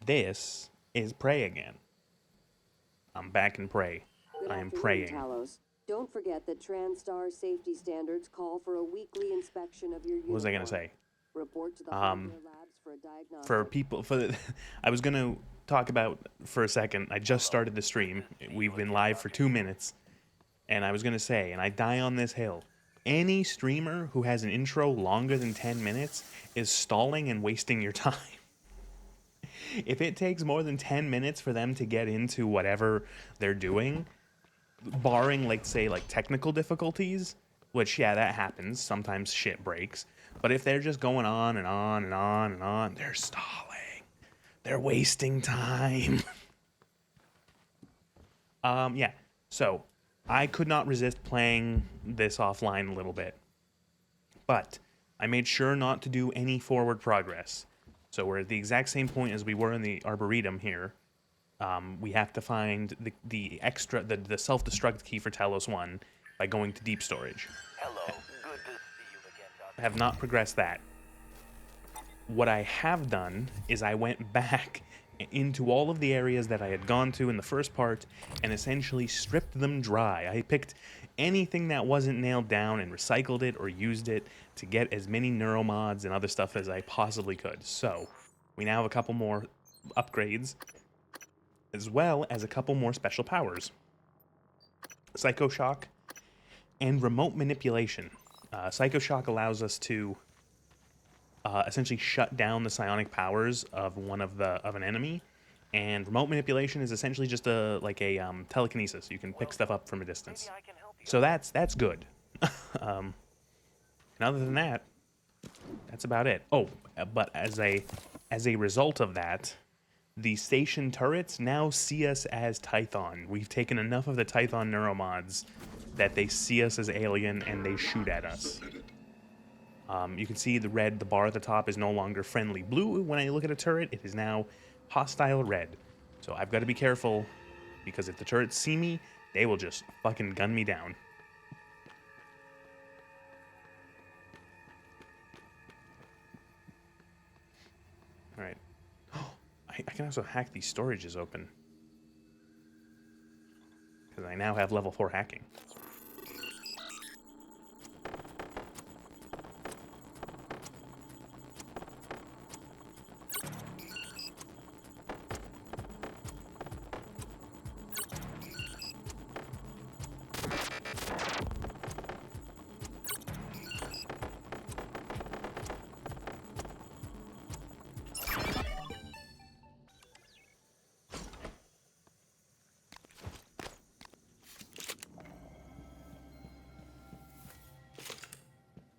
This is Prey again. I'm back in Prey. Good I am afternoon, praying. Talos. Don't forget that TranStar safety standards call for a weekly inspection of your uniform. What was I gonna say? Report to the hardware labs for a For diagnostic. people, I was gonna talk about for a second. I just started the stream. We've been live for 2 minutes, and I was gonna say, and I die on this hill. Any streamer who has an intro longer than 10 minutes is stalling and wasting your time. If it takes more than 10 minutes for them to get into whatever they're doing, barring like say like technical difficulties, which yeah, that happens. Sometimes shit breaks. But if they're just going on and on and on and on, they're stalling. They're wasting time. Yeah. So I could not resist playing this offline a little bit. But I made sure not to do any forward progress. So we're at the exact same point as we were in the Arboretum here. We have to find the self-destruct key for Talos 1 by going to deep storage. Hello, good to see you again, I Doctor. have not progressed that. What I have done is I went back into all of the areas that I had gone to in the first part and essentially stripped them dry. I picked anything that wasn't nailed down and recycled it or used it to get as many neuromods and other stuff as I possibly could. So, we now have a couple more upgrades, as well as a couple more special powers. Psycho Shock and Remote Manipulation. Psycho Shock allows us to essentially shut down the psionic powers of an enemy, and Remote Manipulation is essentially just a telekinesis. You can pick stuff up from a distance. Maybe I can help you. So that's good. And other than that, that's about it. Oh, but as a result of that, the station turrets now see us as Tython. We've taken enough of the Tython neuromods that they see us as alien and they shoot at us. You can see the bar at the top is no longer friendly blue when I look at a turret. It is now hostile red. So I've got to be careful, because if the turrets see me, they will just fucking gun me down. Alright. I can also hack these storages open, because I now have level 4 hacking.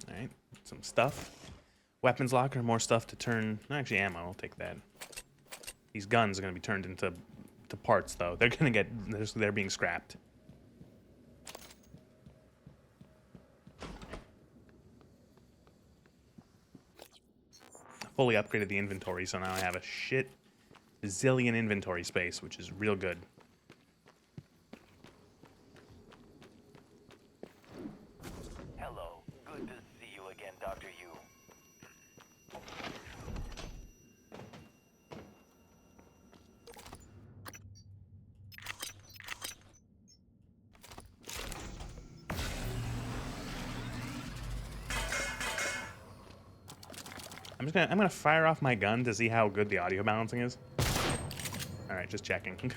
Alright, some stuff. Weapons locker, more stuff to turn. Actually, ammo, I'll take that. These guns are going to be turned into parts, though. They're going to they're being scrapped. Fully upgraded the inventory, so now I have a zillion inventory space, which is real good. Hello, good to see you again, Dr. Yu. I'm gonna fire off my gun to see how good the audio balancing is. All right, just checking. Can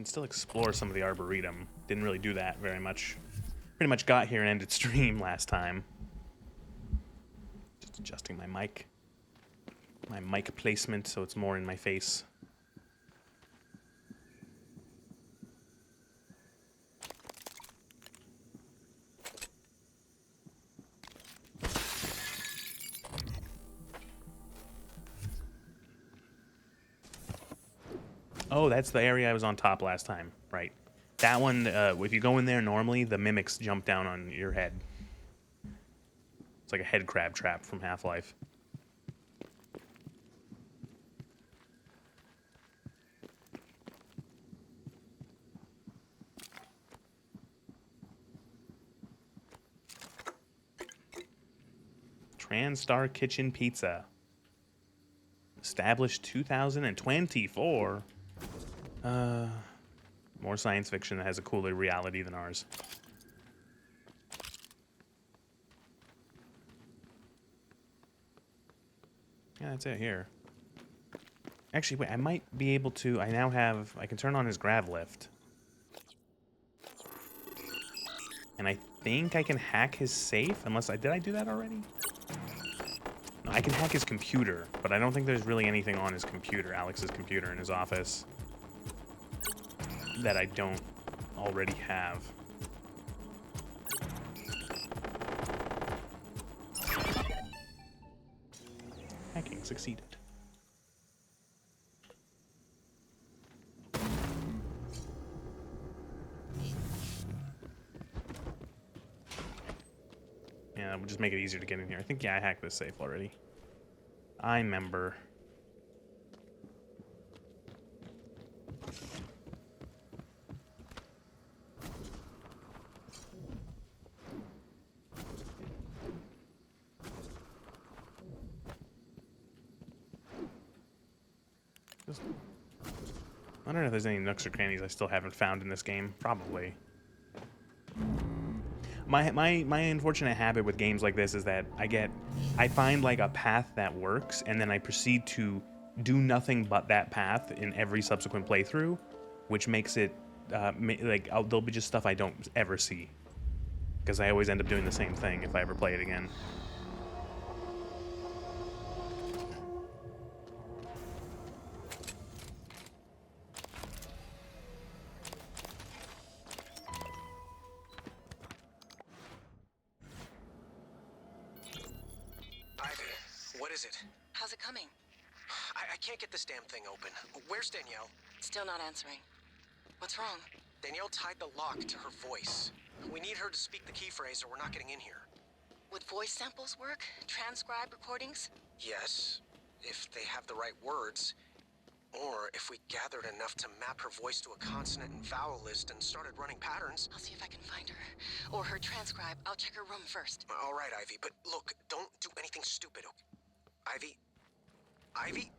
still explore some of the Arboretum. Didn't really do that very much. Pretty much got here and ended stream last time. Just adjusting my mic placement so it's more in my face. Oh, that's the area I was on top last time. Right. That one, if you go in there normally, the mimics jump down on your head. It's like a head crab trap from Half-Life. TransStar Kitchen Pizza. Established 2024. More science fiction that has a cooler reality than ours. Yeah, that's it here. Actually, wait, I might be able to... I can turn on his grav lift. And I think I can hack his safe, did I do that already? No, I can hack his computer, but I don't think there's really anything on his computer, Alex's computer in his office, that I don't already have. Hacking succeeded. Yeah, we'll just make it easier to get in here. I think, yeah, I hacked this safe already. I remember. I don't know if there's any nooks or crannies I still haven't found in this game. Probably. My unfortunate habit with games like this is that I find like a path that works, and then I proceed to do nothing but that path in every subsequent playthrough, which makes it there'll be just stuff I don't ever see, because I always end up doing the same thing if I ever play it again. What is it? How's it coming? I can't get this damn thing open. Where's Danielle? Still not answering. What's wrong? Danielle tied the lock to her voice. We need her to speak the key phrase or we're not getting in here. Would voice samples work? Transcribe recordings? Yes, if they have the right words. Or if we gathered enough to map her voice to a consonant and vowel list and started running patterns. I'll see if I can find her. Or her transcribe. I'll check her room first. All right, Ivy, but look, don't do anything stupid. Ivy? Ivy?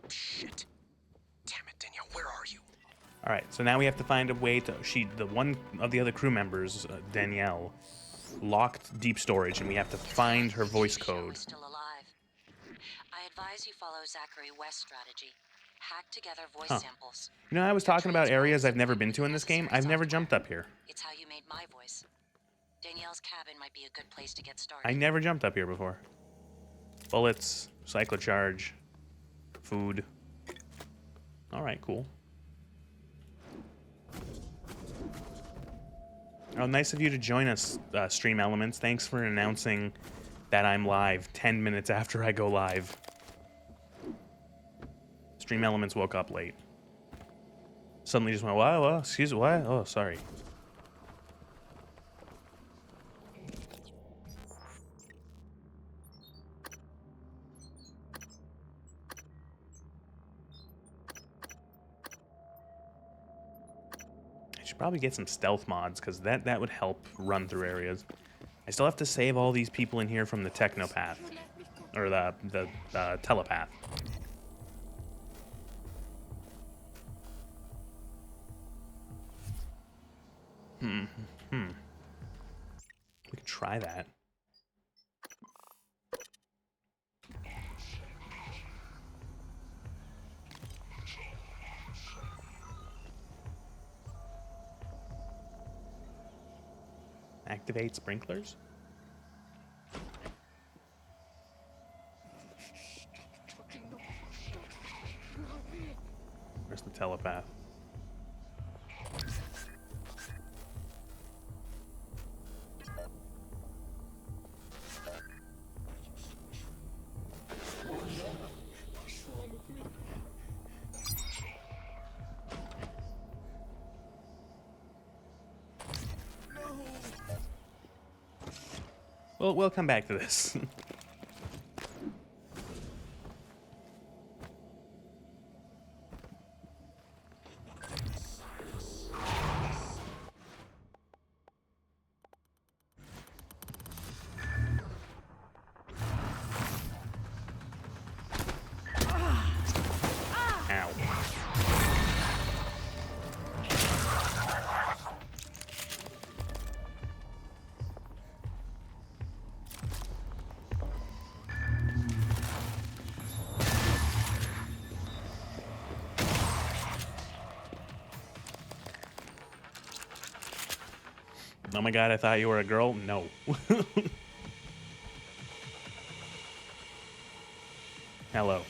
Shit. Damn it, Danielle, where are you? All right, so now we have to find a way to... the one of the other crew members, Danielle, locked deep storage, and we have to find her voice code. Still alive. I advise you follow Zachary West's strategy. Hack together voice samples. You know, I was talking about areas I've never been to in this game. I've never jumped up here. It's how you made my voice. Danielle's cabin might be a good place to get started. I never jumped up here before. Bullets, cyclocharge, food. All right, cool. Oh, nice of you to join us, Stream Elements. Thanks for announcing that I'm live 10 minutes after I go live. Stream Elements woke up late. Suddenly just went, what? Excuse me, what? Oh, sorry. I should probably get some stealth mods, because that would help run through areas. I still have to save all these people in here from the technopath. Or the telepath. We could try that. Activate sprinklers? Where's the telepath? Well, we'll come back to this. Oh my god, I thought you were a girl? No. Hello.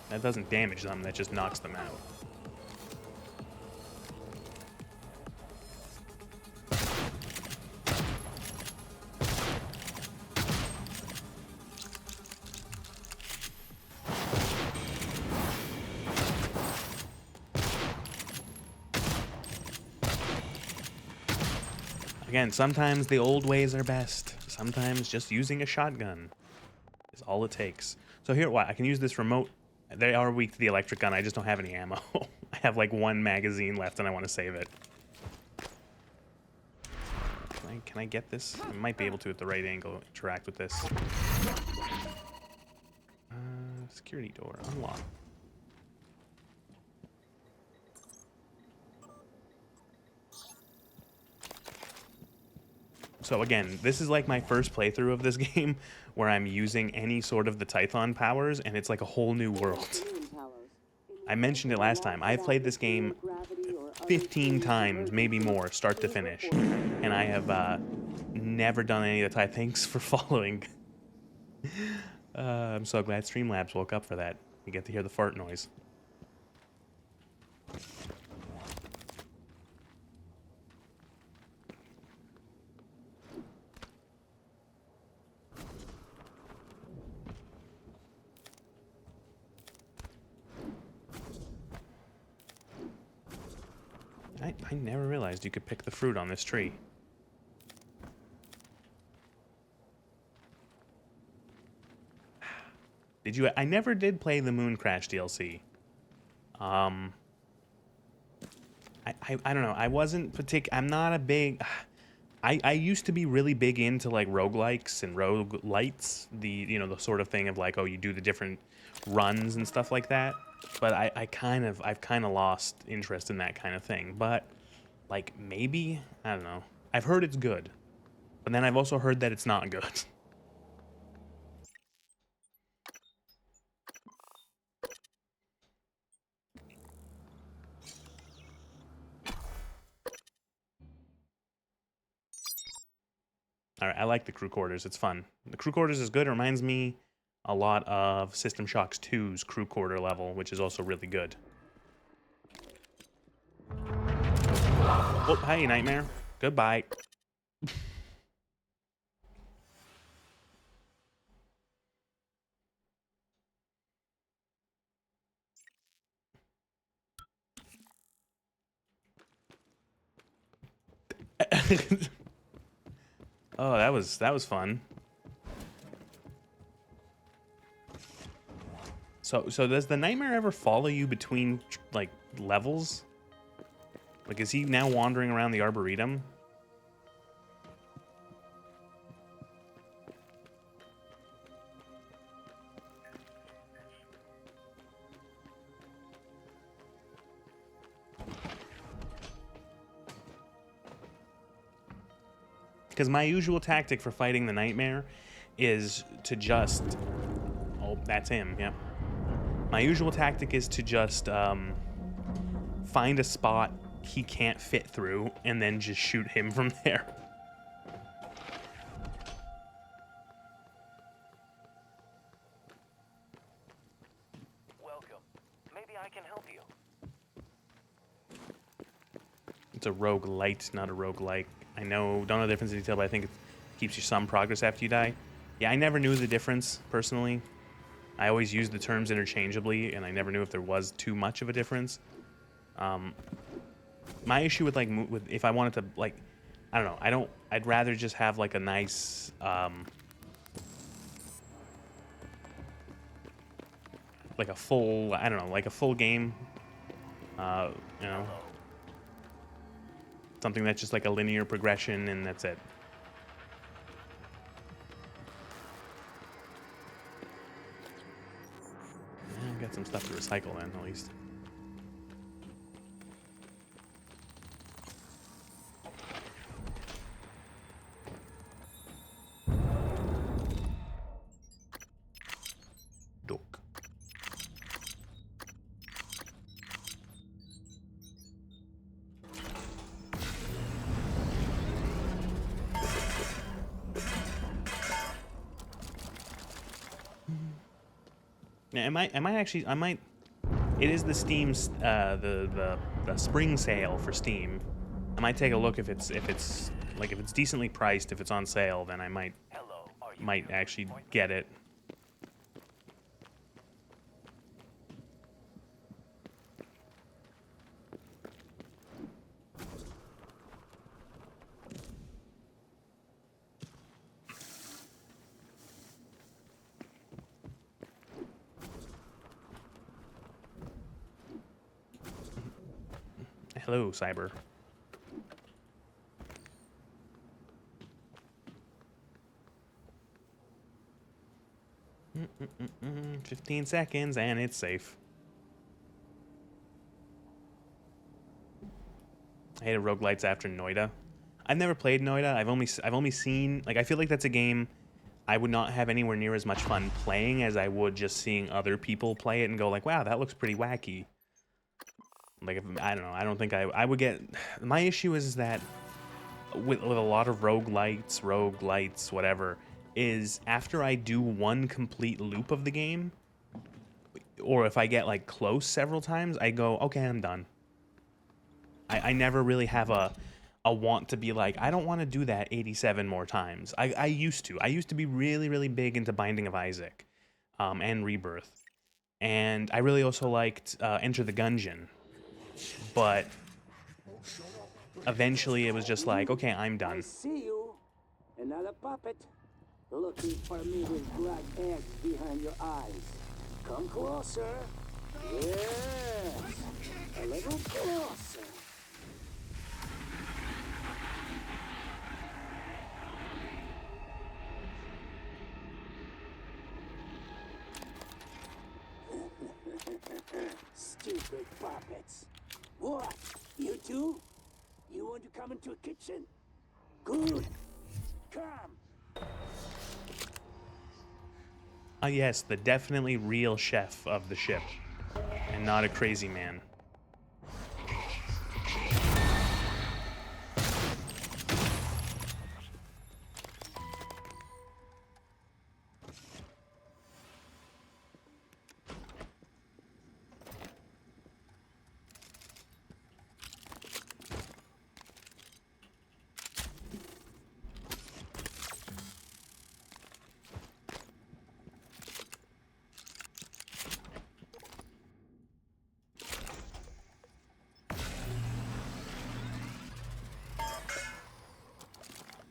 That doesn't damage them, that just knocks them out. Again, sometimes the old ways are best. Sometimes just using a shotgun is all it takes. So here, what? I can use this remote. They are weak to the electric gun. I just don't have any ammo. I have like one magazine left and I want to save it. Can I get this? I might be able to at the right angle interact with this. Security door unlocked. So again, this is like my first playthrough of this game where I'm using any sort of the Tython powers, and it's like a whole new world. I mentioned it last time. I've played this game 15 times, maybe more, start to finish, and I have never done any of the type. Thanks for following. I'm so glad Streamlabs woke up for that. You get to hear the fart noise. I never realized you could pick the fruit on this tree. Did you? I never did play the Moon Crash DLC. I don't know. I wasn't I'm not a big... I used to be really big into like roguelikes and roguelites. The sort of thing of like, oh, you do the different runs and stuff like that. But I've kind of lost interest in that kind of thing. But like maybe, I don't know. I've heard it's good. But then I've also heard that it's not good. All right, I like the crew quarters. It's fun. The crew quarters is good. It reminds me a lot of System Shocks 2's crew quarter level, which is also really good. Oh, hey, Nightmare. Goodbye. Oh, that was fun. So does the Nightmare ever follow you between like levels? Like, is he now wandering around the Arboretum? Because my usual tactic for fighting the Nightmare is to just... Oh, that's him, yep. My usual tactic is to just find a spot he can't fit through and then just shoot him from there. Welcome. Maybe I can help you. It's a roguelite, not a roguelike. I don't know the difference in detail, but I think it keeps you some progress after you die. Yeah, I never knew the difference, personally. I always used the terms interchangeably, and I never knew if there was too much of a difference. My issue with, like, if I wanted to, like, I don't know, I'd rather just have, like, a nice, like a full, I don't know, like a full game, you know, something that's just like a linear progression and that's it. I got some stuff to recycle then, at least. Yeah, I might actually, I might. It is the Steam's the spring sale for Steam. I might take a look if it's like if it's decently priced, if it's on sale, then I Hello, are you might here for actually appointment? get it. Hello, Cyber. Mm-mm-mm-mm. 15 seconds and it's safe. I hated roguelites after Noida. I've never played Noida. I've only seen, like, I feel like that's a game I would not have anywhere near as much fun playing as I would just seeing other people play it and go like, wow, that looks pretty wacky. Like, if, I don't know. I don't think I would get. My issue is that with a lot of roguelites, whatever, is after I do one complete loop of the game, or if I get like close several times, I go, okay, I'm done. I never really have a want to be like, I don't want to do that 87 more times. I used to. I used to be really, really big into Binding of Isaac, and Rebirth. And I really also liked Enter the Gungeon. But eventually it was just like, okay, I'm I done. see you. Another puppet. Looking for me with black eggs behind your eyes. Come closer. Yes. A little closer. Stupid puppets. What? You too? You want to come into a kitchen? Good. Come. Ah, yes, the definitely real chef of the ship, and not a crazy man.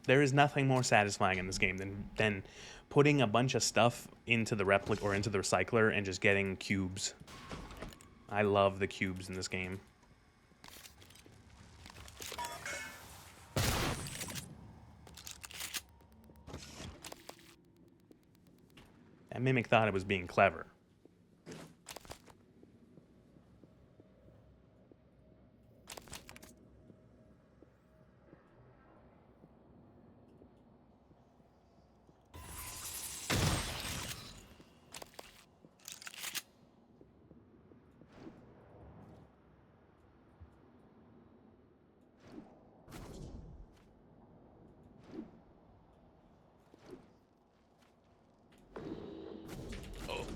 There is nothing more satisfying in this game than putting a bunch of stuff into the replica or into the recycler and just getting cubes. I love the cubes in this game. That Mimic thought it was being clever.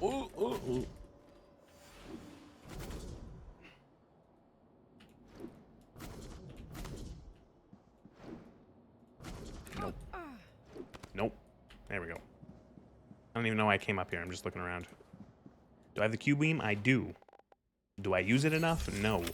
Ooh. Nope. Nope. There we go. I don't even know why I came up here. I'm just looking around. Do I have the cube beam? I do. Do I use it enough? No.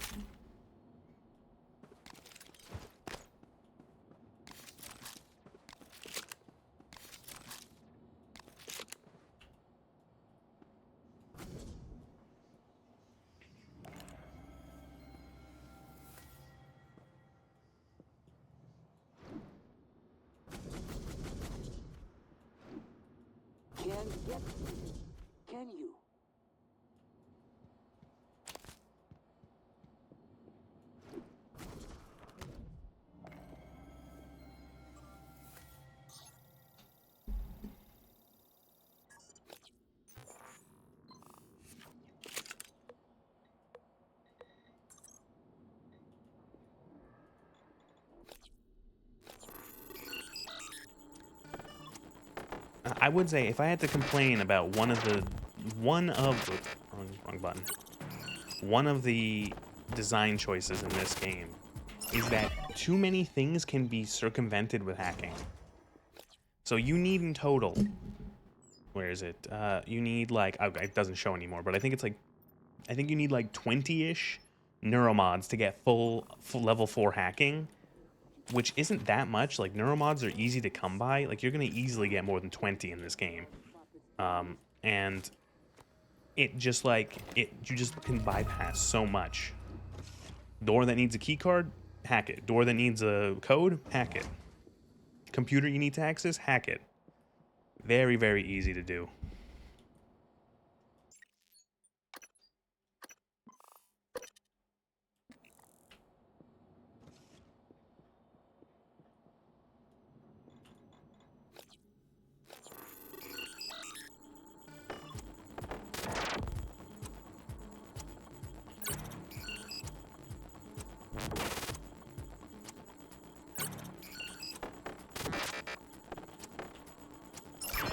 Can't get me. Can you? I would say if I had to complain about one of the one of the wrong button. One of the design choices in this game is that too many things can be circumvented with hacking. So you need in total, where is it? You need like, okay, it doesn't show anymore, but I think it's like, I think you need like 20-ish neuromods to get full level 4 hacking, which isn't that much. Like neuromods are easy to come by. Like you're gonna easily get more than 20 in this game. And it just like, you just can bypass so much. Door that needs a key card, hack it. Door that needs a code, hack it. Computer you need to access, hack it. Very, very easy to do.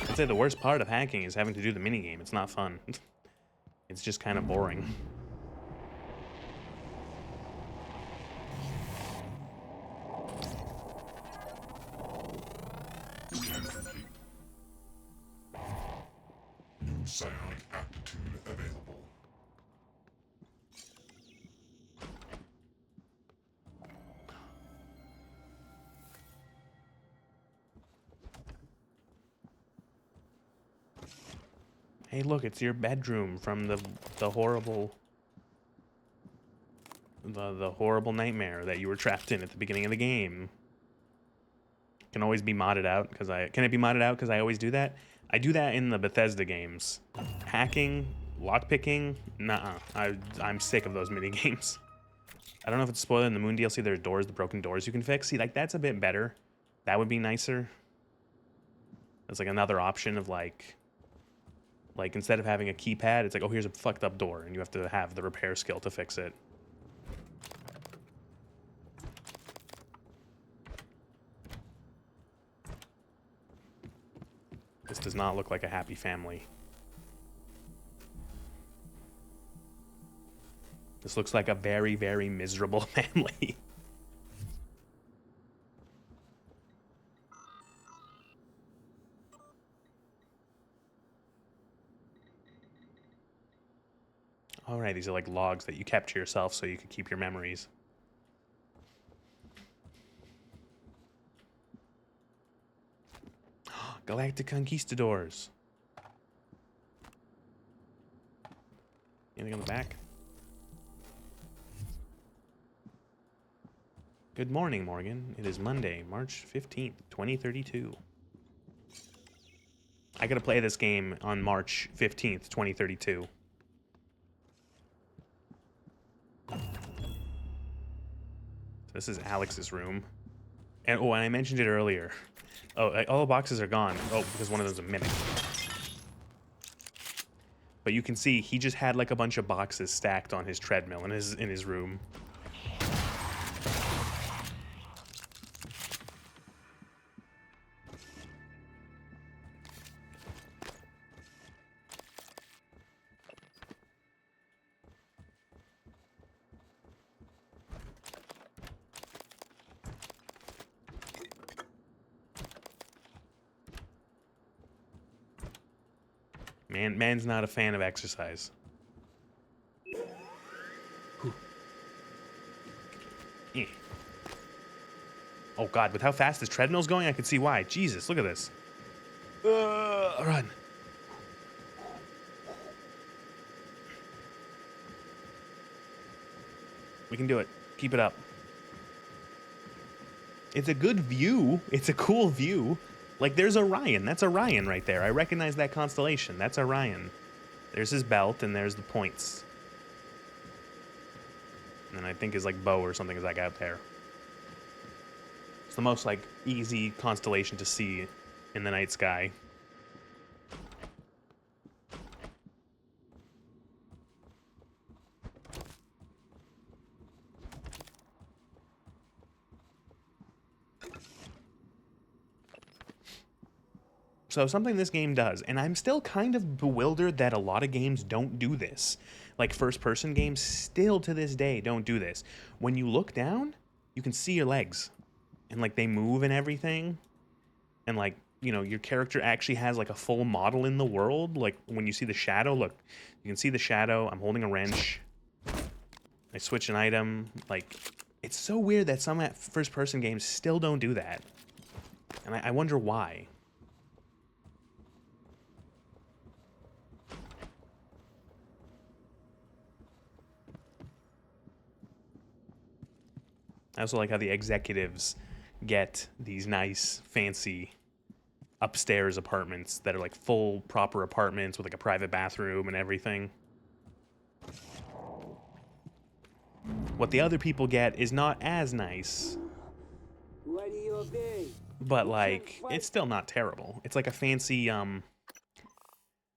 I'd say the worst part of hacking is having to do the minigame. It's not fun. It's just kind of boring. Scan complete. New psionic aptitude available. Hey, look, it's your bedroom from the horrible the horrible nightmare that you were trapped in at the beginning of the game. Can always be modded out because can it be modded out because I always do that? I do that in the Bethesda games. Hacking, lockpicking, nuh-uh. I'm sick of those mini games. I don't know if it's a spoiler in the Moon DLC. There's doors, the broken doors you can fix. See, like that's a bit better. That would be nicer. It's like another option of like instead of having a keypad, it's like, oh, here's a fucked up door, and you have to have the repair skill to fix it. This does not look like a happy family. This looks like a very, very miserable family. All right, these are like logs that you kept to yourself so you could keep your memories. Galactic Conquistadors. Anything on the back? Good morning, Morgan. It is Monday, March 15th, 2032. I gotta play this game on March 15th, 2032. This is Alex's room. And oh, and I mentioned it earlier. Oh, all the boxes are gone. Oh, because one of them's a mimic. But you can see he just had like a bunch of boxes stacked on his treadmill in his room. Man's not a fan of exercise. Eh. Oh god, with how fast this treadmill's going, I can see why. Jesus, look at this. Run. We can do it. Keep it up. It's a good view. It's a cool view. Like, there's Orion. That's Orion right there. I recognize that constellation. That's Orion. There's his belt, and there's the points. And I think his, like, bow or something is, like, out there. It's the most, like, easy constellation to see in the night sky. So something this game does, and I'm still kind of bewildered that a lot of games don't do this. Like first-person games still to this day don't do this. When you look down, you can see your legs, and like they move and everything, and like, you know, your character actually has like a full model in the world. Like when you see the shadow, look, you can see the shadow. I'm holding a wrench. I switch an item. Like, it's so weird that some first-person games still don't do that, and I wonder why. I also like how the executives get these nice, fancy upstairs apartments that are like full, proper apartments with like a private bathroom and everything. What the other people get is not as nice, Why do you obey? but You like can't fight. it's still not terrible. It's like a fancy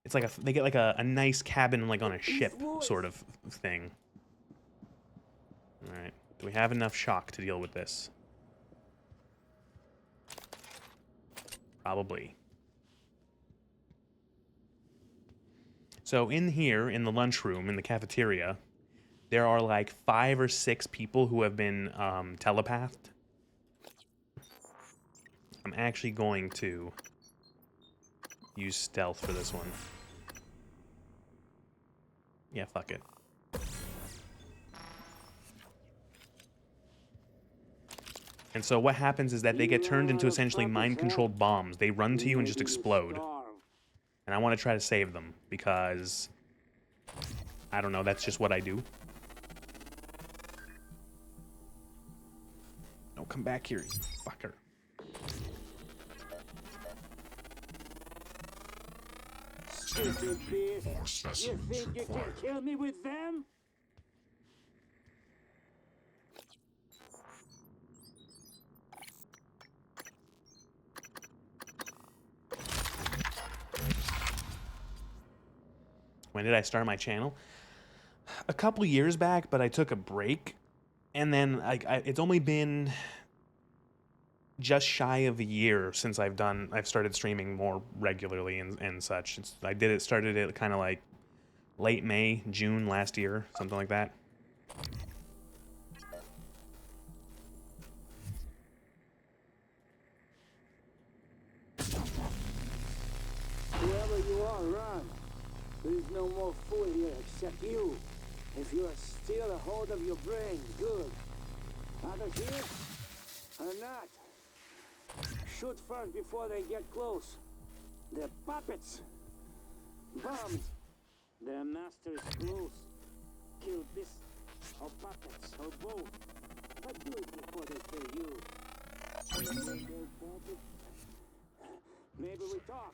it's like they get like a nice cabin like on a ship sort of thing. All right. Do we have enough shock to deal with this? Probably. So in here, in the lunchroom, in the cafeteria, there are like 5 or 6 people who have been telepathed. I'm actually going to use stealth for this one. Yeah, fuck it. And so what happens is that they get turned into essentially mind-controlled bombs. They run to you and just explode. And I want to try to save them because, I don't know, that's just what I do. No, come back here, you fucker. Stupid beast. More You specimens think you can required. kill me with them? When did I start my channel? A couple years back, but I took a break. And then it's only been just shy of a year since I've started streaming more regularly and such. Started it kind of like late May, June last year, something like that. Whoever you are, run. There is no more fool here except you. If you are still a hold of your brain, good. Others here are not. Shoot first before they get close. They're puppets. Bombs. Their master is close. Kill this or puppets or both. But do it before they kill you. Maybe we talk.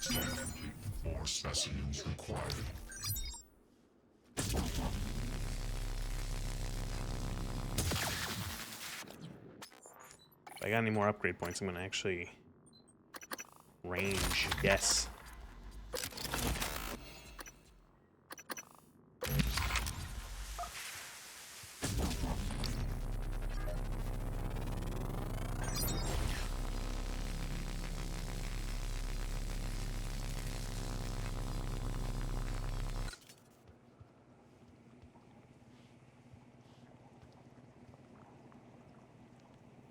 Scan complete. More specimens required. If I got any more upgrade points, I'm gonna actually range. Yes.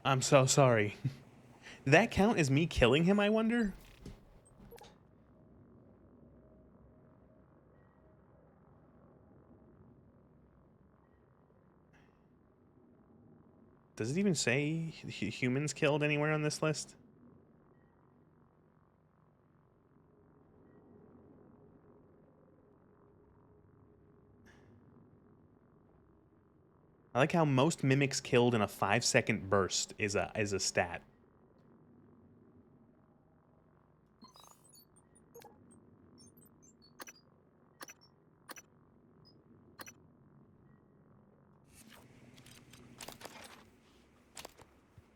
I'm so sorry. Did that count as me killing him, I wonder? Does it even say humans killed anywhere on this list? I like how most mimics killed in a 5-second burst is a stat.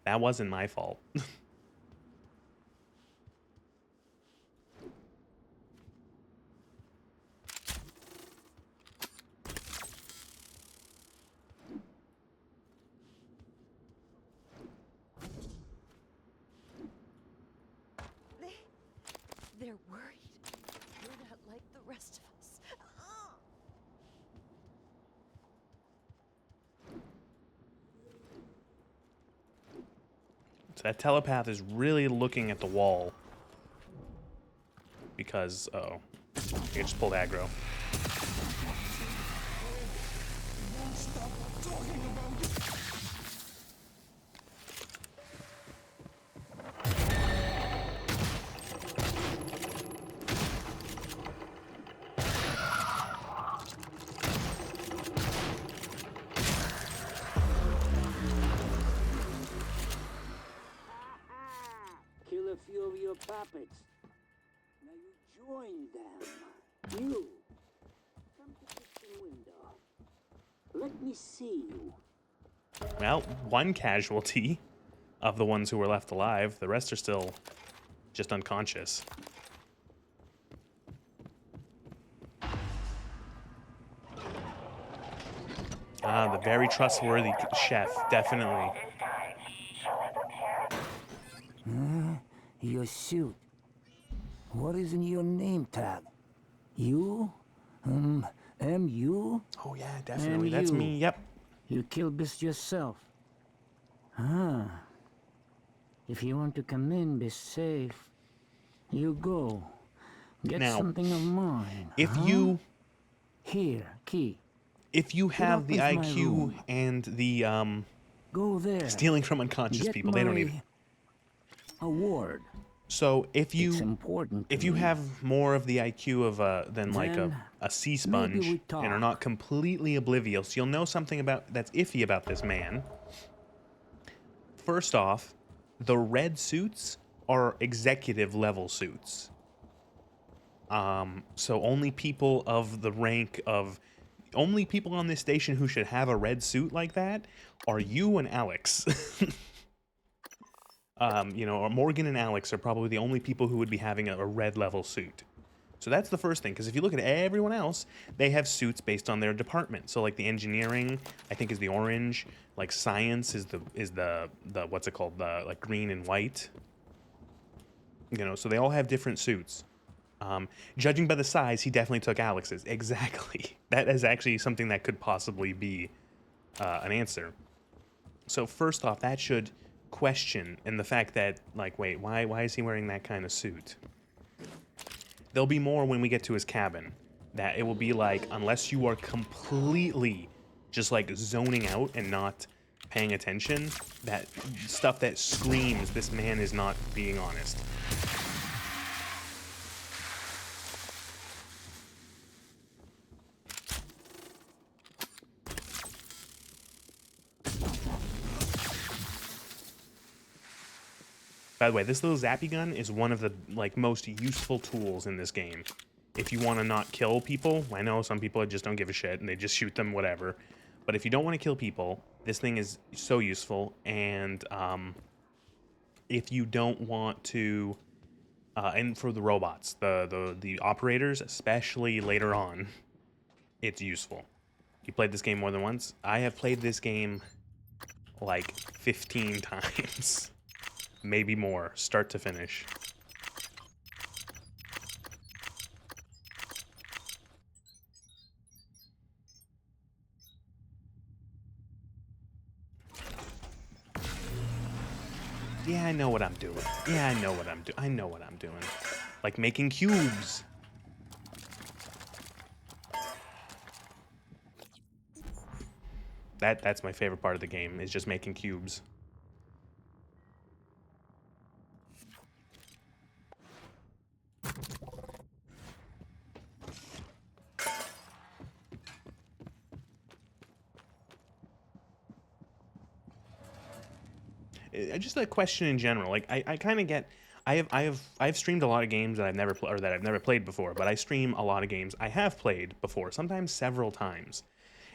That wasn't my fault. They're worried. You're not like the rest of us. So that telepath is really looking at the wall. Because, uh-oh. I just pulled aggro. Kill a few of your puppets. Now you join them. You. Come to the kitchen window. Let me see you. Well, one casualty of the ones who were left alive. The rest are still just unconscious. Ah, the very trustworthy chef, definitely. Your suit. What is in your name tag? You? M.U.? Oh yeah, definitely. That's me. Yep. You killed this yourself. Ah. If you want to come in, be safe. You go. Get Now, something of mine. If huh? you Here, key. if you have up the with my IQ room. and the Go there. stealing from unconscious Get people, they don't need it. my award. So if It's you important to if you me. have more of the IQ of than like Then a sea maybe sponge we and are talk. not completely oblivious, you'll know something about that's iffy about this man. First off, the red suits are executive level suits. So only people of the rank of only people on this station who should have a red suit like that are you and Alex. You know, or Morgan and Alex are probably the only people who would be having a red level suit. So that's the first thing, because if you look at everyone else, they have suits based on their department. So like the engineering, I think is the orange. Like science is the what's it called? The like green and white. You know, so they all have different suits. Judging by the size, he definitely took Alex's. Exactly. That is actually something that could possibly be an answer. So first off, that should question and the fact that like, wait, why is he wearing that kind of suit? There'll be more when we get to his cabin. That it will be like, unless you are completely just like zoning out and not paying attention, that stuff that screams this man is not being honest. By the way, this little zappy gun is one of the like most useful tools in this game. If you want to not kill people, I know some people just don't give a shit and they just shoot them, whatever. But if you don't want to kill people, this thing is so useful. And if you don't want to, and for the robots, the operators, especially later on, it's useful. You played this game more than once? I have played this game like 15 times. Maybe more, start to finish. Yeah, I know what I'm doing. Yeah, I know what I'm doing. I know what I'm doing. Like making cubes. That's my favorite part of the game, is just making cubes. Just a question in general. Like I kind of get. I've streamed a lot of games that I've never or that I've never played before, but I stream a lot of games I have played before, sometimes several times.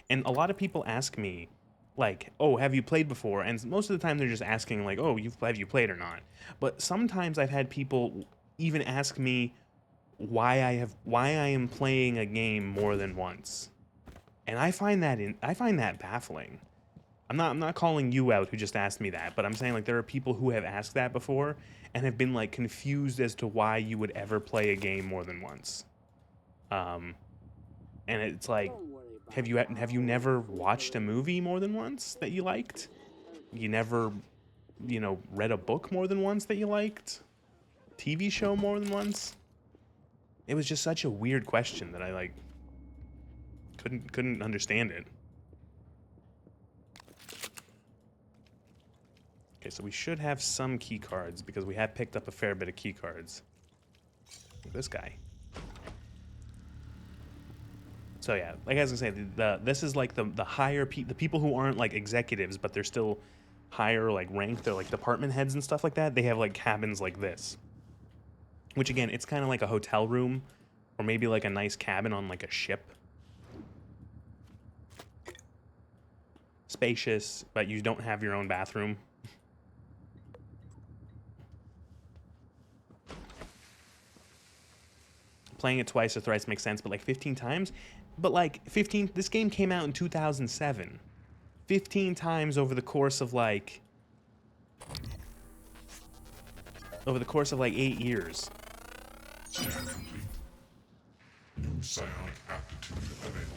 And a lot of people ask me, like, "Oh, have you played before?" And most of the time they're just asking, like, "Oh, have you played or not?" But sometimes I've had people even ask me why I am playing a game more than once, and I find that baffling. I'm not calling you out who just asked me that, but I'm saying like there are people who have asked that before and have been like confused as to why you would ever play a game more than once. And it's like, have you never watched a movie more than once that you liked? You never, you know, read a book more than once that you liked? TV show more than once? It was just such a weird question that I like couldn't understand it. Okay, so we should have some key cards because we have picked up a fair bit of key cards. Look at this guy. So yeah, like I was gonna say, this is like the higher the people who aren't like executives, but they're still higher like ranked. They're like department heads and stuff like that. They have like cabins like this, which again, it's kind of like a hotel room, or maybe like a nice cabin on like a ship. Spacious, but you don't have your own bathroom. Playing it twice or thrice makes sense, but like 15 times? But like 15, this game came out in 2007. 15 times over the course of like 8 years. Scan complete. New psionic aptitude available.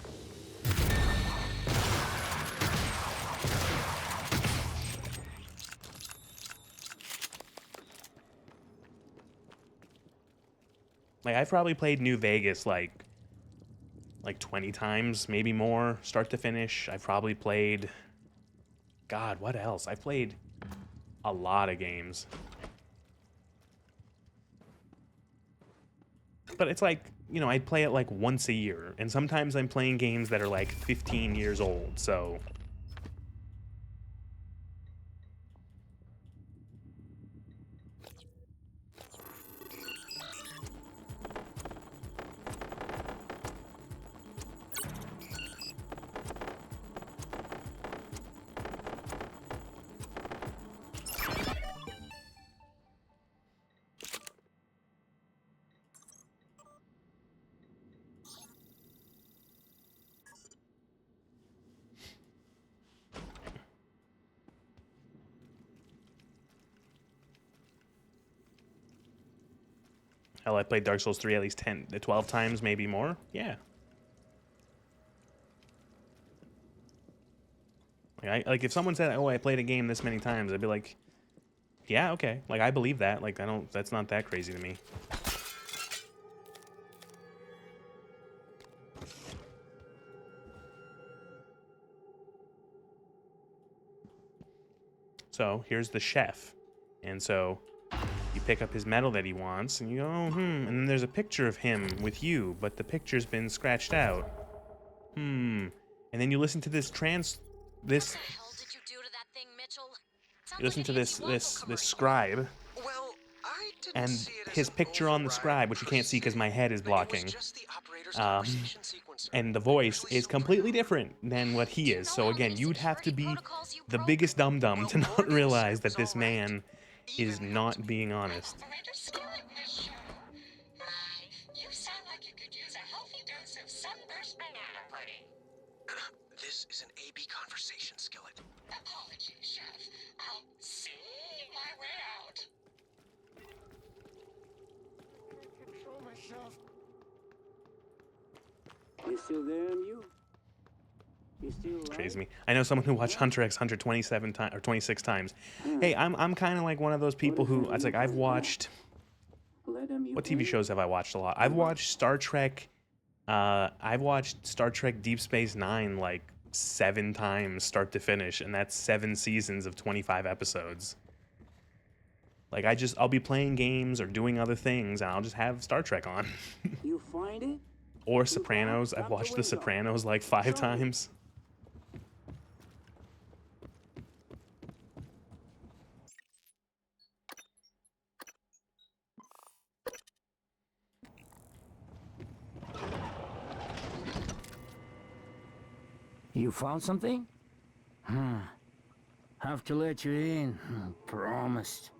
Like I've probably played New Vegas like 20 times, maybe more, start to finish. I've probably played, God, what else? I've played a lot of games. But it's like, you know, I play it like once a year, and sometimes I'm playing games that are like 15 years old, so. Hell, I played Dark Souls 3 at least 10 to 12 times, maybe more. Yeah. Like if someone said, "Oh, I played a game this many times," I'd be like, "Yeah, okay." Like I believe that. Like that's not that crazy to me. So, here's the chef. And so you pick up his medal that he wants, and you go, oh, and then there's a picture of him with you, but the picture's been scratched out. And then you listen to this What the hell did you do to that thing, Mitchell? Sounds you listen like to an this AT Waffle this commercial. scribe, Well, I didn't and see it as his an picture on the override scribe, which you per can't see because se. my head is It was blocking. just the operator's conversation sequencer. And the voice Actually is so completely proud. different than what he Do you is. know So how again, many you'd have to security be protocols you the broke? biggest dum-dum Well, to not warning realize that serves this all right. man is Even not helped me. being honest. Operator Skillet, monsieur. You sound like you could use a healthy dose of sunburst banana pudding. This is an AB conversation, Skillet. Apologies, chef. I'll see my way out. Control myself. You still there, you? You still alive? Crazy me. I know someone who watched Hunter x Hunter 27 times or 26 times. Hey, I'm kind of like one of those people who it's like I've watched. What TV shows have I watched a lot? I've watched Star Trek. I've watched Star Trek Deep Space Nine like 7 times, start to finish, and that's 7 seasons of 25 episodes. Like I'll be playing games or doing other things, and I'll just have Star Trek on. You find it? Or Sopranos. I've watched The Sopranos like 5 times. You found something? Have to let you in. Promised.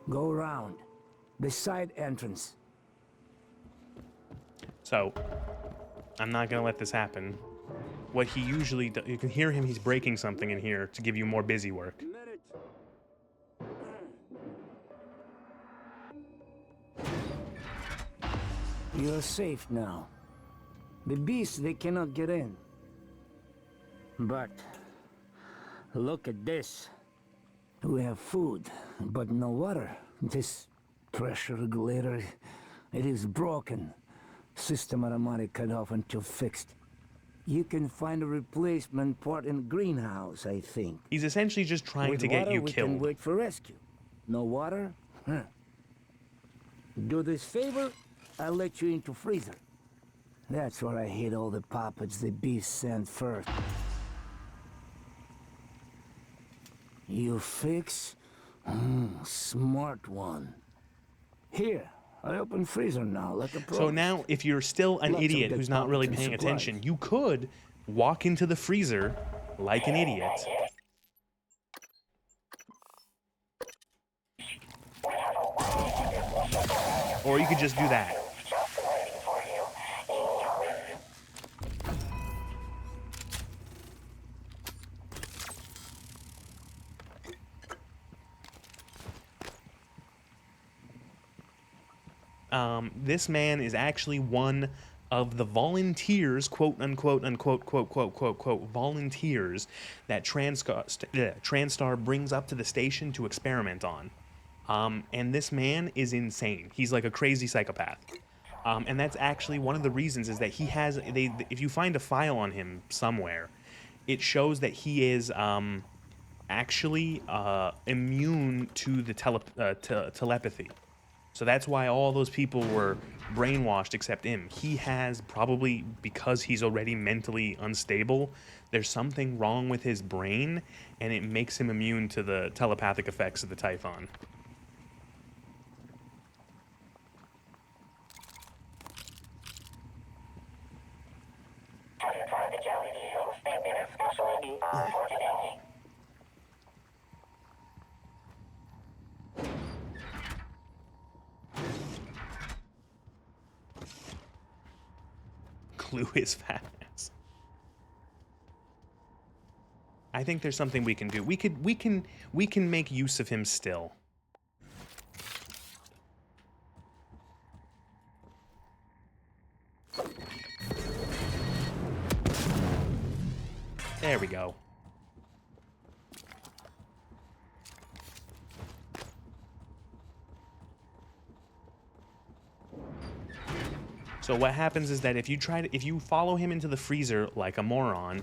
Go around. The side entrance. So, I'm not gonna let this happen. what he usually does. You can hear him, he's breaking something in here to give you more busy work. Minute. You're safe now. The beasts, they cannot get in. But look at this. We have food, but no water. This pressure regulator, it is broken. System automatic cut off until fixed. You can find a replacement part in the greenhouse, I think. He's essentially just trying With to get water, you we can killed. wait for rescue. No water? Huh. Do this favor, I'll let you into freezer. That's where I hid all the puppets the beast sent first. You fix? Smart one. Here, I open freezer now, like a pro. So now, if you're still an Lots of idiot good who's not really puppets and paying supplies. attention, you could walk into the freezer like an idiot. Or you could just do that. This man is actually one of the volunteers, quote unquote, unquote, quote, volunteers that TranStar brings up to the station to experiment on. And this man is insane. He's like a crazy psychopath. And that's actually one of the reasons is that he has, if you find a file on him somewhere, it shows that he is actually immune to the telepathy. So that's why all those people were brainwashed except him. He has, probably because he's already mentally unstable, there's something wrong with his brain, and it makes him immune to the telepathic effects of the Typhon. Glue his fat ass. I think there's something we can do. We can make use of him still. There we go. So what happens is that if you follow him into the freezer like a moron,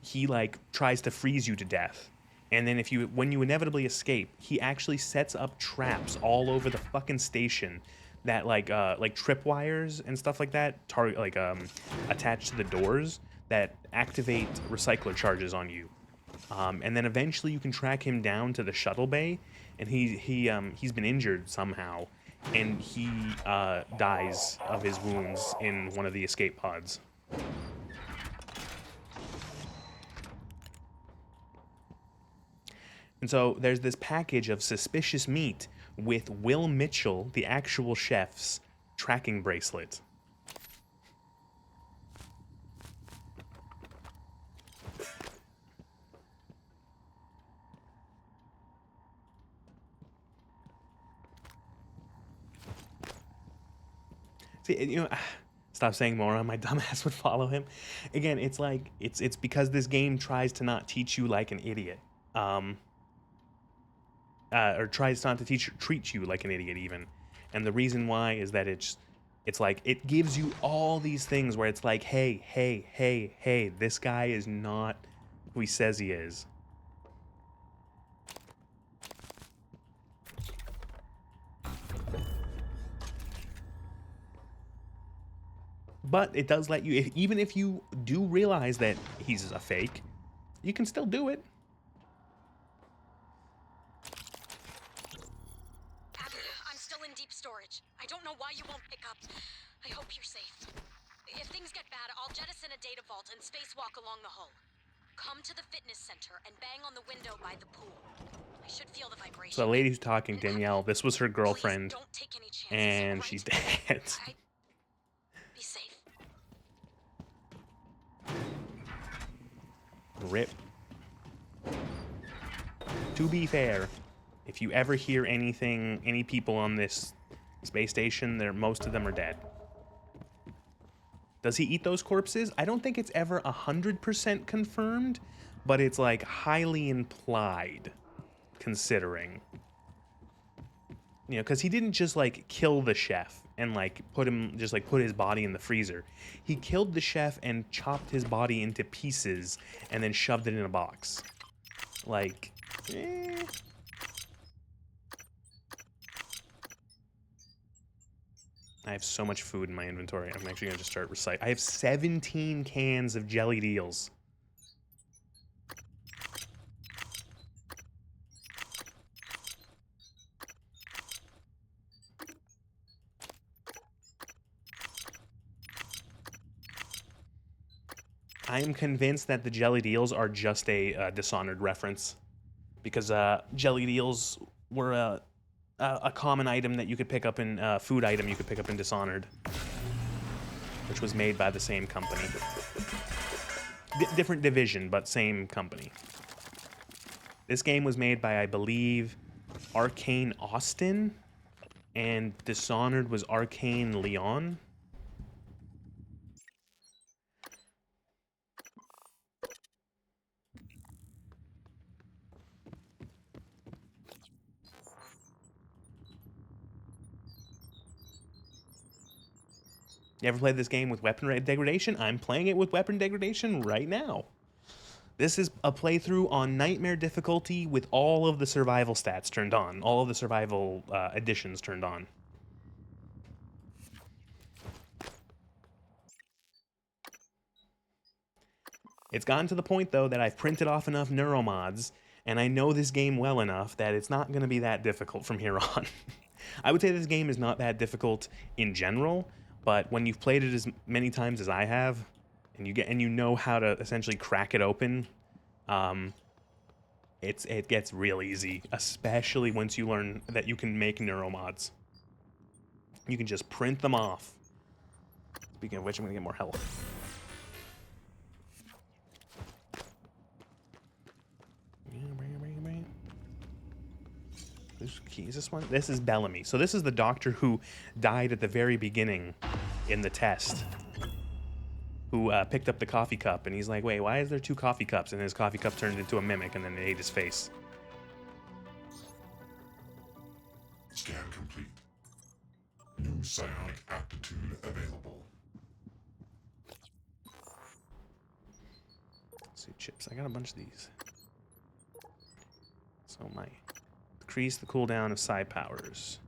he like tries to freeze you to death. And then when you inevitably escape, he actually sets up traps all over the fucking station that like tripwires and stuff like that, attached to the doors that activate recycler charges on you. And then eventually you can track him down to the shuttle bay, and he's been injured somehow, and he dies of his wounds in one of the escape pods. And so there's this package of suspicious meat with Will Mitchell, the actual chef's tracking bracelet. See, stop saying moron, my dumbass would follow him. Again, it's like, it's because this game tries to not teach you like an idiot. Or tries not to treat you like an idiot even. And the reason why is that it's like, it gives you all these things where it's like, hey, this guy is not who he says he is. But it does let you, even if you do realize that he's a fake, you can still do it. I'm still in deep storage. I don't know why you won't pick up. I hope you're safe. If things get bad, I'll jettison a data vault and spacewalk along the hull. Come to the fitness center and bang on the window by the pool. I should feel the vibration. So the lady who's talking, Danielle, this was her girlfriend, Please don't take any chances, and right? she's dead. Be safe. Rip. To be fair, if you ever hear anything, any people on this space station, most of them are dead. Does he eat those corpses? I don't think it's ever 100% confirmed, but it's like highly implied, considering. You know, because he didn't just like kill the chef and like put his body in the freezer. He killed the chef and chopped his body into pieces and then shoved it in a box. Like, I have so much food in my inventory. I'm actually gonna just start recycling. I have 17 cans of jellied eels. I am convinced that the jellied eels are just a Dishonored reference, because jellied eels were a common item that you could pick up in food item you could pick up in Dishonored, which was made by the same company. Different division, but same company. This game was made by, I believe, Arcane Austin, and Dishonored was Arcane Leon. You ever played this game with weapon degradation? I'm playing it with weapon degradation right now. This is a playthrough on Nightmare difficulty with all of the survival stats turned on. All of the survival additions turned on. It's gotten to the point, though, that I've printed off enough neuromods, and I know this game well enough that it's not going to be that difficult from here on. I would say this game is not that difficult in general, but when you've played it as many times as I have, and you know how to essentially crack it open, it gets real easy, especially once you learn that you can make neuromods. You can just print them off. Speaking of which, I'm gonna get more health. Whose key is this one? This is Bellamy. So this is the doctor who died at the very beginning in the test, who picked up the coffee cup, and he's like, wait, why is there 2 coffee cups? And his coffee cup turned into a mimic, and then it ate his face. Scan complete. New psionic aptitude available. Suit chips. I got a bunch of these. So my increase the cooldown of psi powers.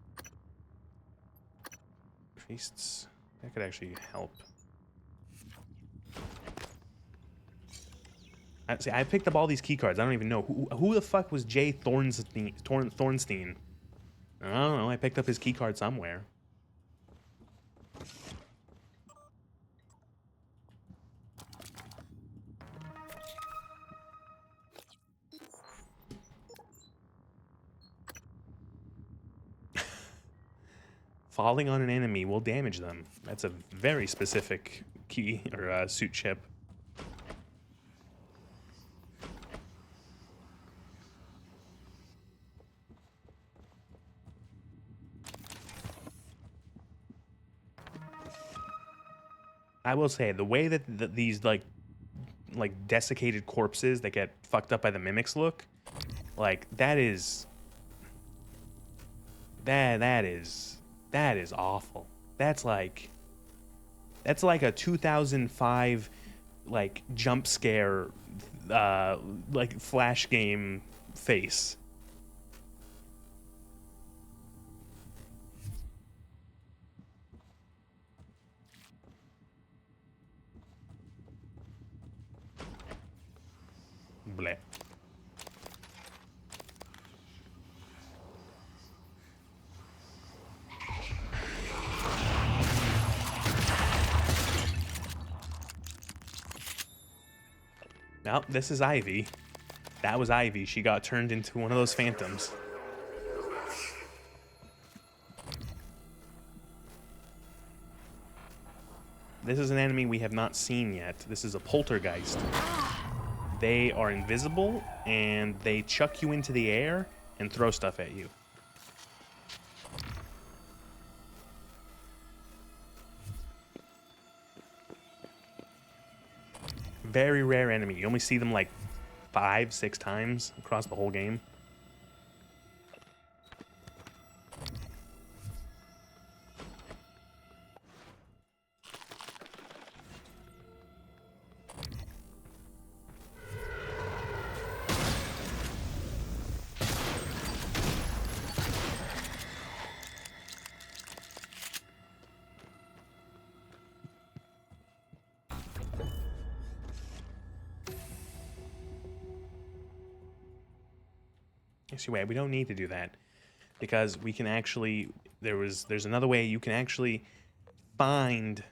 Increased. That could actually help. See, I picked up all these key cards. I don't even know who the fuck was Jay Thornstein. I don't know. I picked up his key card somewhere. Falling on an enemy will damage them. That's a very specific key or suit chip. I will say the way that these like desiccated corpses that get fucked up by the mimics look, like that is awful. That's like a 2005 like jump scare like flash game face. Bleh. Now, this is Ivy. That was Ivy. She got turned into one of those phantoms. This is an enemy we have not seen yet. This is a poltergeist. They are invisible, and they chuck you into the air and throw stuff at you. Very rare enemy. You only see them like 5-6 times across the whole game. Wait, we don't need to do that because we can actually there's another way you can actually find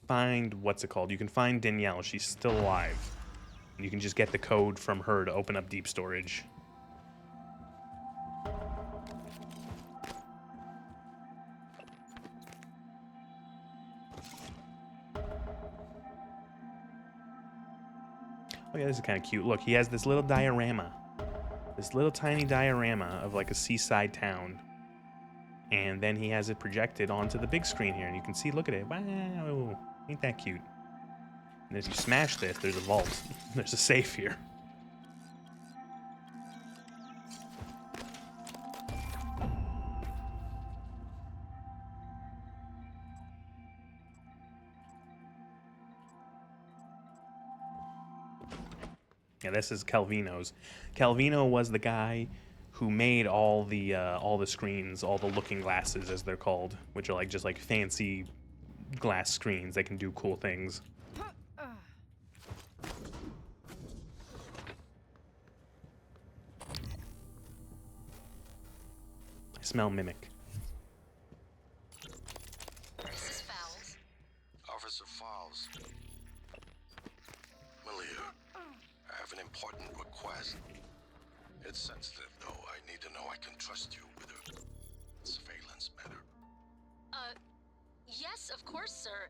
find what's it called? You can find Danielle. She's still alive. And you can just get the code from her to open up deep storage. Oh yeah, this is kind of cute. Look, he has this little diorama. This little tiny diorama of like a seaside town. And then he has it projected onto the big screen here. And you can see, look at it. Wow, ain't that cute? And as you smash this, there's a vault. There's a safe here. Yeah, this is Calvino's. Calvino was the guy who made all the screens, all the looking glasses, as they're called, which are like just like fancy glass screens that can do cool things. I smell mimic. This is Fowles. Officer Falls. Malia, I have an important request. It's sensitive, though. I need to know I can trust you with a surveillance matter. Yes, of course, sir.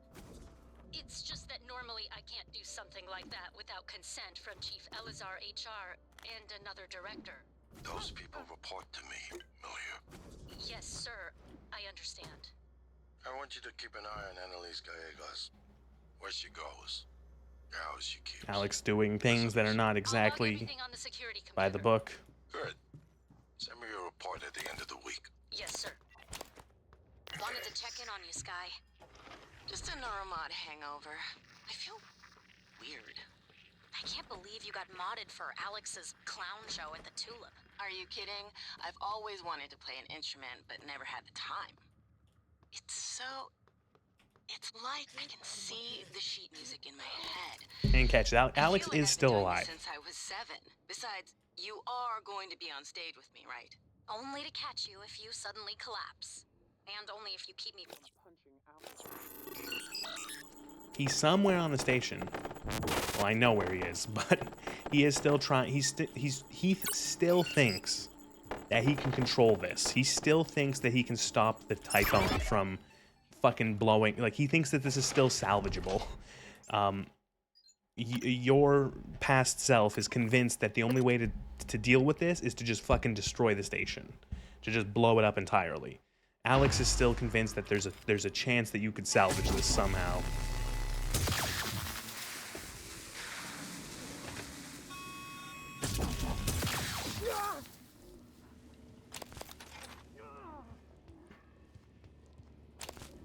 It's just that normally I can't do something like that without consent from Chief Elazar HR and another director. Those people report to me, Malia. Yes, sir. I understand. I want you to keep an eye on Annalise Gallegos. Where she goes. The house she keeps. Alex doing things that are not exactly everything on the security by the computer. book. Good. Send me a report at the end of the week. Yes, sir. Wanted to check in on you, Sky. Just a Neuromod hangover. I feel weird. I can't believe you got modded for Alex's clown show at the Tulip. Are you kidding? I've always wanted to play an instrument, but never had the time. It's like I can see the sheet music in my head. And catch it. Alex I feel like is I've still been doing alive. this since I was 7. Besides, you are going to be on stage with me, right? Only to catch you if you suddenly collapse. And only if you keep me from punching out. He's somewhere on the station. Well, I know where he is, but he is still trying. He still thinks that he can control this. He still thinks that he can stop the typhon from fucking blowing. Like, he thinks that this is still salvageable. Your past self is convinced that the only way to deal with this is to just fucking destroy the station, to just blow it up entirely. Alex is still convinced that there's a chance that you could salvage this somehow.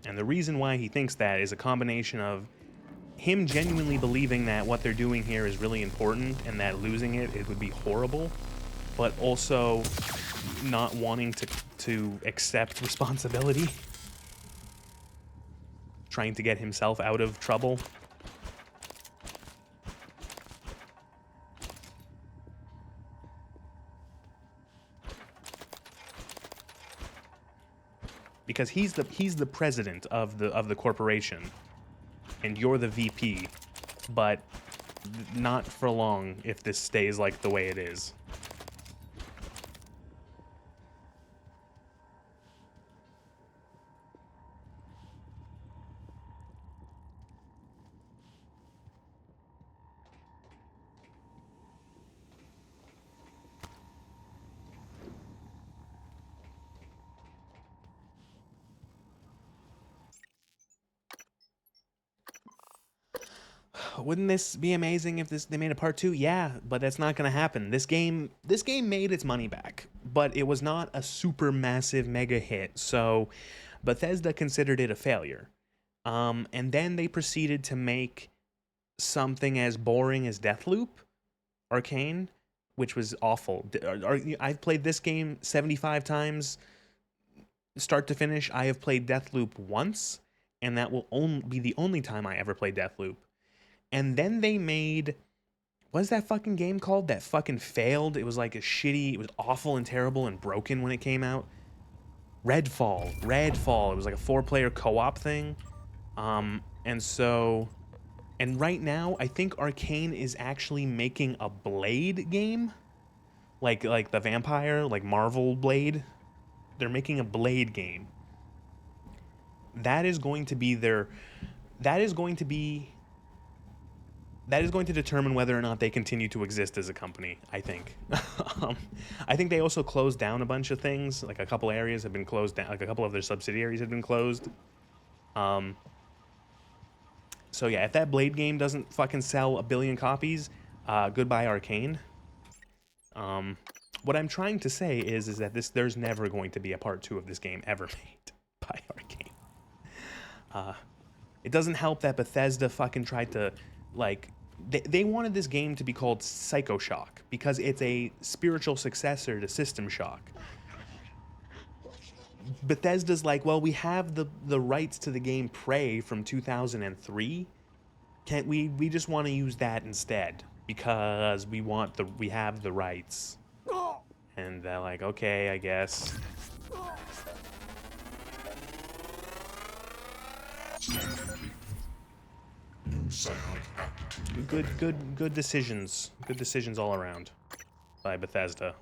And the reason why he thinks that is a combination of him genuinely believing that what they're doing here is really important and that losing it would be horrible, but also not wanting to accept responsibility, trying to get himself out of trouble. Because he's the president of the corporation, and you're the VP, but not for long if this stays like the way it is. wouldn't this be amazing if they made a part 2? Yeah, but that's not going to happen. This game made its money back, but it was not a super massive mega hit. So Bethesda considered it a failure. And then they proceeded to make something as boring as Deathloop, Arcane, which was awful. I've played this game 75 times, start to finish. I have played Deathloop once, and that will be the only time I ever played Deathloop. And then they made, what's that fucking game called that fucking failed? It was like it was awful and terrible and broken when it came out. Redfall. It was like a 4-player co-op thing. And right now, I think Arcane is actually making a Blade game. Like the vampire, like Marvel Blade. They're making a Blade game. That is going to determine whether or not they continue to exist as a company, I think. I think they also closed down a bunch of things. Like a couple areas have been closed down. Like a couple of their subsidiaries have been closed. So yeah, if that Blade game doesn't fucking sell 1 billion copies, goodbye Arcane. What I'm trying to say is that there's never going to be a part 2 of this game ever made by Arcane. It doesn't help that Bethesda fucking tried to, like, they wanted this game to be called Psycho Shock because it's a spiritual successor to System Shock. Bethesda's like, well, we have the rights to the game Prey from 2003. Can't we just want to use that instead because we have the rights. And they're like, okay, I guess. Good decisions. Good decisions all around by Bethesda.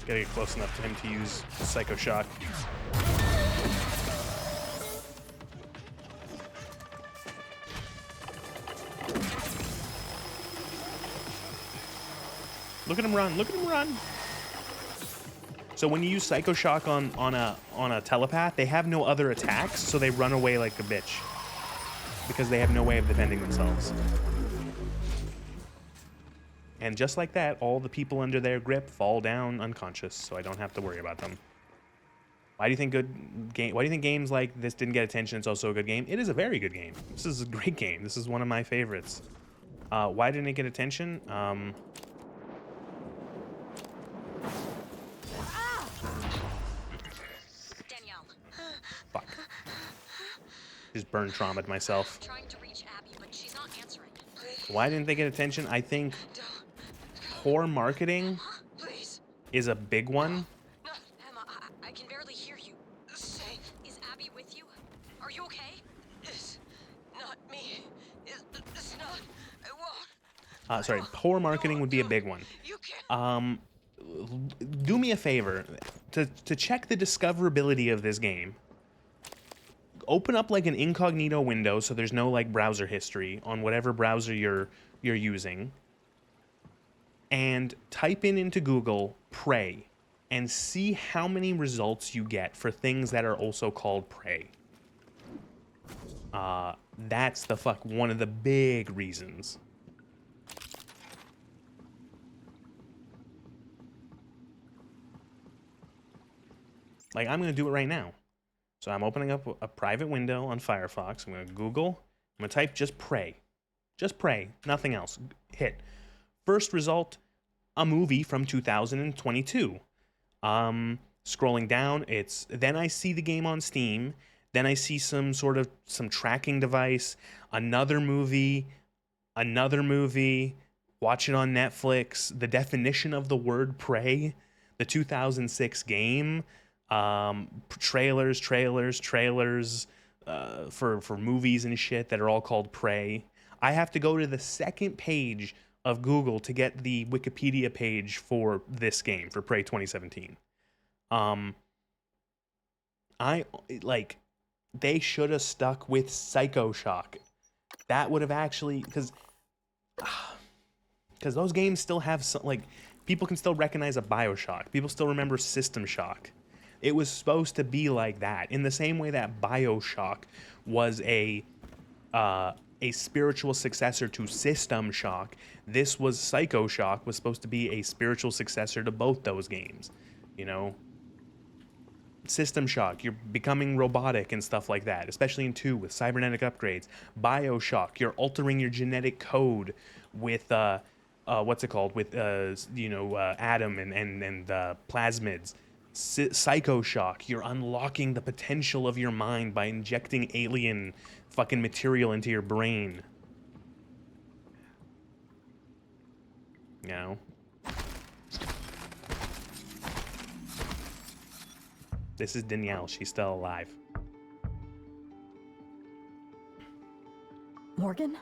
Gotta get close enough to him to use Psycho Shock. Look at him run! Look at him run! So when you use Psycho Shock on a telepath, they have no other attacks, so they run away like a bitch because they have no way of defending themselves. And just like that, all the people under their grip fall down unconscious, so I don't have to worry about them. Why do you think games like this didn't get attention? It's also a good game. It is a very good game. This is a great game. This is one of my favorites. Why didn't it get attention? Danielle. Fuck. Just burn traumatized myself. Trying to reach Abby, but she's not answering. Why didn't they get attention? I think poor marketing is a big one. No, Emma, I can barely hear you. Safe. Is Abby with you? Are you okay? It's not me. It's not. I won't. Sorry, poor marketing would be a big one. You can't. Do me a favor to check the discoverability of this game. Open up like an incognito window so there's no like browser history on whatever browser you're using, and type into Google Prey and see how many results you get for things that are also called Prey. That's one of the big reasons. Like, I'm going to do it right now. So I'm opening up a private window on Firefox. I'm going to Google. I'm going to type just Prey. Just Prey. Nothing else. Hit. First result, a movie from 2022. Scrolling down, then I see the game on Steam. Then I see some tracking device, another movie another movie, watch it on Netflix. The definition of the word Prey, the 2006 game, trailers for movies and shit that are all called Prey. I have to go to the second page of Google to get the Wikipedia page for this game, for Prey 2017. I like, they should have stuck with Psycho Shock. That would have actually, because those games still have some, like, people can still recognize a BioShock. People still remember System Shock. It was supposed to be like that, in the same way that BioShock was a spiritual successor to System Shock. This was Psycho Shock was supposed to be a spiritual successor to both those games. You know, System Shock, you're becoming robotic and stuff like that, especially in 2 with cybernetic upgrades. BioShock, you're altering your genetic code with what's it called? With Adam and plasmids. Psycho Shock, you're unlocking the potential of your mind by injecting alien fucking material into your brain. You know? This is Danielle. She's still alive. Morgan?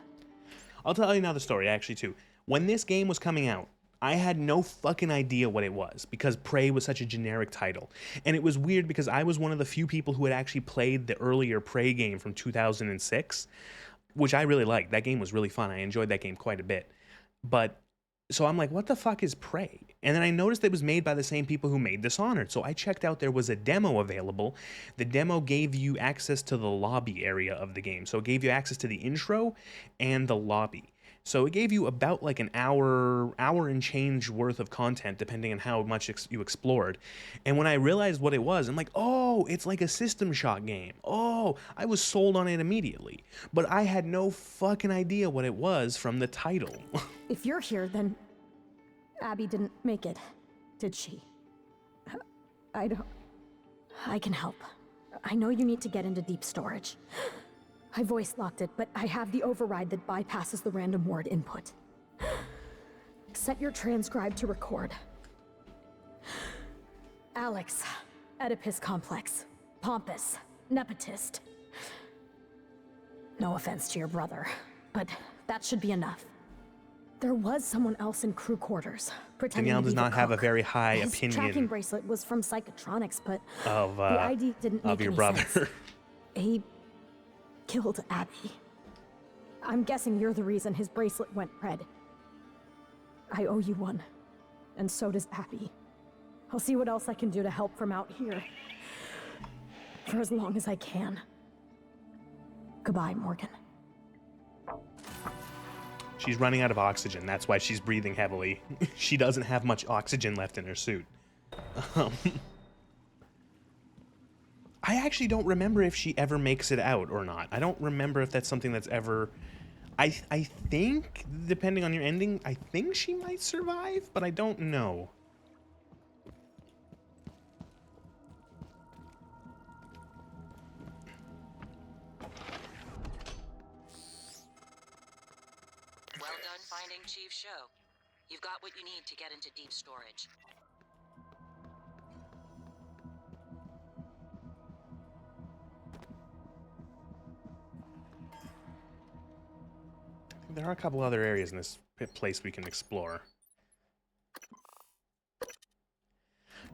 I'll tell you another story, actually, too. When this game was coming out, I had no fucking idea what it was, because Prey was such a generic title. And it was weird because I was one of the few people who had actually played the earlier Prey game from 2006, which I really liked. That game was really fun. I enjoyed that game quite a bit. But, so I'm like, what the fuck is Prey? And then I noticed it was made by the same people who made Dishonored. So I checked out, there was a demo available. The demo gave you access to the lobby area of the game. So it gave you access to the intro and the lobby. So it gave you about like an hour and change worth of content, depending on how much you explored. And when I realized what it was, I'm like, oh, it's like a System Shock game. Oh, I was sold on it immediately. But I had no fucking idea what it was from the title. If you're here, then Abby didn't make it, did she? I can help. I know you need to get into deep storage. I voice locked it, but I have the override that bypasses the random word input. Set your transcribe to record. Alex, Oedipus complex, pompous, nepotist. No offense to your brother, but that should be enough. There was someone else in crew quarters, pretending Danielle to does be not the have a cook. very high His tracking opinion bracelet was from Psychotronics, but of the ID didn't make your any brother. sense. He killed Abby. I'm guessing you're the reason his bracelet went red. I owe you one, and so does Abby. I'll see what else I can do to help from out here. For as long as I can. Goodbye, Morgan. She's running out of oxygen. That's why she's breathing heavily. She doesn't have much oxygen left in her suit. I actually don't remember if she ever makes it out or not. I don't remember if that's something that's ever... I think, depending on your ending, I think she might survive, but I don't know. Well done finding Chief Show. You've got what you need to get into deep storage. There are a couple other areas in this place we can explore.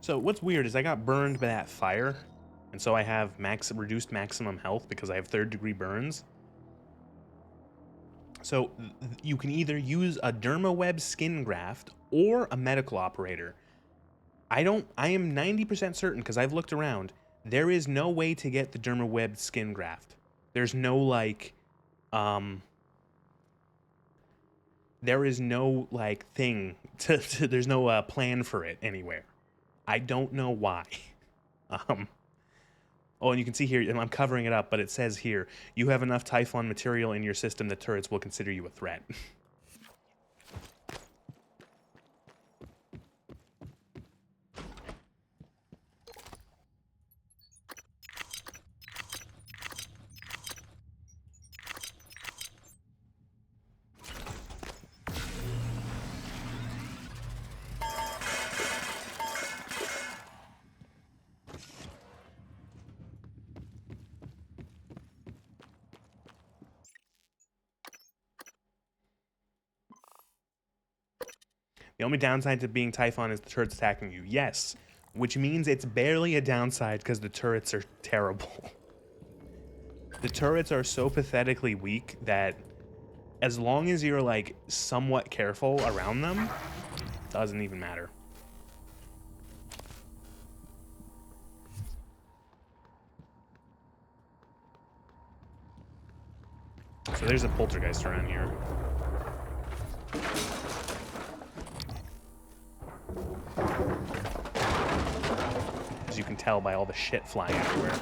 So what's weird is I got burned by that fire, and so I have reduced maximum health because I have 3rd-degree burns. So you can either use a dermaweb skin graft or a medical operator. I am 90% certain, because I've looked around, there is no way to get the dermaweb skin graft. There's no like there is no like thing to there's no plan for it anywhere. I don't know why. Oh, and you can see here, and I'm covering it up, but it says here, you have enough Typhon material in your system that turrets will consider you a threat. The only downside to being Typhon is the turrets attacking you. Yes, which means it's barely a downside because the turrets are terrible. The turrets are so pathetically weak that as long as you're like somewhat careful around them, doesn't even matter. So there's a poltergeist around here. As you can tell by all the shit flying everywhere.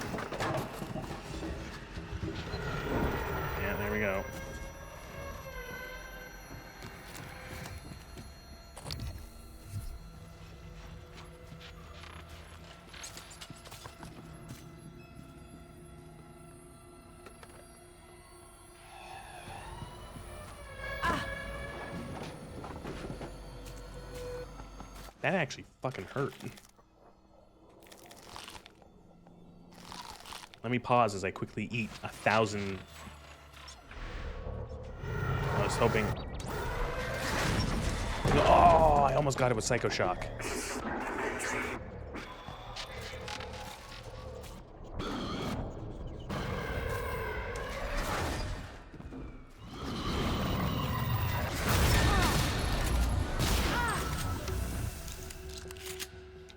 Yeah, there we go. That actually fucking hurt. Let me pause as I quickly eat 1,000. I was hoping. Oh, I almost got it with Psycho Shock.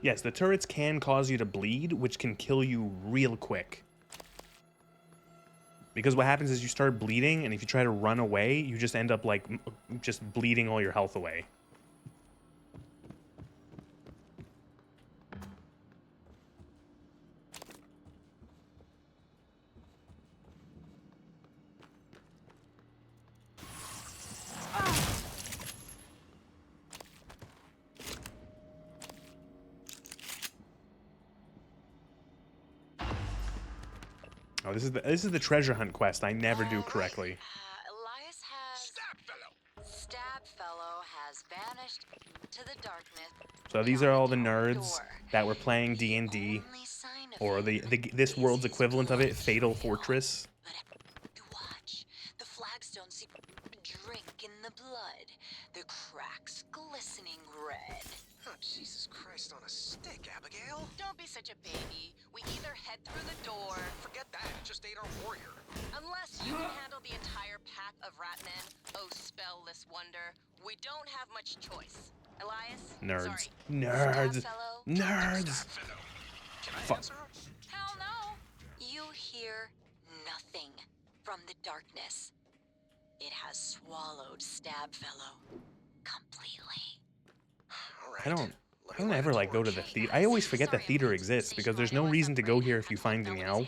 Yes, the turrets can cause you to bleed, which can kill you real quick. Because what happens is you start bleeding, and if you try to run away, you just end up, like, just bleeding all your health away. Oh, this is the treasure hunt quest I never do correctly. Elias has... Stab Fellow has vanished to the darkness. So these are all the nerds that were playing D&D, or this world's equivalent of it, Fatal Fortress. Watch. The flagstones seem to drink in the blood. The cracks glistening red. Oh, Jesus Christ on a stick, Abigail. Don't be such a baby. We either head through the door. Forget that. Just ate our warrior. Unless you can handle the entire pack of ratmen, oh spellless wonder, we don't have much choice. Elias? Nerds. Sorry. Nerds. Stabfellow? Nerds. Can I Fuck. answer? Hell no. You hear nothing from the darkness. It has swallowed Stab Fellow completely. All right. I don't ever like go to the theater. I always forget the theater exists because there's no reason to go here if you find Danielle.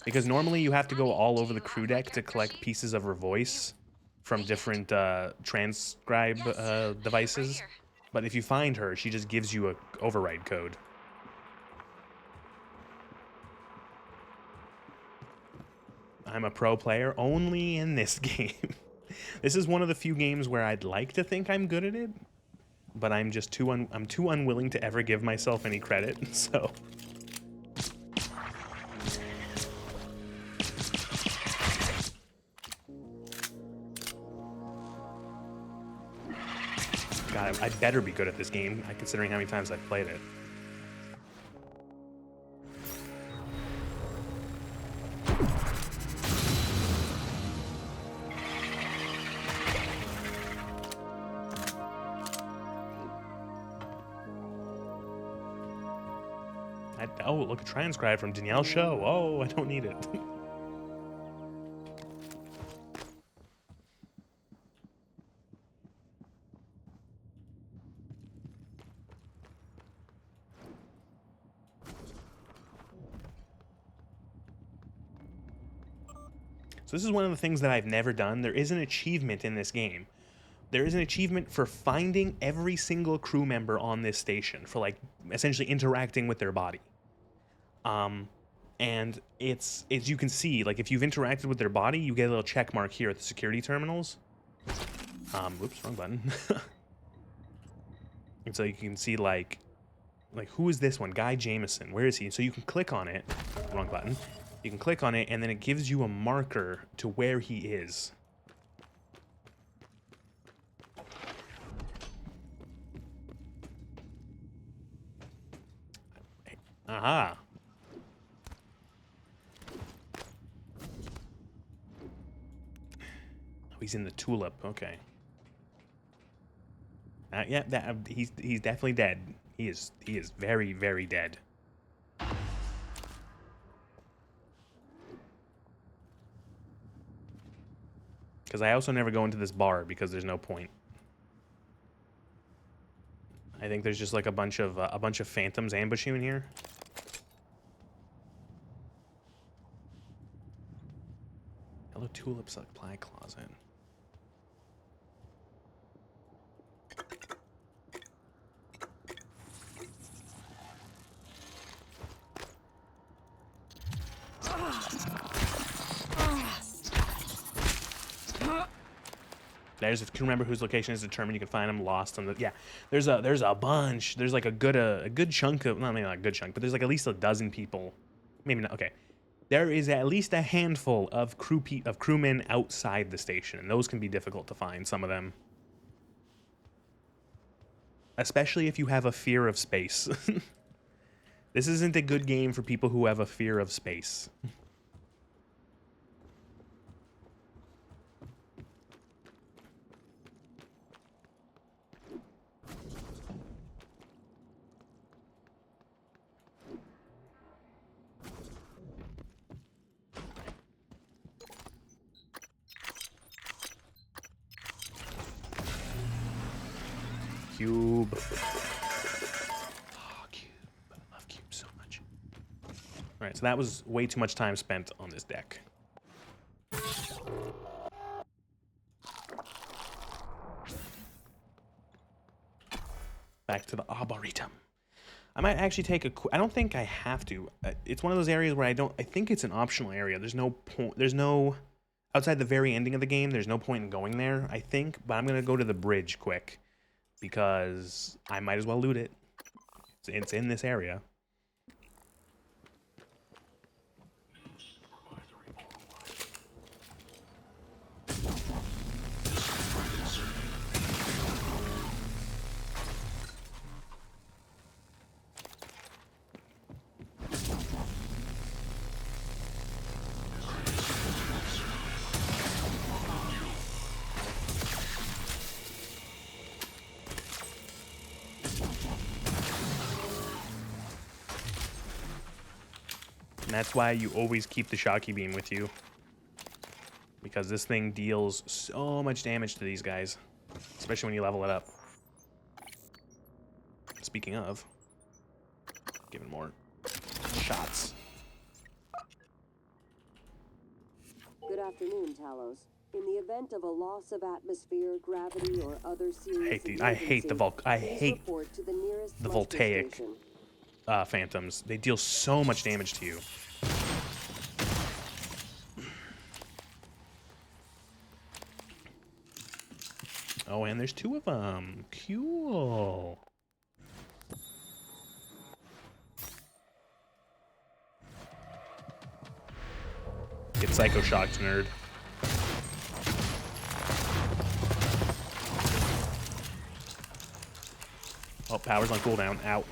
Because normally you have to go all over the crew deck to collect pieces of her voice from different transcribe devices. But if you find her, she just gives you a override code. I'm a pro player only in this game. This is one of the few games where I'd like to think I'm good at it, but I'm just too unwilling to ever give myself any credit. So God, I better be good at this game, considering how many times I've played it. Oh, look, a transcribe from Danielle's show. Oh, I don't need it. So this is one of the things that I've never done. There is an achievement in this game. There is an achievement for finding every single crew member on this station, for like essentially interacting with their body. And it's you can see, like, if you've interacted with their body, you get a little check mark here at the security terminals. Oops, wrong button. And so you can see like who is this one? Guy Jameson. Where is he? So you can click on it. Wrong button. You can click on it, and then it gives you a marker to where he is. Aha. Oh, he's in the tulip. Okay. Yeah, he's definitely dead. He is very, very dead. Because I also never go into this bar because there's no point. I think there's just like a bunch of phantoms ambushing in here. Hello, tulip supply closet. There's, if you can remember whose location is determined, you can find them lost on the, yeah. There's a bunch. There's like a good chunk of, not maybe not a good chunk, but there's like at least a dozen people. Maybe not. Okay, there is at least a handful of crewmen outside the station, and those can be difficult to find. Some of them, especially if you have a fear of space. This isn't a good game for people who have a fear of space. Cube. Oh, cube. I love cube so much. Alright, so that was way too much time spent on this deck. Back to the Arboretum. I might actually take a... I don't think I have to. It's one of those areas where I think it's an optional area. There's no point... There's no... Outside the very ending of the game, there's no point in going there, I think. But I'm going to go to the bridge quick. Because I might as well loot it. It's in this area. And that's why you always keep the Shocky Beam with you. Because this thing deals so much damage to these guys. Especially when you level it up. Speaking of, giving more shots. Good afternoon, Talos. In the event of a loss of atmosphere, gravity, or other serious I hate the voltaic station. phantoms. They deal so much damage to you. Oh, and there's two of them. Cool. Get Psycho Shocked, nerd. Oh, power's on cooldown. Out.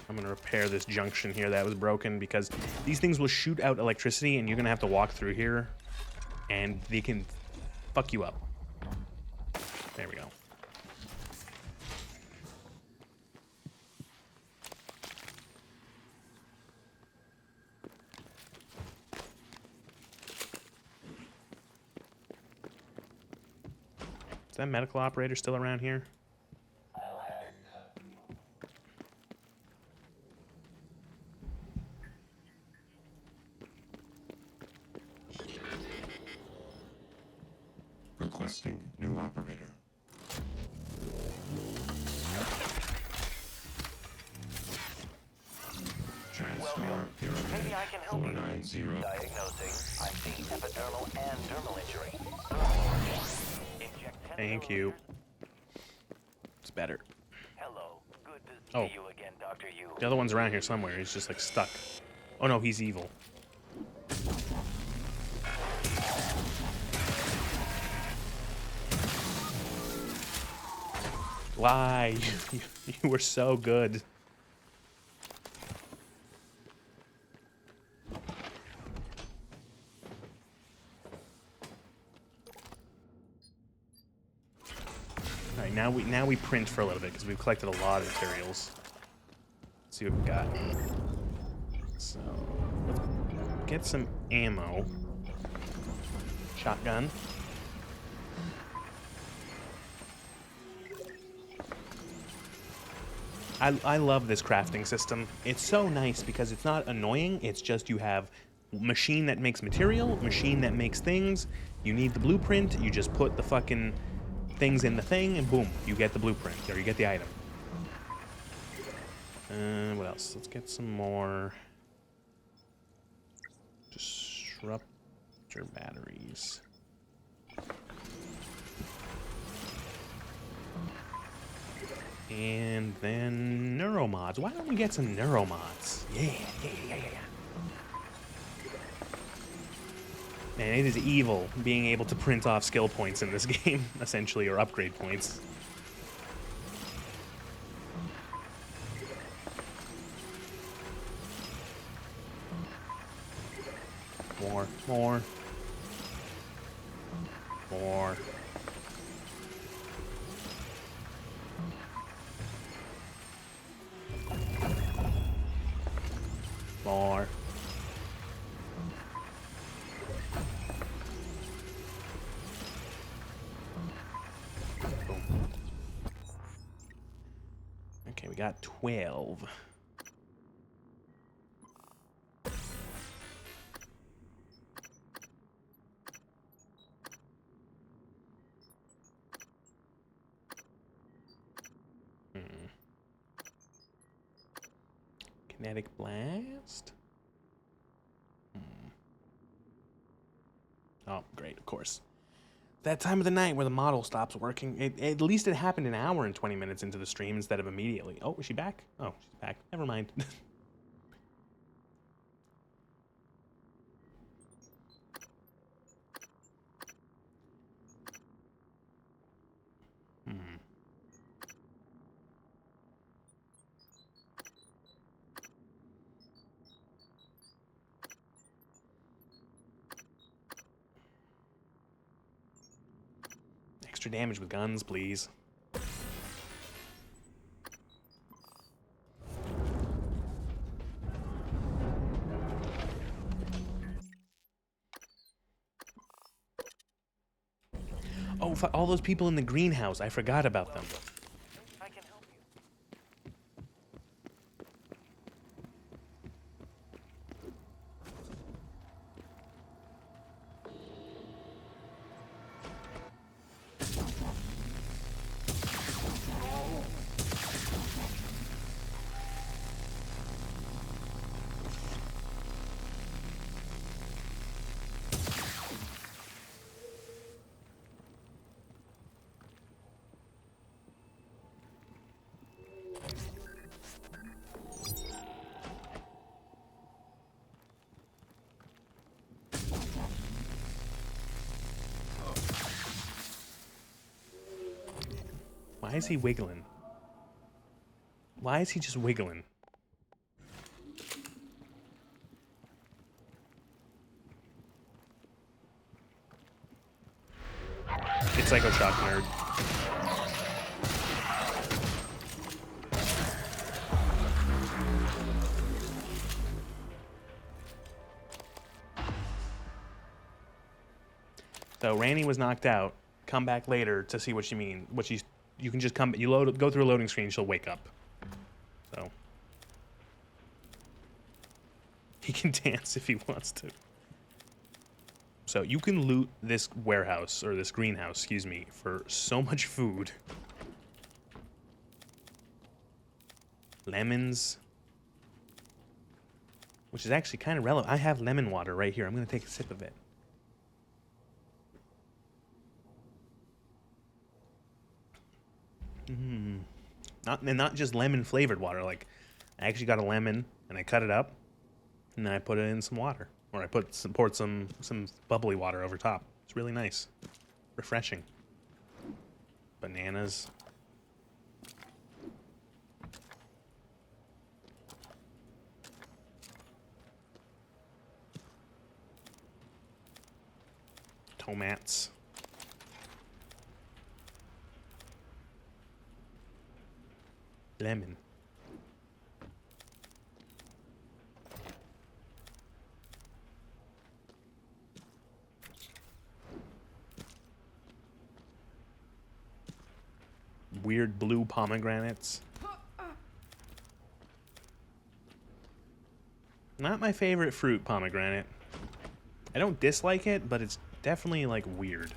I'm gonna repair this junction here that was broken because these things will shoot out electricity and you're gonna have to walk through here and they can fuck you up. There we go. Is that medical operator still around here? Requesting new operator. I can help you. 490. Diagnosing. I've seen epidermal and dermal injury. Thermal origin. Inject 10 Thank you. It's better. Hello. Good to Oh. see you again, Dr. Yu. The other one's around here somewhere. He's just like stuck. Oh no, he's evil. Why? You were so good. All right, now we print for a little bit because we've collected a lot of materials. Let's see what we got. So let's get some ammo. Shotgun. I love this crafting system. It's so nice because it's not annoying. It's just you have machine that makes material, machine that makes things. You need the blueprint. You just put the fucking things in the thing, and boom, you get the blueprint, or you get the item. What else? Let's get some more disruptor batteries. And then neuromods. Why don't we get some neuromods? Yeah. Man, it is evil being able to print off skill points in this game, essentially, or upgrade points. More. Boom. Okay, we got 12. Kinetic blast? Oh, great, of course. That time of the night where the model stops working. At least it happened an hour and 20 minutes into the stream instead of immediately. Oh, is she back? Oh, she's back. Never mind. Extra damage with guns, please. Oh, all those people in the greenhouse. I forgot about them. I can help you. Why is he wiggling? Why is he just wiggling? It's Psycho Shock nerd. So Randy was knocked out. Come back later to see what she mean. You can just come. You go through a loading screen. She'll wake up. So he can dance if he wants to. So you can loot this warehouse or this greenhouse, excuse me, for so much food. Lemons. which is actually kind of relevant. I have lemon water right here. I'm going to take a sip of it. Not just lemon flavored water. Like, I actually got a lemon and I cut it up and then I put it in some water, or I poured some bubbly water over top. It's really nice, refreshing. Bananas. Tomats. Lemon. Weird blue pomegranates. Not my favorite fruit, pomegranate. I don't dislike it, but it's definitely like weird.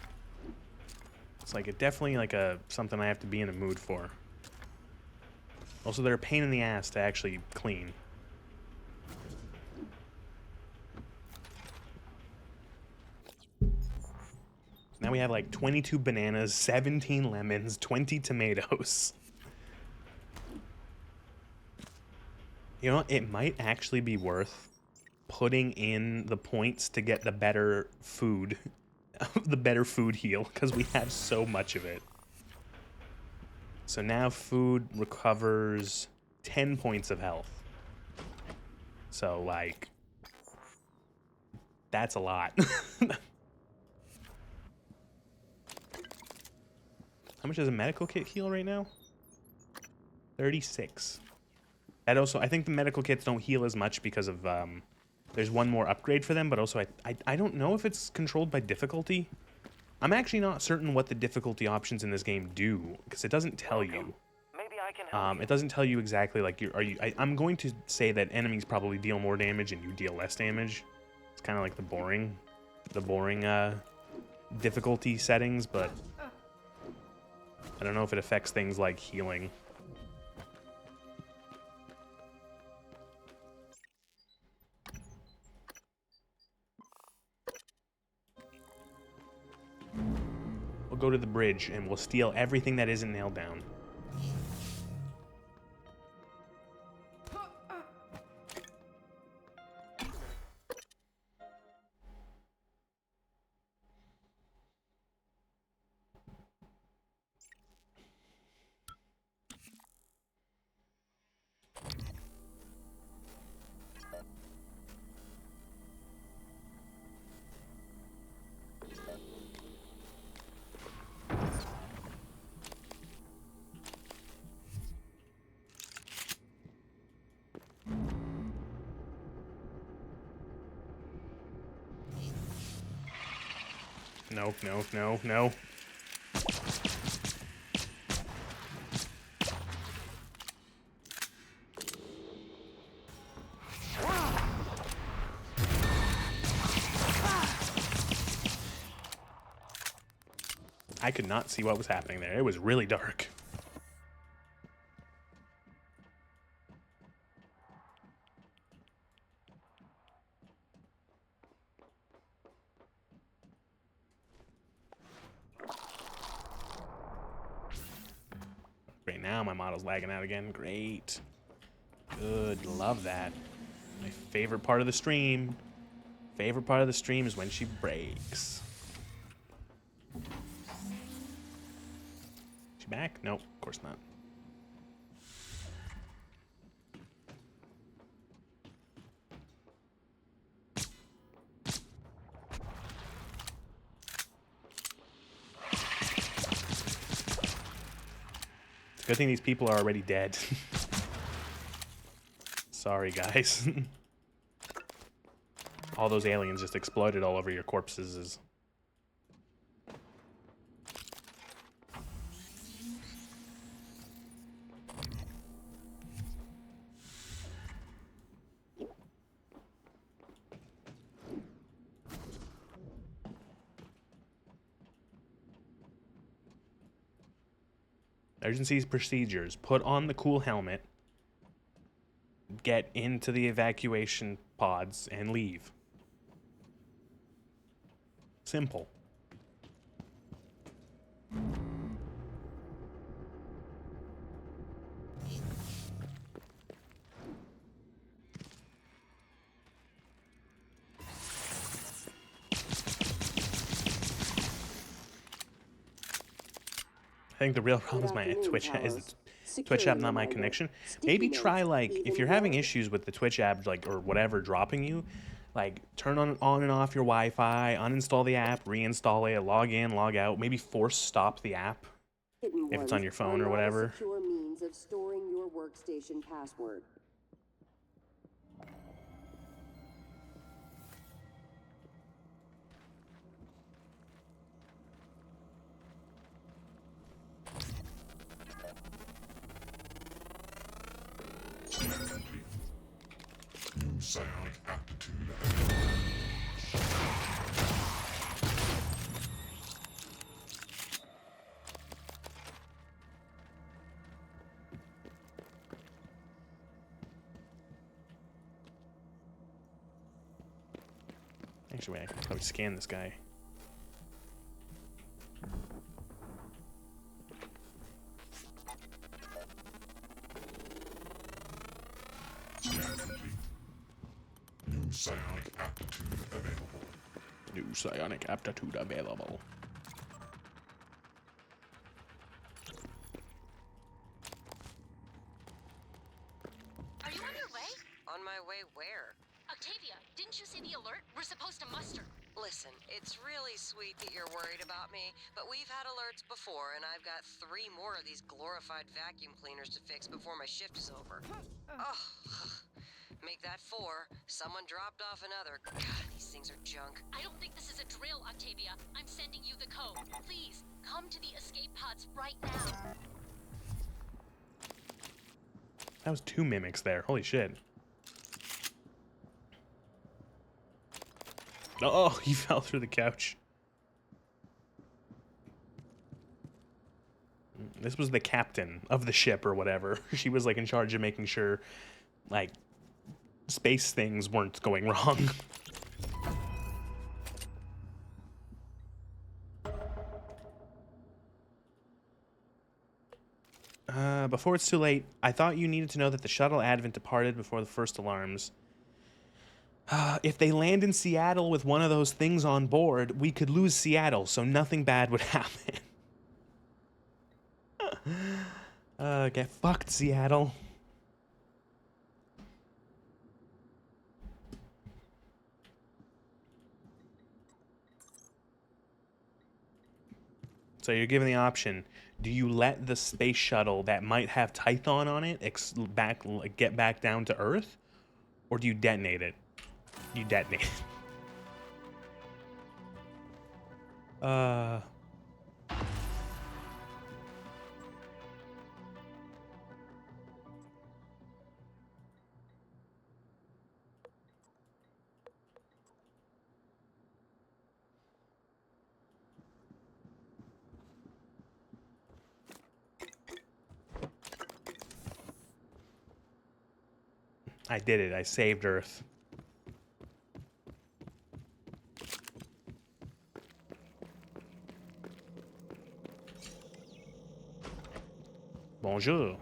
It's like definitely like something I have to be in a mood for. Also, they're a pain in the ass to actually clean. Now we have like 22 bananas, 17 lemons, 20 tomatoes. You know what? It might actually be worth putting in the points to get the better food, the better food heal, because we have so much of it. So now food recovers 10 points of health. So, like, that's a lot. How much does a medical kit heal right now? 36. That also, I think the medical kits don't heal as much because of, there's one more upgrade for them, but also I don't know if it's controlled by difficulty. I'm actually not certain what the difficulty options in this game do, because it doesn't tell you. Maybe I can help you. It doesn't tell you exactly, like, I'm going to say that enemies probably deal more damage and you deal less damage. It's kind of like the boring difficulty settings, but I don't know if it affects things like healing. We'll go to the bridge and we'll steal everything that isn't nailed down. No, no, no, no. I could not see what was happening there. It was really dark. Great, now my model's lagging out again. Great. Good, love that. My favorite part of the stream. Favorite part of the stream is when she breaks. She back? Nope, of course not. Good thing these people are already dead. Sorry, guys. All those aliens just exploded all over your corpses. Emergency procedures. Put on the cool helmet. get into the evacuation pods and leave. Simple. I think the real problem is my Twitch is the Twitch app, not my connection. Maybe try, like, if you're having issues with the Twitch app, like, or whatever dropping you, like, turn on and off your Wi-Fi, uninstall the app, reinstall it, log in, log out, maybe force stop the app if it's on your phone or whatever. Secure means of storing your workstation password. New psionic aptitude. Actually, wait, I can probably scan this guy. New psionic aptitude available. New psionic aptitude available. Are you on your way? On my way where? Octavia, didn't you see the alert? We're supposed to muster. Listen, it's really sweet that you're worried about me, but we've had alerts before, and I've got 3 more of these glorified vacuum cleaners to fix before my shift is over. Oh, make that 4. Someone dropped off another. God, these things are junk. I don't think this is a drill, Octavia. I'm sending you the code. Please, come to the escape pods right now. That was 2 mimics there. Holy shit. Oh, he fell through the couch. This was the captain of the ship or whatever. She was like in charge of making sure like space things weren't going wrong. Before it's too late, I thought you needed to know that the shuttle Advent departed before the first alarms. If they land in Seattle with one of those things on board, we could lose Seattle, so nothing bad would happen. Get fucked, Seattle. So you're given the option. Do you let the space shuttle that might have Tython on it get back down to Earth? Or do you detonate it? You detonate it. I did it. I saved Earth. Bonjour.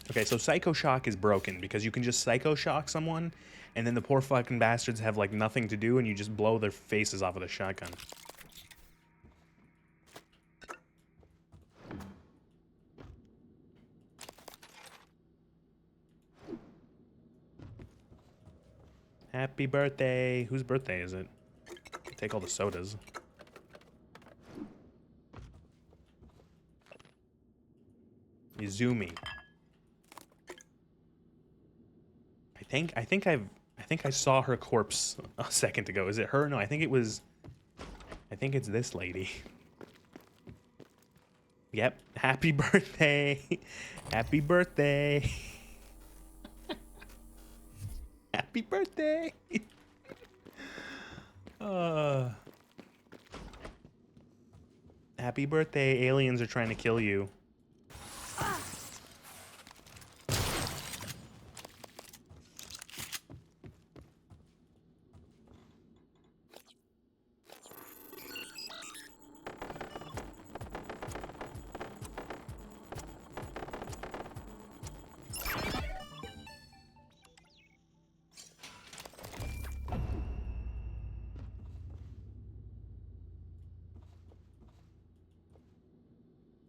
Okay, so Psycho Shock is broken because you can just Psycho Shock someone, and then the poor fucking bastards have like nothing to do, and you just blow their faces off with a shotgun. Happy birthday. Whose birthday is it? Take all the sodas. Izumi. I think I saw her corpse a second ago. Is it her? No, I think it's this lady. Yep. Happy birthday. Happy birthday. Happy birthday. Happy birthday, aliens are trying to kill you.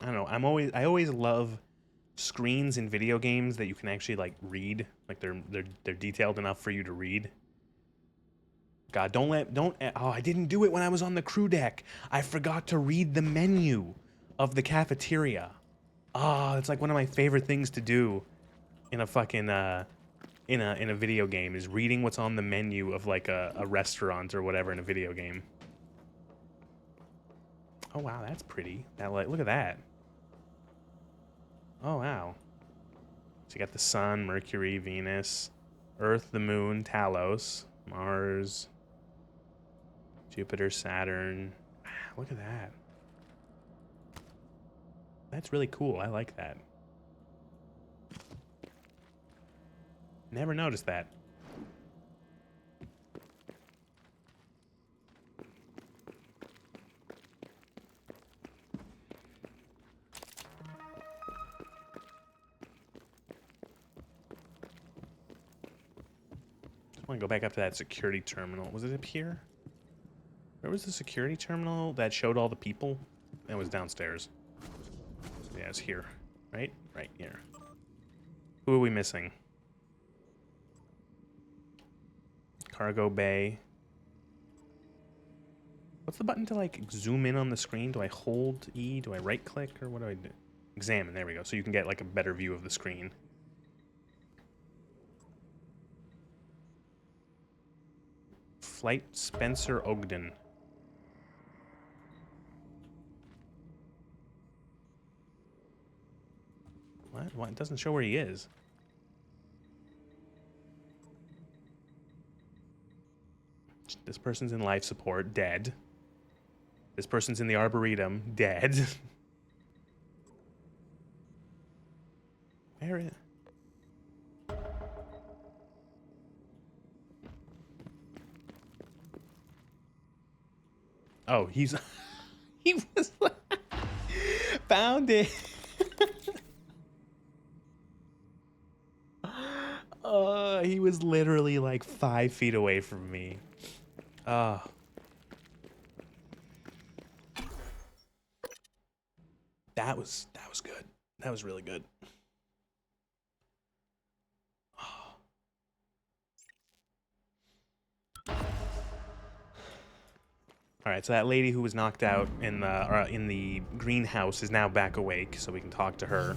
I don't know. I always love screens in video games that you can actually like read, like they're detailed enough for you to read. God, don't. Oh, I didn't do it when I was on the crew deck. I forgot to read the menu of the cafeteria. Oh, it's like one of my favorite things to do in a fucking in a video game is reading what's on the menu of like a restaurant or whatever in a video game. Oh wow, that's pretty. That light, look at that. Oh wow. So you got the sun, Mercury, Venus, Earth, the moon, Talos, Mars, Jupiter, Saturn. Look at that. That's really cool. I like that. Never noticed that. I want to go back up to that security terminal. Was it up here? Where was the security terminal that showed all the people? That was downstairs. Yeah, it's here. Right? Right here. Who are we missing? Cargo bay. What's the button to like zoom in on the screen? Do I hold E? Do I right click? Or what do I do? Examine. There we go. So you can get like a better view of the screen. Flight Spencer Ogden. What? It doesn't show where he is. This person's in life support, dead. This person's in the Arboretum, dead. Where is... Oh, he's... he was... found it. He was literally like 5 feet away from me. That was good. That was really good. All right, so that lady who was knocked out in the greenhouse is now back awake, so we can talk to her.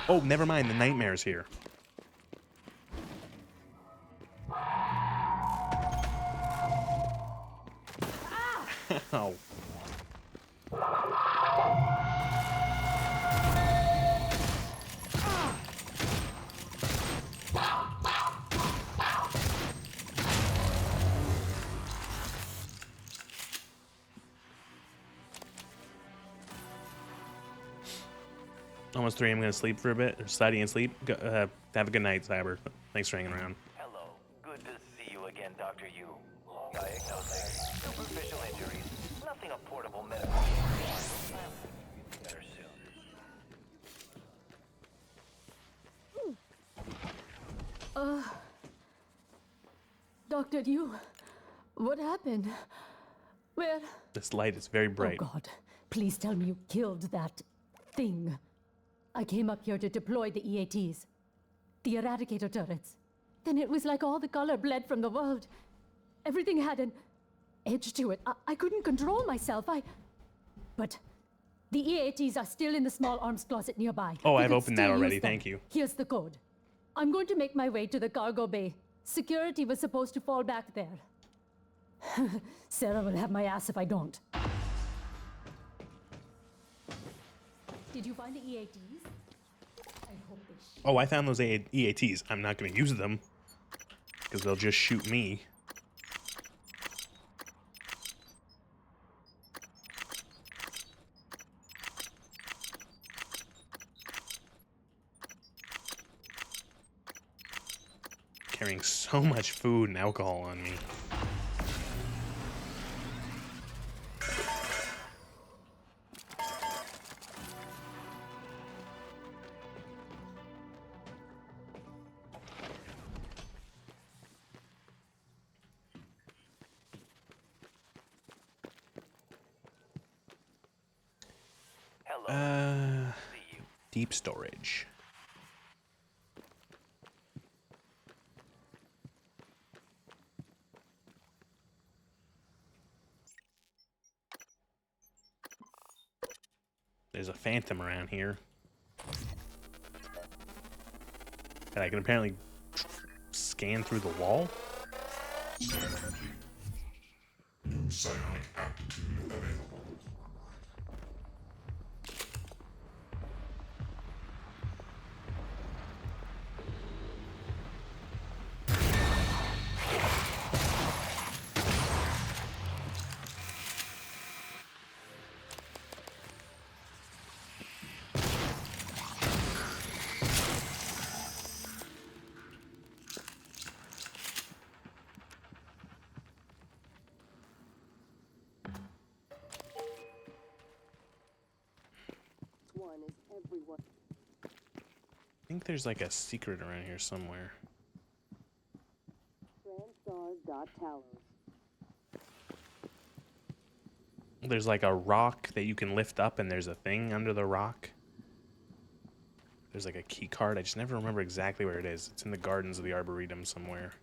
Oh, never mind. The nightmare's here. Ow. Almost 3. I'm going to sleep for a bit, or study and sleep. Have a good night, Cyber. Thanks for hanging around. Hello. Good to see you again, Dr. Yu. Diagnosing superficial injuries. Nothing a portable medical. Better soon. Dr. Yu, what happened? Where? This light is very bright. Oh God, please tell me you killed that thing. I came up here to deploy the EATs, the Eradicator turrets. Then it was like all the color bled from the world. Everything had an edge to it. I couldn't control myself. But the EATs are still in the small arms closet nearby. Oh, We I've could opened that still already. use them. Thank you. Here's the code. I'm going to make my way to the cargo bay. Security was supposed to fall back there. Sarah will have my ass if I don't. Did you find the EATs? I hope they Oh, I found those EATs. I'm not going to use them because they'll just shoot me. carrying so much food and alcohol on me. Deep storage. There's a phantom around here that I can apparently scan through the wall. Scan complete. New psionic aptitude available. One is everyone. I think there's like a secret around here somewhere. Transtar.Talos. There's like a rock that you can lift up, and there's a thing under the rock. There's like a key card. I just never remember exactly where it is. It's in the gardens of the Arboretum somewhere.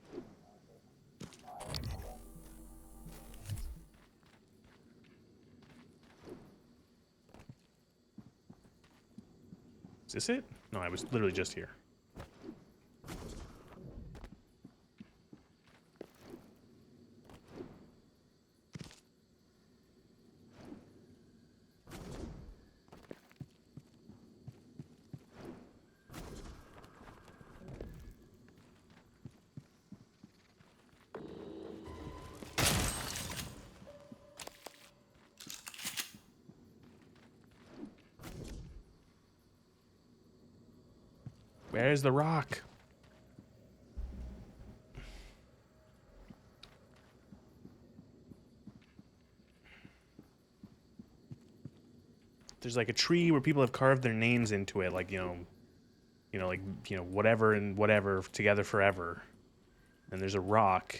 Is this it? No, I was literally just here. Where's the rock? There's like a tree where people have carved their names into it, like, whatever and whatever together forever. And there's a rock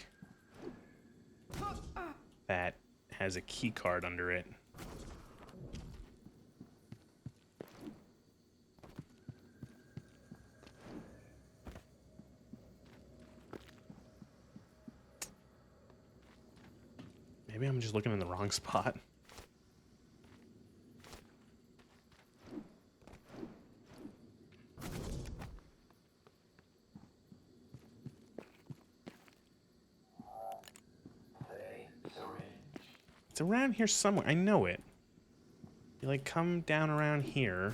that has a key card under it. Maybe I'm just looking in the wrong spot. It's around here somewhere. I know it. You like come down around here.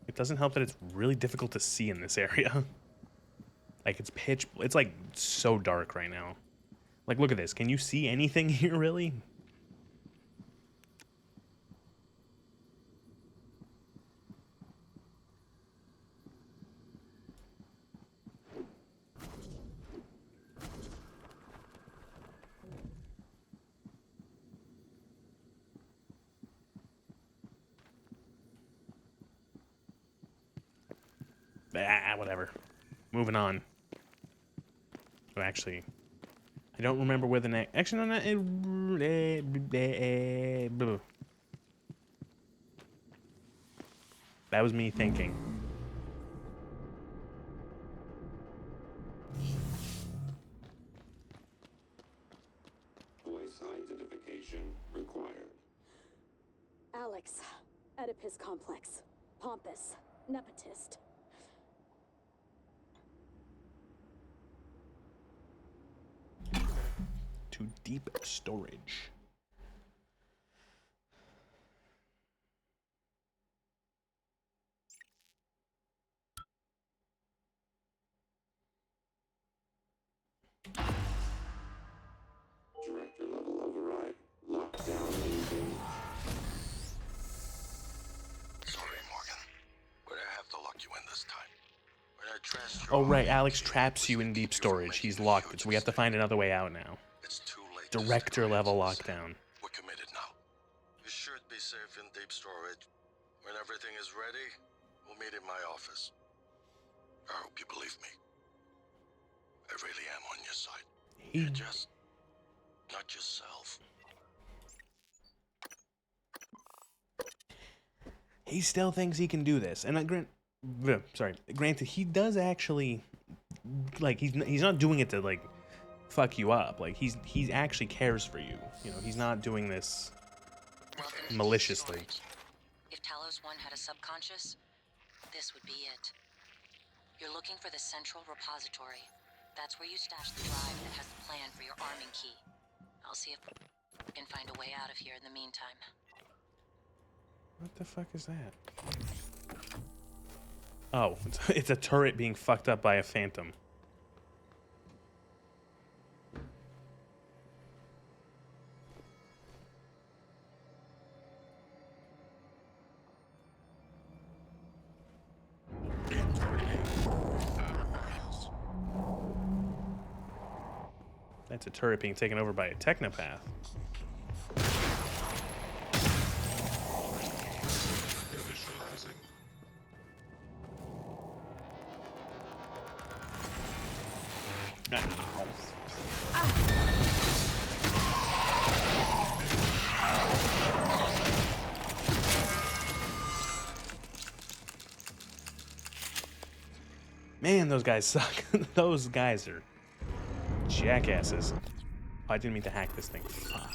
It doesn't help that it's really difficult to see in this area. Like it's it's like so dark right now. Like look at this. Can you see anything here really? Whatever. Moving on. Oh, actually, I don't remember where the next. Actually, no, that was me thinking. Voice identification required. Alex, Oedipus complex, pompous, nepotist. To deep storage. Director level override. Lockdown maintained. Sorry, Morgan. Where'd I have to lock you in this time? Where'd I Oh, right. Alex traps you in deep storage. He's locked it, so we have to find another way out now. It's too late. Director level lockdown. We're committed now. You should be safe in deep storage. When everything is ready, we'll meet in my office. I hope you believe me. I really am on your side. You're just not yourself. He still thinks he can do this, and granted, he does actually, like, he's not doing it to like fuck you up. Like, he actually cares for you. You know, he's not doing this maliciously. If Talos 1 had a subconscious, this would be it. You're looking for the central repository. That's where you stash the drive that has the plan for your arming key. I'll see if I can find a way out of here in the meantime. What the fuck is that? Oh, it's a turret being fucked up by a phantom. That's a turret being taken over by a technopath. Man, those guys suck. Those guys are jackasses. Oh, I didn't mean to hack this thing. Fuck.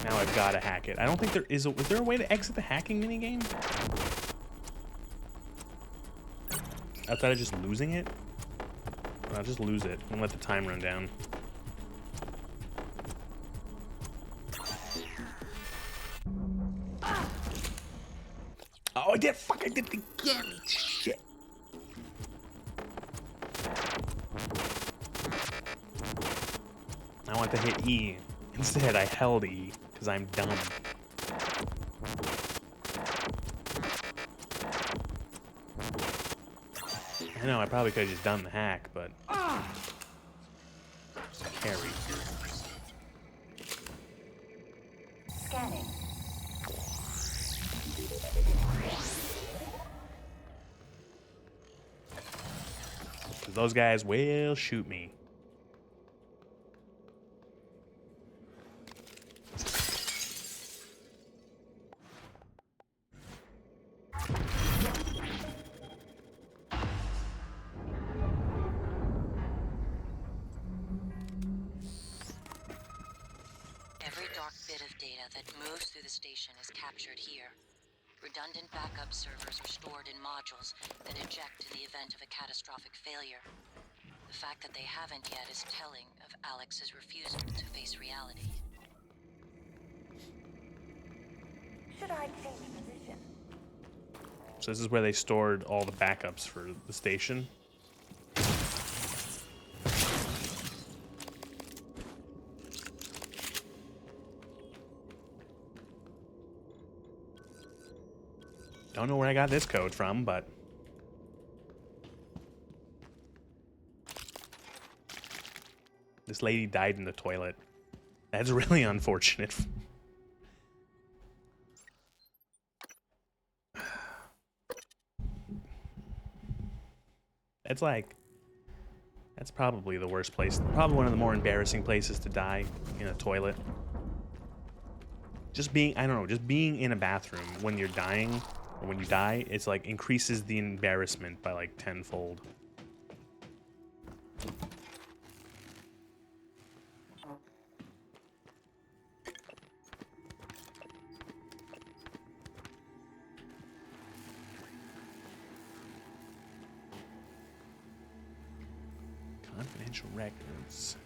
Now I've got to hack it. I don't think there is. Is there a way to exit the hacking minigame? Outside of just losing it? I'll just lose it and let the time run down. Oh, I did! Fuck, I did it again! Shit. I want to hit E. Instead, I held E, because I'm dumb. I know, I probably could have just done the hack, but... Carry. Scanning. Those guys will shoot me. Every dark bit of data that moves through the station is captured here. Redundant backup servers are stored in modules that eject in the event of a catastrophic failure. The fact that they haven't yet is telling of Alex's refusal to face reality. Should I change position? So this is where they stored all the backups for the station. Don't know where I got this code from, but... This lady died in the toilet. That's really unfortunate. It's like... That's probably the worst place. Probably one of the more embarrassing places to die, in a toilet. Just being, I don't know, just being in a bathroom when you're dying... Or when you die, it's like increases the embarrassment by like tenfold. Confidential records.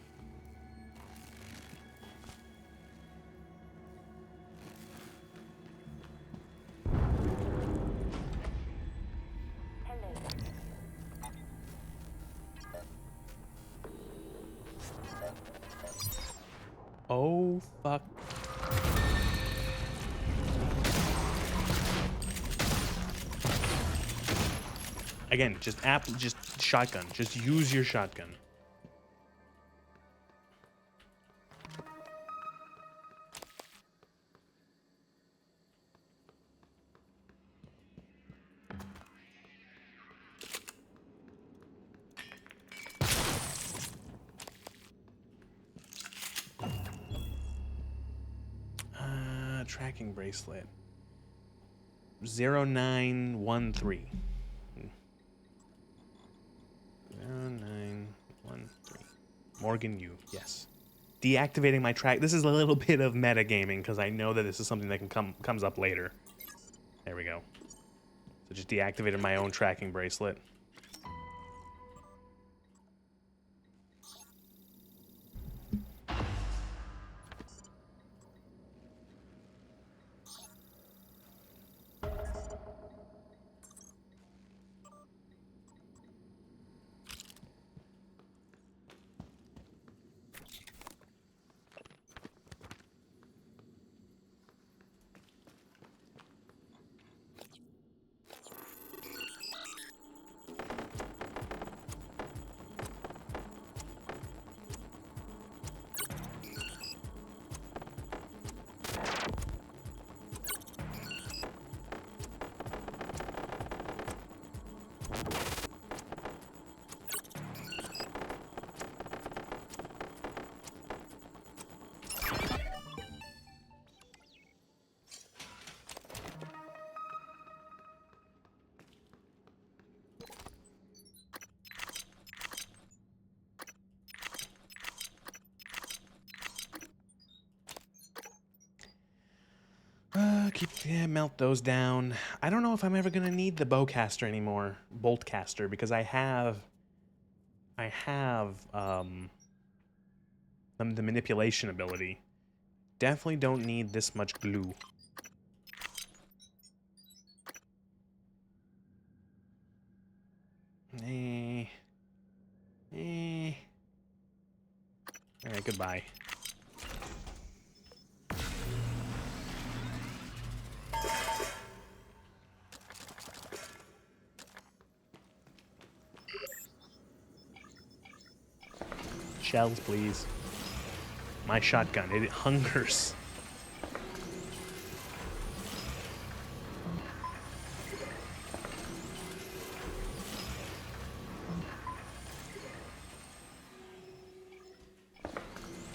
Oh, fuck. Again, just shotgun. Just use your shotgun. Tracking bracelet. 0913. 0913. Morgan Yu, yes. Deactivating my track. This is a little bit of metagaming because I know that this is something that comes up later. There we go. So just deactivated my own tracking bracelet. Melt those down. I don't know if I'm ever gonna need the bowcaster anymore, boltcaster, because I have the manipulation ability. Definitely don't need this much glue. Alright, goodbye. Shells, please. My shotgun, it hungers.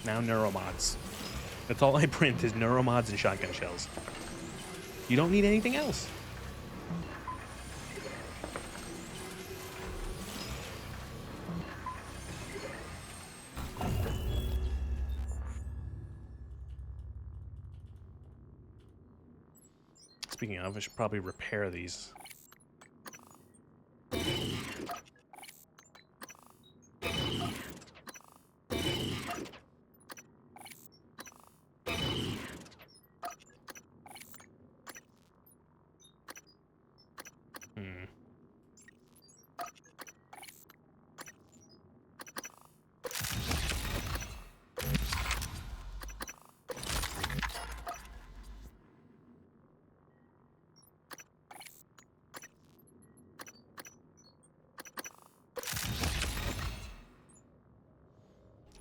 Now neuromods. That's all I print is neuromods and shotgun shells. You don't need anything else. Speaking of, I should probably repair these.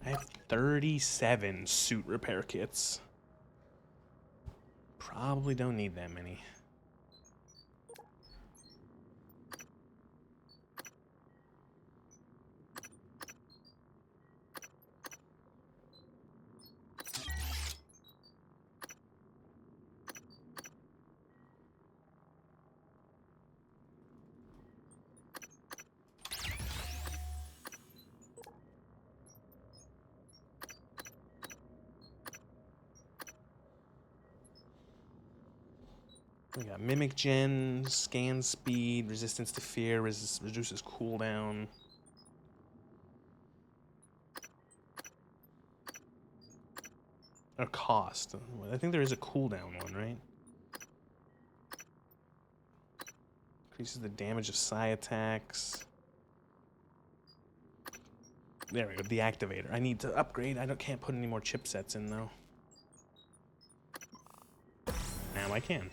I have 37 suit repair kits. Probably don't need that many. We got Mimic Gen, Scan Speed, Resistance to Fear, reduces cooldown. Or cost. I think there is a cooldown one, right? Increases the damage of psi attacks. There we go, the activator. I need to upgrade. Can't put any more chipsets in though. Now I can.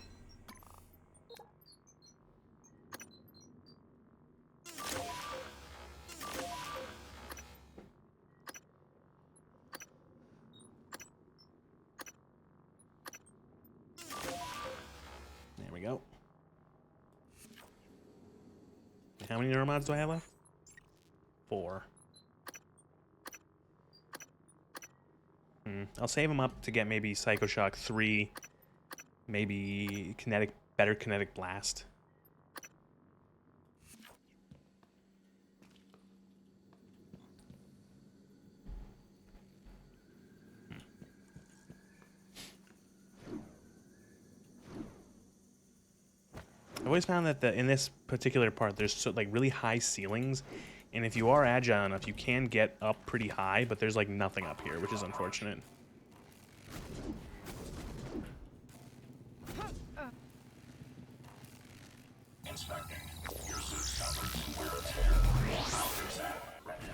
How many neuromods do I have left? 4. I'll save them up to get maybe Psycho Shock 3, maybe better kinetic blast. I've always found that in this particular part, there's like really high ceilings, and if you are agile enough, you can get up pretty high, but there's like nothing up here, which is unfortunate. Inspecting. Your suit suffers wear and tear. I'll fix that. Ready.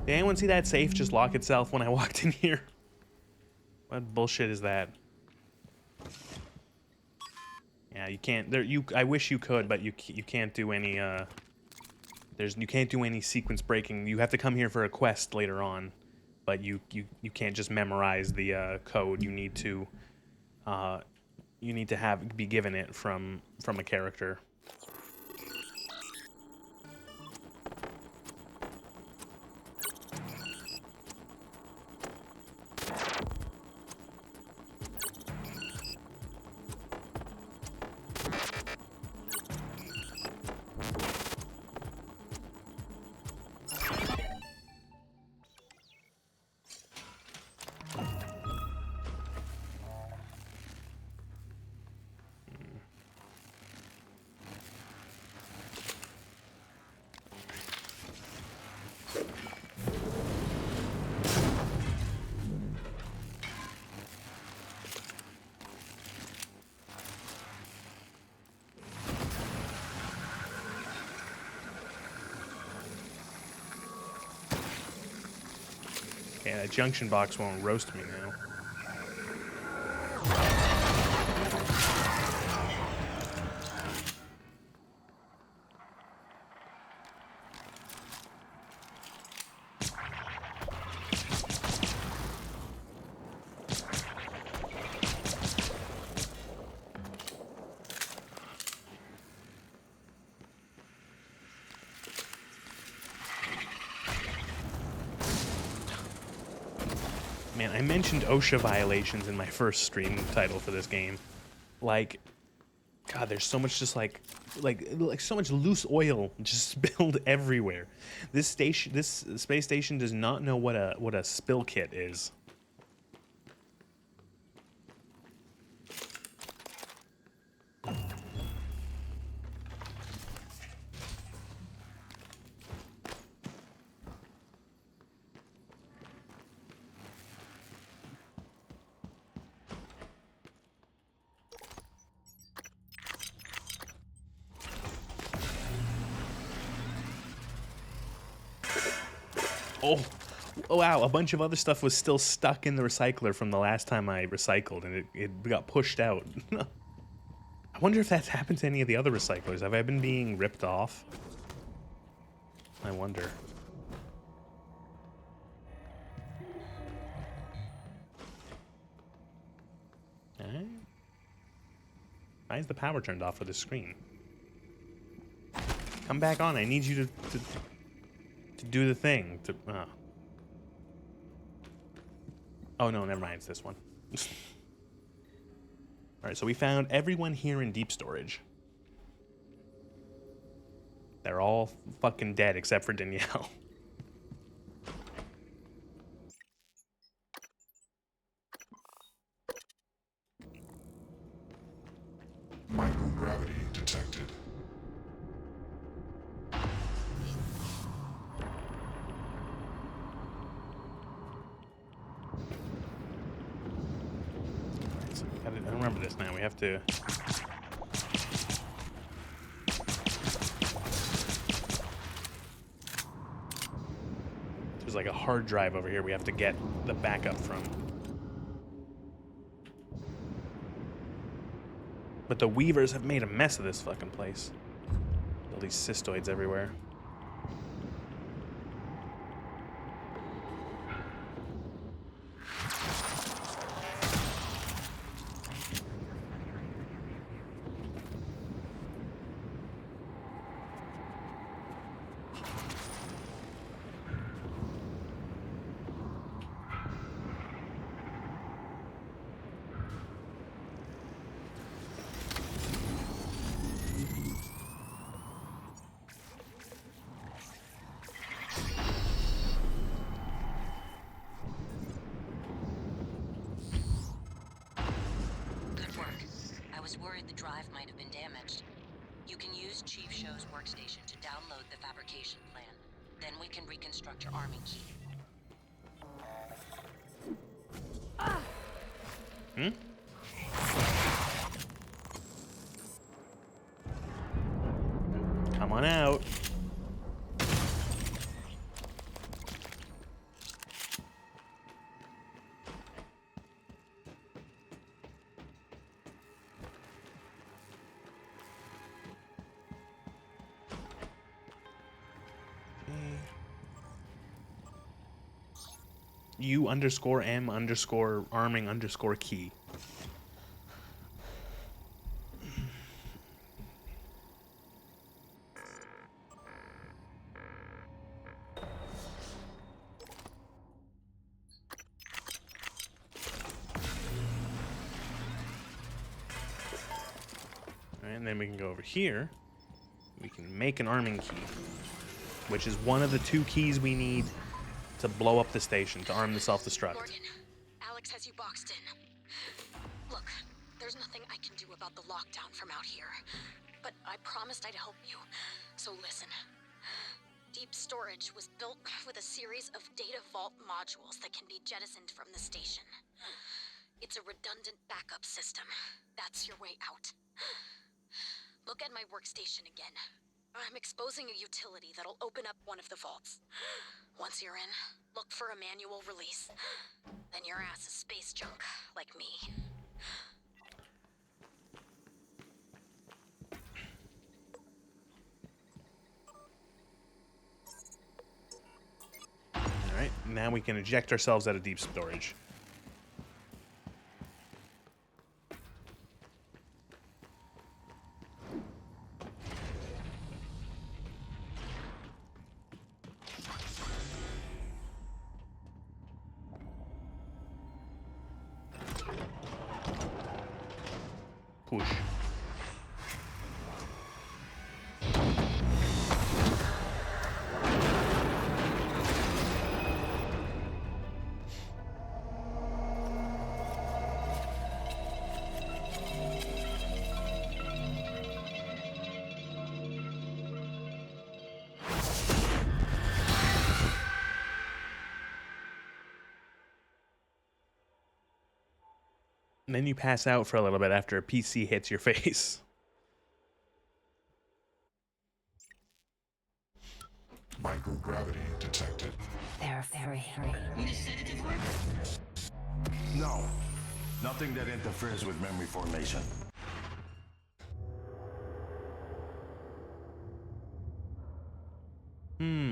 Did anyone see that safe just lock itself when I walked in here? What bullshit is that? Yeah, you can't. I wish you could, but you can't do any. You can't do any sequence breaking. You have to come here for a quest later on, but you can't just memorize the code. You need to be given it from a character. Okay, that junction box won't roast me now. Man, I mentioned OSHA violations in my first stream title for this game. Like, God, there's so much just like so much loose oil just spilled everywhere. This space station does not know what a spill kit is. Oh, wow, a bunch of other stuff was still stuck in the recycler from the last time I recycled, and it got pushed out. I wonder if that's happened to any of the other recyclers. Have I been being ripped off? I wonder. Alright. Why is the power turned off for the screen? Come back on, I need you to do the thing. Oh no, never mind, it's this one. Alright, so we found everyone here in deep storage. They're all fucking dead except for Danielle. Microgravity detected. I remember this now. We have to... There's like a hard drive over here we have to get the backup from. But the Weavers have made a mess of this fucking place. All these cystoids everywhere. Worried the drive might have been damaged. You can use Chief Show's workstation to download the fabrication plan. Then we can reconstruct your arming key. Come on out. U_M_arming_key. Alright, and then we can go over here. We can make an arming key, which is one of the 2 keys we need to blow up the station, to arm the self-destruct. Morgan, Alex has you boxed in. Look, there's nothing I can do about the lockdown from out here, but I promised I'd help you, so listen. Deep storage was built with a series of data vault modules that can be jettisoned from the station. It's a redundant backup system. That's your way out. Look at my workstation again. I'm exposing a utility that'll open up one of the vaults. Once you're in, look for a manual release. Then your ass is space junk, like me. Alright, now we can eject ourselves out of deep storage. Push. And then you pass out for a little bit after a PC hits your face. Microgravity detected. They're free. No. Nothing that interferes with memory formation.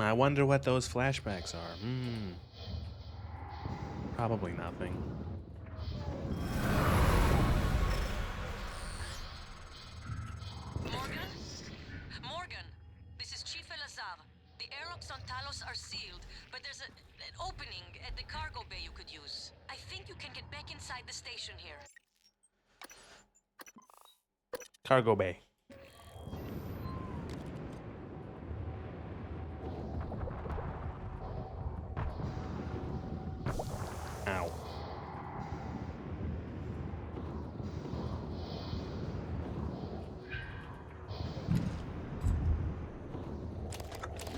I wonder what those flashbacks are. Probably nothing. Morgan, this is Chief Elazar. The airlocks on Talos are sealed, but there's an opening at the cargo bay you could use. I think you can get back inside the station here. Cargo bay. Ow.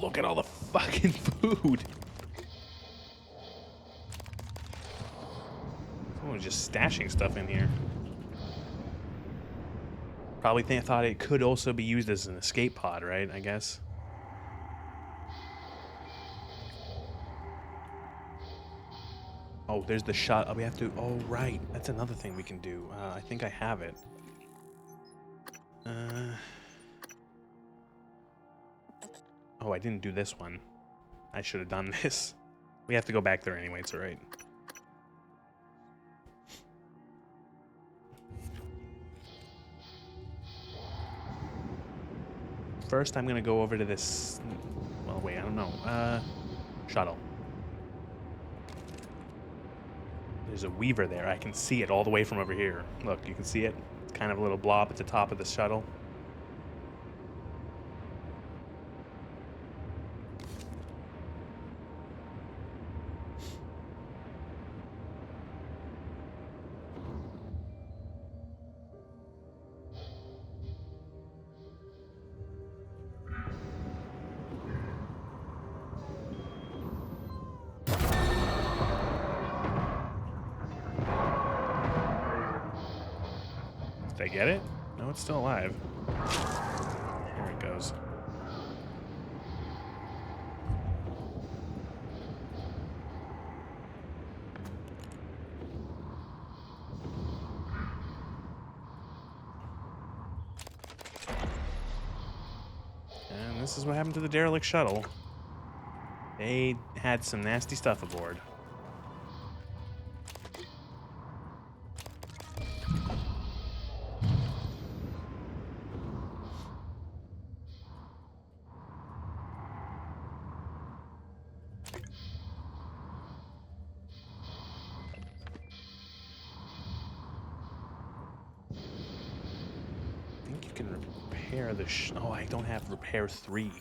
Look at all the fucking food. Someone's just stashing stuff in here. Probably thought it could also be used as an escape pod, right? I guess. Oh, there's the shot. Oh, we have to. Oh, right. That's another thing we can do. I think I have it. Oh, I didn't do this one. I should have done this. We have to go back there anyway. It's alright. First, I'm gonna go over to this. Well, wait, I don't know. Shuttle. There's a Weaver there. I can see it all the way from over here. Look, you can see it. It's kind of a little blob at the top of the shuttle. Did I get it? No, it's still alive. There it goes. And this is what happened to the derelict shuttle. They had some nasty stuff aboard. I think you can repair the oh, I don't have repair 3.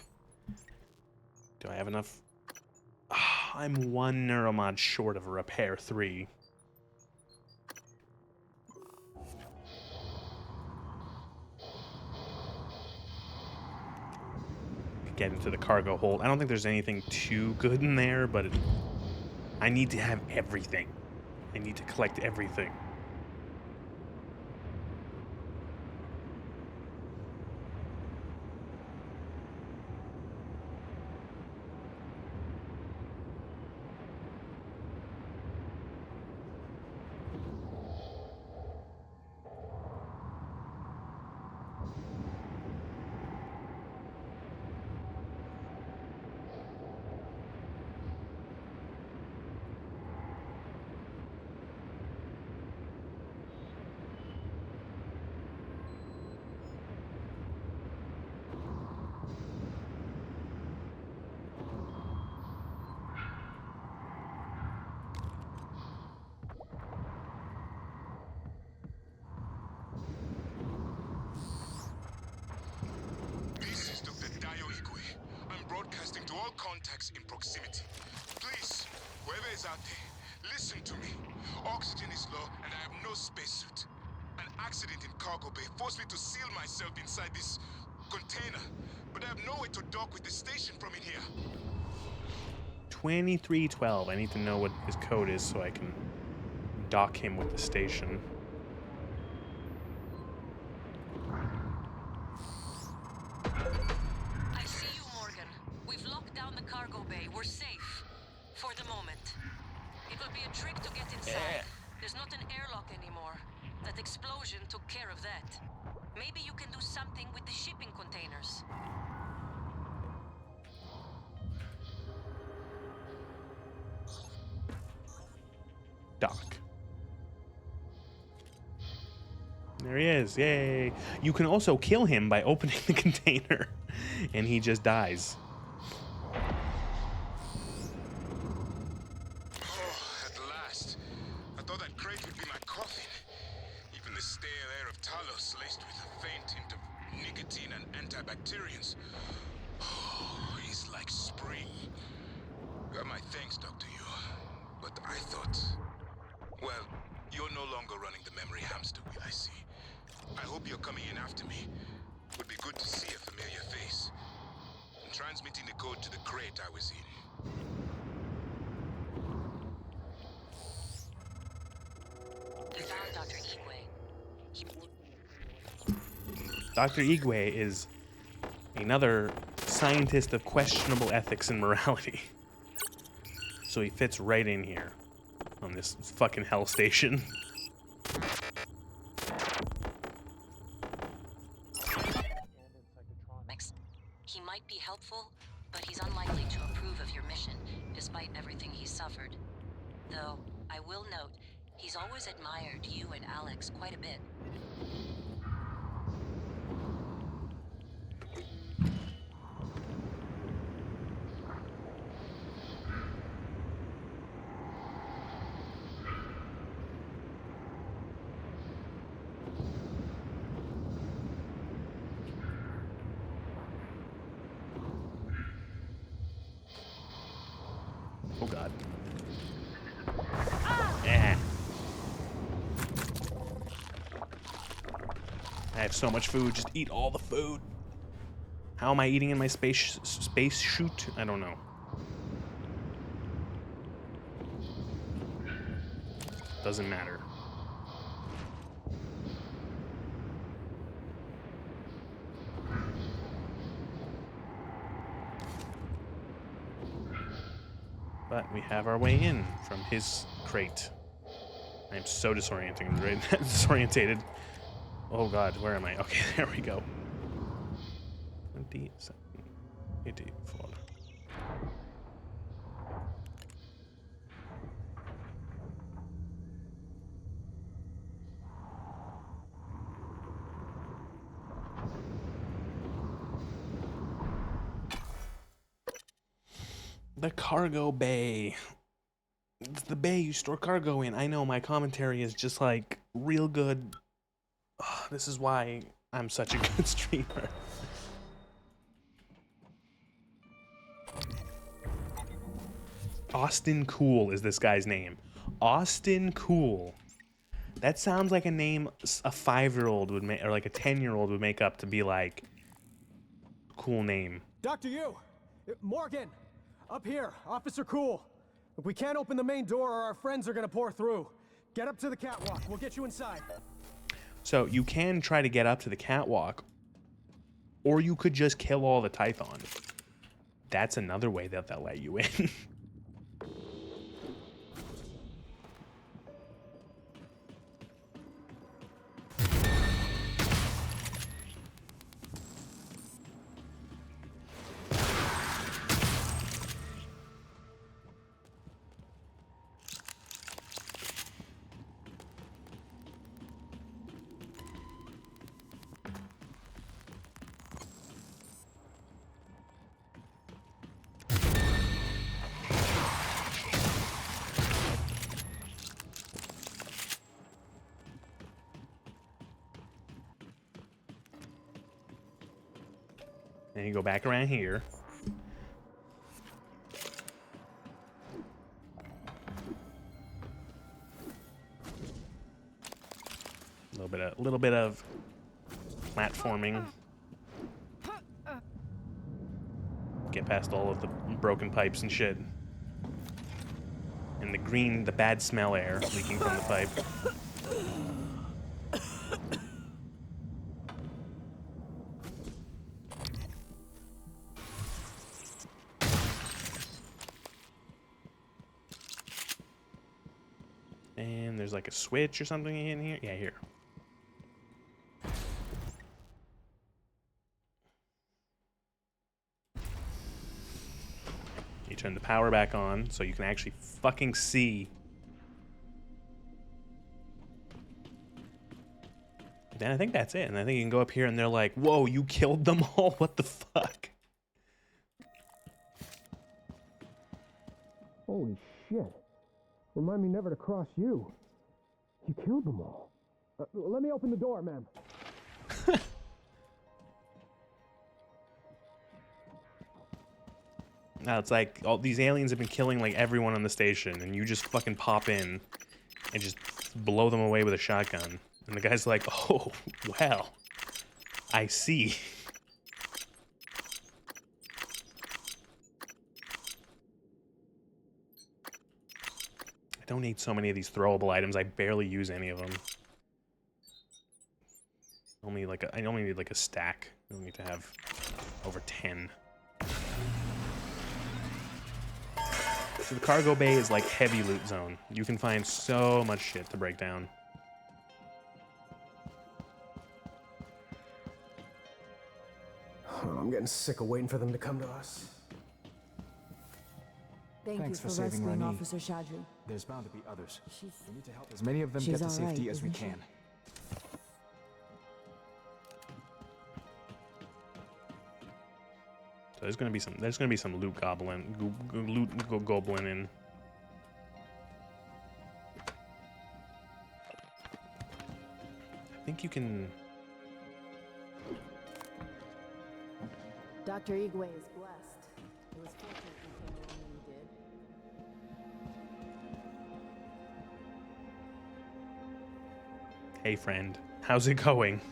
Do I have enough? I'm one neuromod short of a repair 3. Get into the cargo hold. I don't think there's anything too good in there, but I need to have everything. I need to collect everything. Broadcasting to all contacts in proximity. Please, whoever is out there, listen to me. Oxygen is low and I have no spacesuit. An accident in cargo bay forced me to seal myself inside this container, but I have no way to dock with the station from in here. 2312. I need to know what his code is so I can dock him with the station. We're safe. For the moment. It will be a trick to get inside. There's not an airlock anymore. That explosion took care of that. Maybe you can do something with the shipping containers. Dock. There he is. Yay. You can also kill him by opening the container. And he just dies. Bacterians. Oh, he's like spring. Got my thanks, Dr. Yu. But I thought... Well, you're no longer running the memory hamster wheel, I see. I hope you're coming in after me. Would be good to see a familiar face. And transmitting the code to the crate I was in. Dr. Igwe. Dr. Igwe is another scientist of questionable ethics and morality. So he fits right in here. on this fucking hell station. He might be helpful, but he's unlikely to approve of your mission, despite everything he's suffered. Though, I will note, he's always admired you and Alex quite a bit. Oh god. Yeah. I have so much food. Just eat all the food. How am I eating in my space chute? I don't know. Doesn't matter. But we have our way in from his crate. I am so disorienting, right? Disorientated. Oh god, where am I? Okay, there we go. 27, 84. The cargo bay. It's the bay you store cargo in. I know my commentary is just like real good. Ugh, this is why I'm such a good streamer. Austin Cool is this guy's name. Austin Cool. That sounds like a name a 5-year-old would make, or like a 10-year-old would make up to be like, cool name. Dr. Yu! Morgan! Up here, Officer Cool. If we can't open the main door or our friends are gonna pour through. Get up to the catwalk, we'll get you inside. So you can try to get up to the catwalk, or you could just kill all the Tython. That's another way that they'll let you in. And you go back around here. A little bit of platforming. Get past all of the broken pipes and shit. And the bad smell air leaking from the pipe. And there's like a switch or something in here. Yeah, here. You turn the power back on so you can actually fucking see. Then I think that's it. And I think you can go up here and they're like, whoa, you killed them all? What the fuck? Holy shit. Remind me never to cross you. You killed them all. Let me open the door, ma'am. Now it's like all these aliens have been killing like everyone on the station, and you just fucking pop in and just blow them away with a shotgun. And the guy's like, oh, well, I see. I don't need so many of these throwable items. I barely use any of them. I only need like a stack. I don't need to have over 10. So the cargo bay is like heavy loot zone. You can find so much shit to break down. Oh, I'm getting sick of waiting for them to come to us. Thanks you for for saving rescuing Rani. Officer Shadri. There's bound to be others. She's... We need to help as many of them She's get to all safety right, as we isn't she? can. So there's gonna be some loot goblin, goblin in. I think you can. Dr. Igwe is blessed. It was fortunate you came along when you did. Hey friend, how's it going?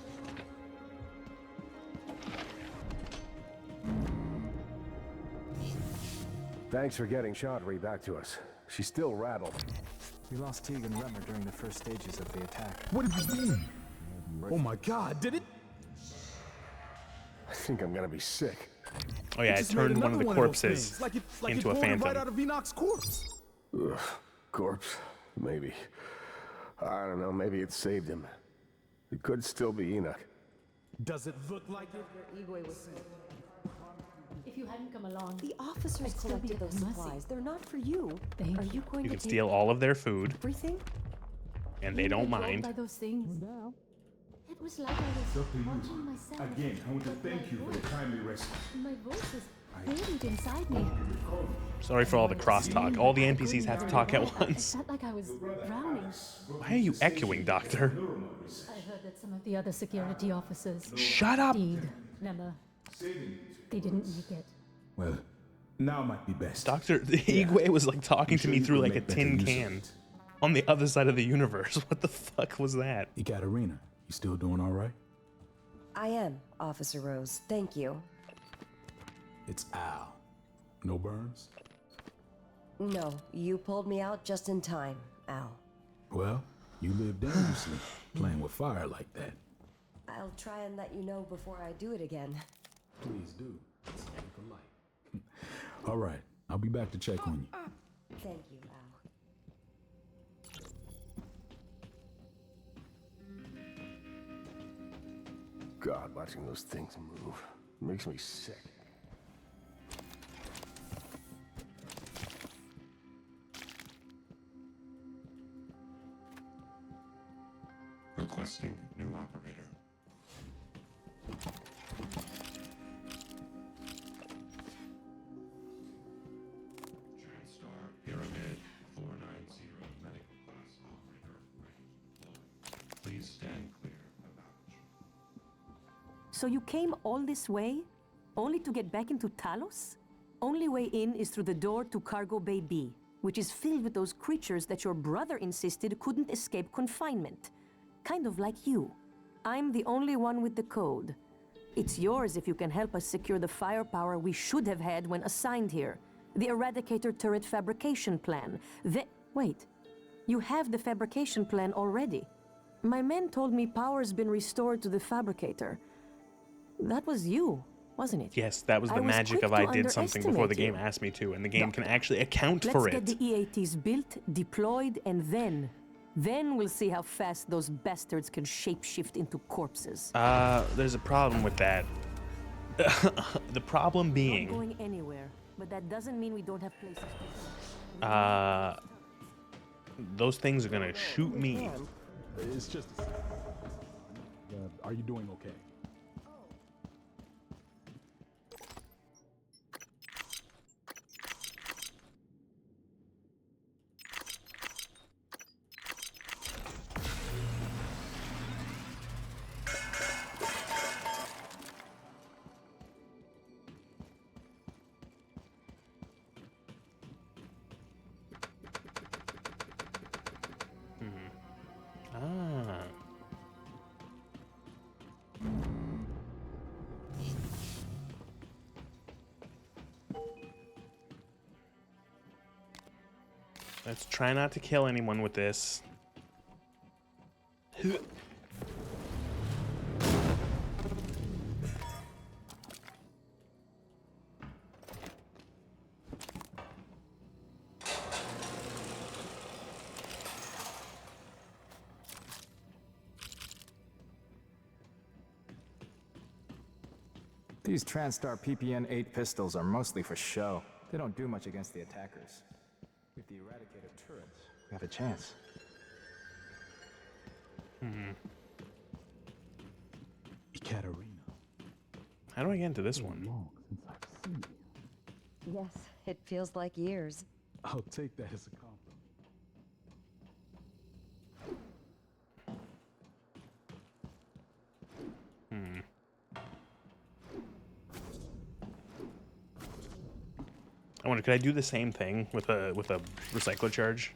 Thanks for getting Chaudhry back to us. She's still rattled. We lost Teague and Remmer during the first stages of the attack. What did you mean? Oh my god, did it? I think I'm gonna be sick. Oh yeah, it just made turned one of the another those corpses things. Like it into a pulled it phantom. right out of Enoch's corpse. Ugh, corpse? Maybe. I don't know, maybe it saved him. It could still be Enoch. Does it look like it? Igwe was sick. If you hadn't come along, The officers I'd still be collected at those mercy. supplies. They're not for you. Are you going You to can take steal all of their food, everything? and they don't By mind. those things. It was like I was watching myself. Again, I want to thank you for the timely rescue. My voice is buried inside me. Sorry for all the crosstalk. All the NPCs have to talk at I once. felt like I was drowning. Why are you echoing, Doctor? I heard that some of the other security officers. Shut up! Teague, Remmer, they didn't make it. Well, now might be best. Doctor, Igwe was like talking to me through like a tin can on the other side of the universe. What the fuck was that? Ekaterina, you still doing all right? I am, Officer Rose. Thank you. It's Al. No burns? No, you pulled me out just in time, Al. Well, you live dangerously, playing with fire like that. I'll try and let you know before I do it again. Please do. It's like a light. All right, I'll be back to check on you. Thank you, Al. God, watching those things move makes me sick. Requesting new operator. TranStar Pyramid 490 medical class operator range. Please stand clear of approach. So you came all this way, only to get back into Talos? Only way in is through the door to Cargo Bay B, which is filled with those creatures that your brother insisted couldn't escape confinement. Kind of like you. I'm the only one with the code. It's yours if you can help us secure the firepower we should have had when assigned here. The Eradicator turret fabrication plan. Wait. You have the fabrication plan already. My men told me power's been restored to the fabricator. That was you, wasn't it? Yes, that was the magic of I did something before the game asked me to, and the game can actually account for it. Let's get the EATs built, deployed, and then we'll see how fast those bastards can shapeshift into corpses. There's a problem with that. The problem Not being, going anywhere, but that doesn't mean we don't have places to go. those things are gonna shoot me. It's just. Are you doing okay? Ah. Let's try not to kill anyone with this. These TranStar PPN-8 pistols are mostly for show. They don't do much against the attackers. With the eradicated turrets, we have a chance. Ekaterina. How do I get into this one? Long since I've seen you. Yes, it feels like years. I'll take that as a compliment. I wonder, could I do the same thing with a recycler charge?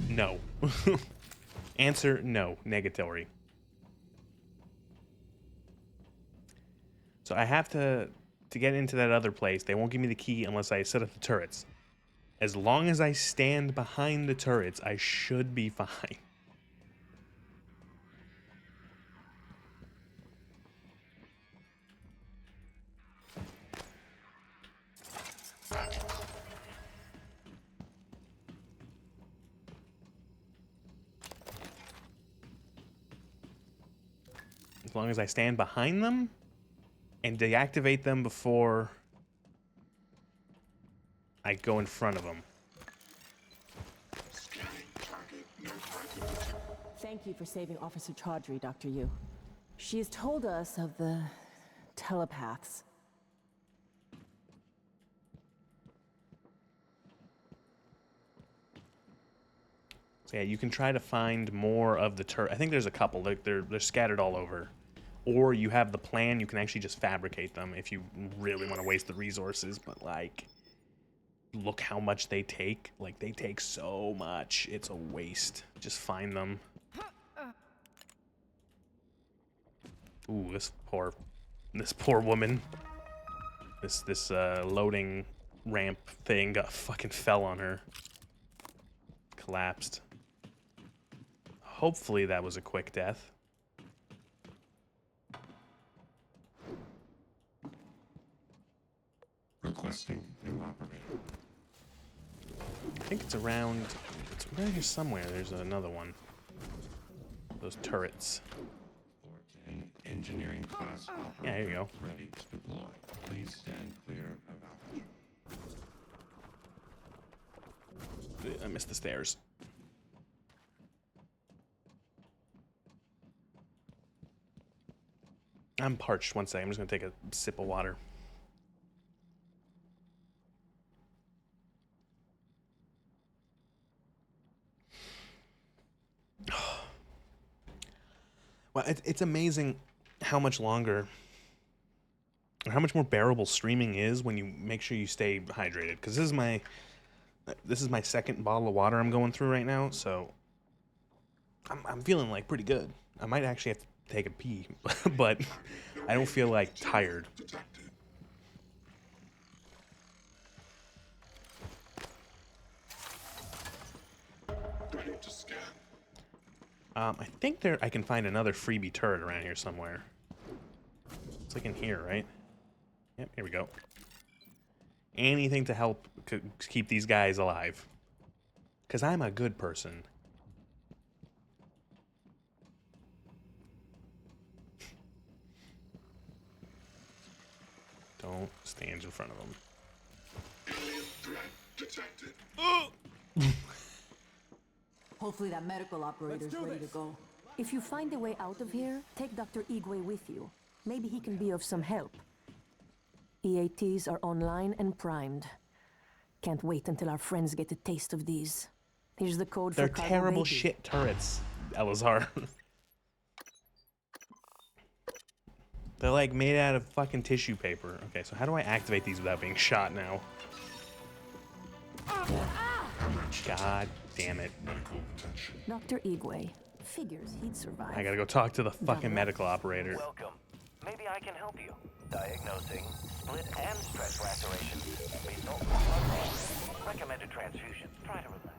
No. Answer no. Negatory. So I have to get into that other place. They won't give me the key unless I set up the turrets. As long as I stand behind the turrets, I should be fine. As long as I stand behind them and deactivate them before I go in front of them. Thank you for saving Officer Chaudhry, Dr. Yu. She has told us of the telepaths. So yeah, you can try to find more of the turret. I think there's a couple. They're scattered all over. Or you have the plan. You can actually just fabricate them if you really want to waste the resources. But like, look how much they take. Like, they take so much. It's a waste. Just find them. Ooh, this poor woman. This loading ramp thing fucking fell on her. Collapsed. Hopefully that was a quick death. Requesting new operator. I think it's around here somewhere. There's another one. Those turrets. Engineering class operator. Yeah, here you go. Ready to deploy. Please stand clear of altitude. I missed the stairs. I'm parched. One second. I'm just gonna take a sip of water. Well, it's amazing how much longer, or how much more bearable streaming is when you make sure you stay hydrated. Because this is my second bottle of water I'm going through right now, so I'm feeling like pretty good. I might actually have to take a pee, but I don't feel like tired. Ready to scan. I think I can find another freebie turret around here somewhere. It's like in here, right? Yep, here we go. Anything to help keep these guys alive. Because I'm a good person. Don't stand in front of them. Alien threat detected. Hopefully that medical operator's ready to go. If you find a way out of here, take Dr. Igwe with you. Maybe he can be of some help. EATs are online and primed. Can't wait until our friends get a taste of these. Here's the code They're for Cargo terrible Baby. shit turrets, Elazar. They're like made out of fucking tissue paper. Okay, so how do I activate these without being shot now? God damn it. Dr. Igwe. Figures he'd survive. I gotta go talk to the fucking medical operator. Welcome. Maybe I can help you. Diagnosing split and stretch lacerations. Result blood loss. Recommended transfusion. Try to relax.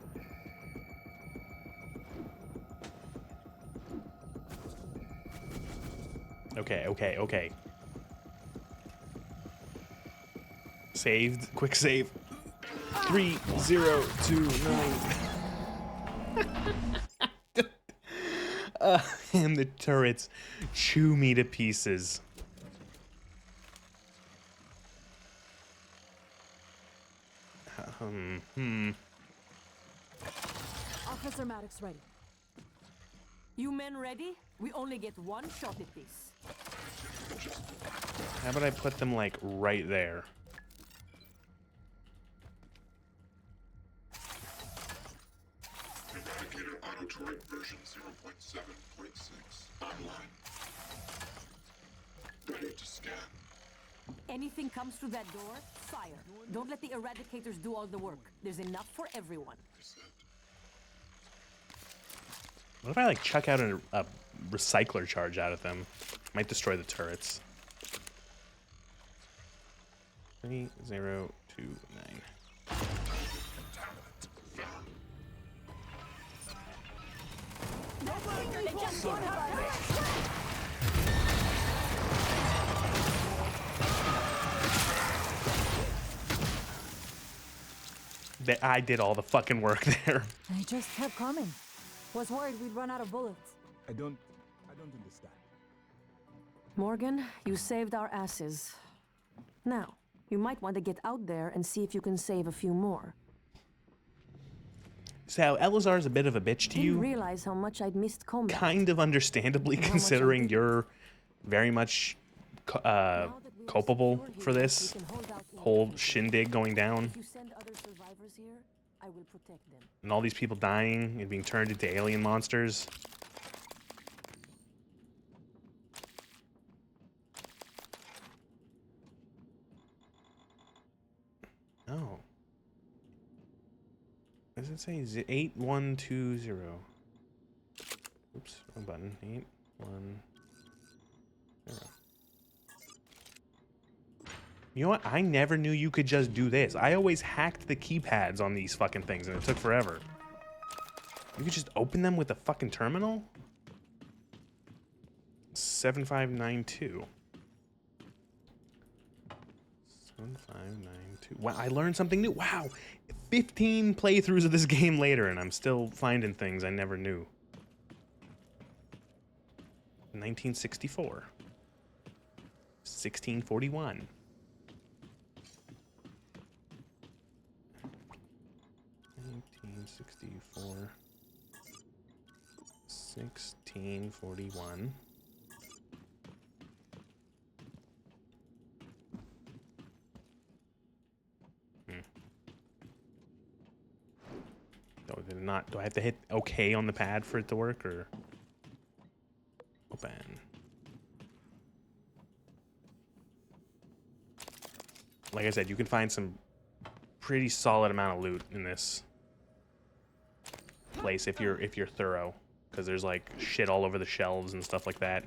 Okay. Saved. Quick save. 3029. And the turrets chew me to pieces. Officer Maddox ready. You men ready? We only get one shot at this. How about I put them, like, right there? Eradicator auto turret version 0.7.6 online. Ready to scan. Anything comes through that door, fire. Don't let the eradicators do all the work. There's enough for everyone. What if I, like, chuck out a recycler charge out of them? Might destroy the turrets. 3029. I did all the fucking work there. They just kept coming. Was worried we'd run out of bullets. I don't understand. Morgan, you saved our asses. Now, you might want to get out there and see if you can save a few more. So Elazar's a bit of a bitch to Didn't you. realize how much I'd missed combat. Kind of understandably, considering you're very much culpable for this whole shindig going down. If you send other survivors here, I will protect them. And all these people dying and being turned into alien monsters. Oh. What does it say? 8120. Oops, wrong button. 810. You know what? I never knew you could just do this. I always hacked the keypads on these fucking things and it took forever. You could just open them with a fucking terminal? 7592. 7592. Wow, I learned something new. Wow. 15 playthroughs of this game later and I'm still finding things I never knew. 1964. 1641. 1964. 1641. Oh, did it not? Do I have to hit OK on the pad for it to work, or open? Like I said, you can find some pretty solid amount of loot in this place if you're thorough, because there's like shit all over the shelves and stuff like that.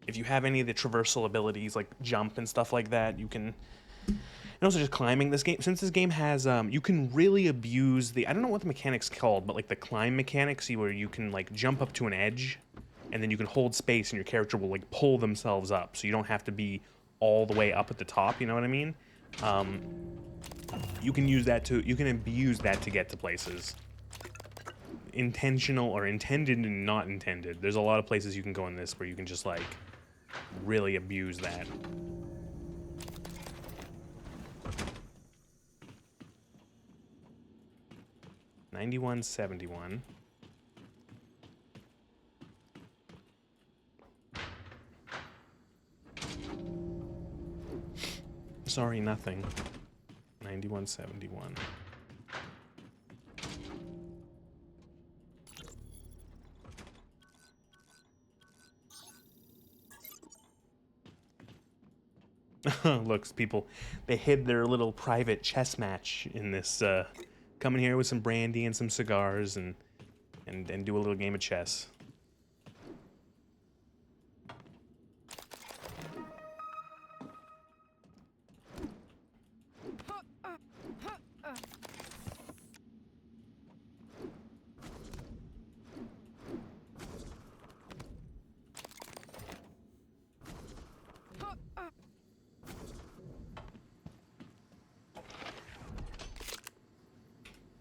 If you have any of the traversal abilities like jump and stuff like that, you can. And also just climbing. This game, since this game has, you can really abuse the, I don't know what the mechanic's called, but like the climb mechanics, where you can like jump up to an edge, and then you can hold space, and your character will like pull themselves up, so you don't have to be all the way up at the top. You know what I mean? You can use that to, you can abuse that to get to places. Intentional or intended and not intended. There's a lot of places you can go in this where you can just like really abuse that. $91.71. Sorry, nothing. $91.71. Looks, people, they hid their little private chess match in this, come in here with some brandy and some cigars and do a little game of chess.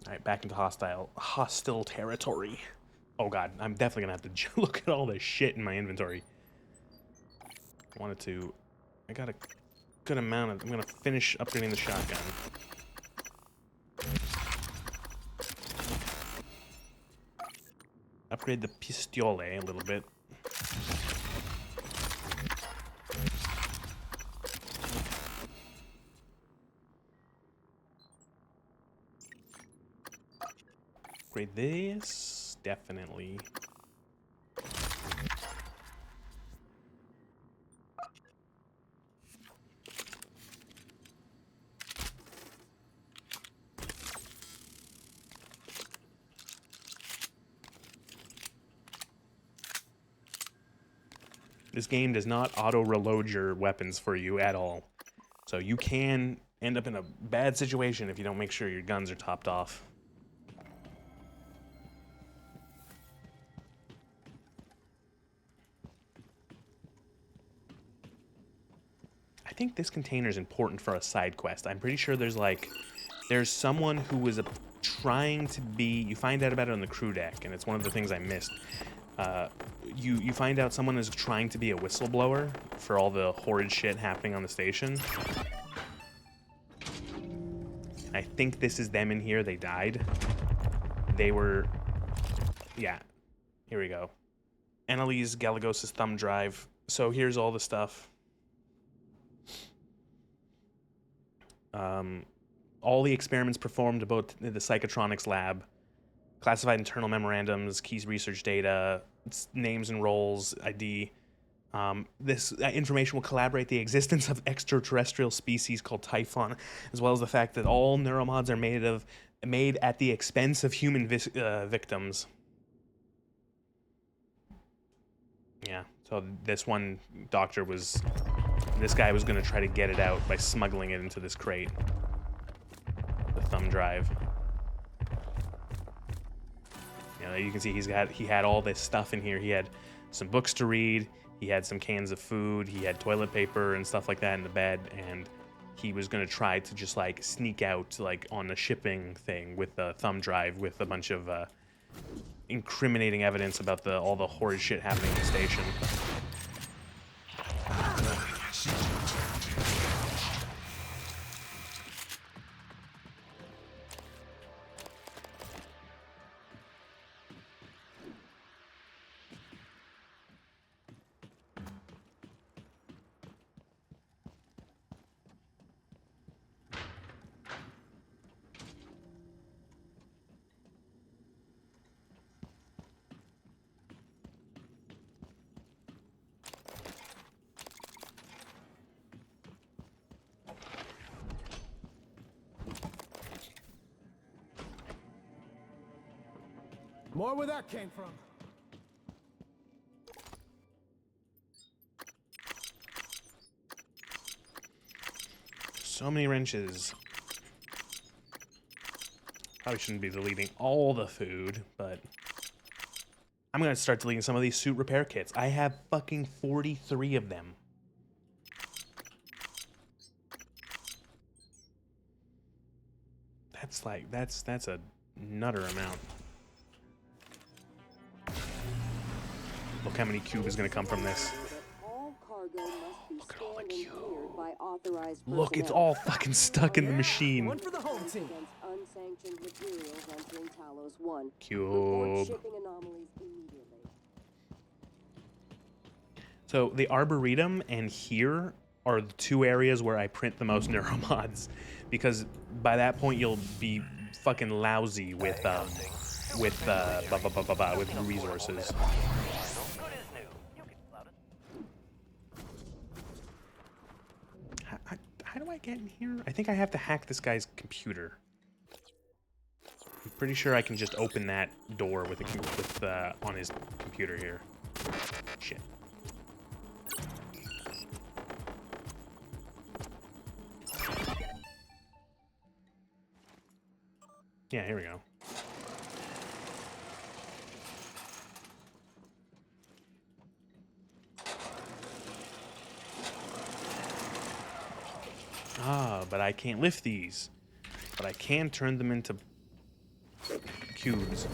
All right, back into hostile territory. Oh god, I'm definitely gonna have to look at all this shit in my inventory. I got a good amount of. I'm gonna finish upgrading the shotgun. Upgrade the pistole a little bit. Upgrade this, definitely. This game does not auto-reload your weapons for you at all. So you can end up in a bad situation if you don't make sure your guns are topped off. I think this container is important for a side quest. I'm pretty sure there's someone who was trying to be, you find out about it on the crew deck, and it's one of the things I missed. You find out someone is trying to be a whistleblower for all the horrid shit happening on the station. I think this is them in here. They died. They were... Yeah. Here we go. Annalise Galagos' thumb drive. So here's all the stuff. All the experiments performed about the psychotronics lab. Classified internal memorandums, keys research data, names and roles, ID. This information will collaborate the existence of extraterrestrial species called Typhon, as well as the fact that all neuromods are made at the expense of human victims. Yeah, so this guy was going to try to get it out by smuggling it into this crate. The thumb drive. You can see he had all this stuff in here. He had some books to read, he had some cans of food, he had toilet paper and stuff like that in the bed, and he was gonna try to just like sneak out like on a shipping thing with the thumb drive with a bunch of incriminating evidence about all the horrid shit happening in the station. More where that came from. So many wrenches. Probably shouldn't be deleting all the food, but I'm gonna start deleting some of these suit repair kits. I have fucking 43 of them. That's a nutter amount. Look how many cube is gonna come from this. Look at all the cube. Look, it's all fucking stuck in the machine. One for the home team. Unsanctioned materials entering Talos 1. Cube. Shipping anomalies immediately. So the Arboretum and here are the two areas where I print the most neuromods, because by that point you'll be fucking lousy with resources. How do I get in here? I think I have to hack this guy's computer. I'm pretty sure I can just open that door with on his computer here. Shit. Yeah, here we go. Ah, but I can't lift these. But I can turn them into cubes.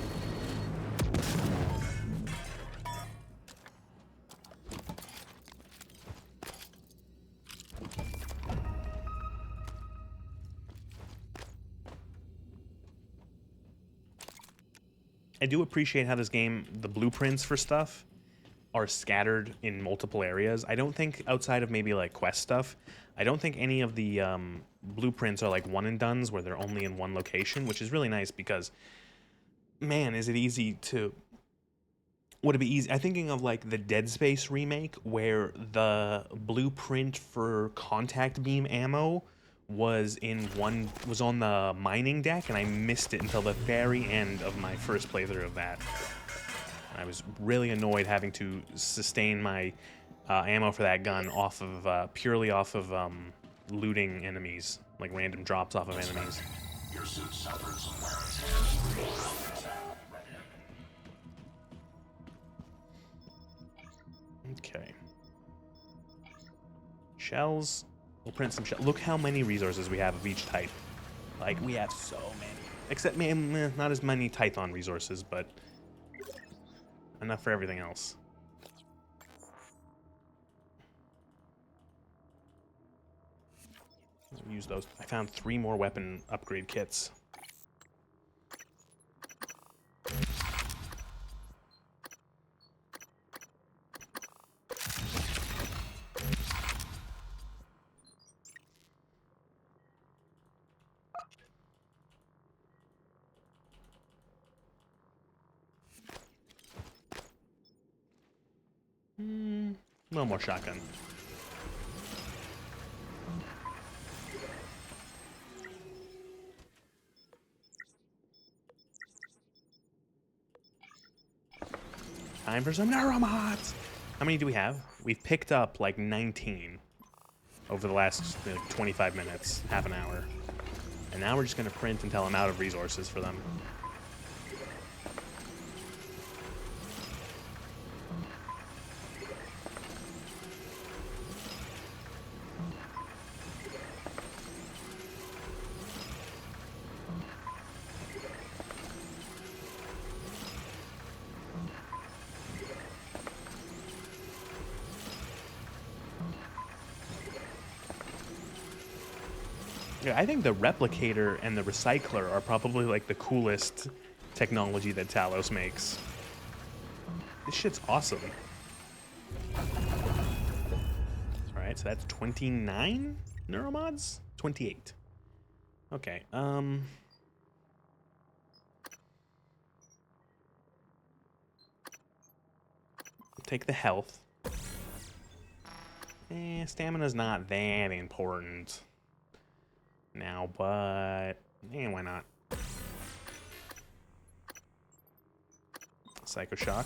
I do appreciate how this game, the blueprints for stuff are scattered in multiple areas. I don't think, outside of maybe like quest stuff, I don't think any of the blueprints are like one and dones where they're only in one location, which is really nice because, man, is it easy to... Would it be easy? I'm thinking of like the Dead Space remake where the blueprint for contact beam ammo was on the mining deck, and I missed it until the very end of my first playthrough of that. I was really annoyed having to sustain my ammo for that gun off of purely off of looting enemies, like random drops off of enemies. Your suit suffered some wear and tear. Okay. Shells. We'll print some shells. Look how many resources we have of each type. Like, we have so many. Except, man, not as many Tython resources, but enough for everything else. I'll use those. I found 3 more weapon upgrade kits. A little more shotgun. Time for some neuromods! How many do we have? We've picked up like 19 over the last like, 25 minutes, half an hour. And now we're just gonna print until I'm out of resources for them. Yeah, I think the replicator and the recycler are probably like the coolest technology that Talos makes. This shit's awesome. Alright, so that's 29 neuromods? 28. Okay, take the health. Stamina's not that important now, but why not? Psycho Shock.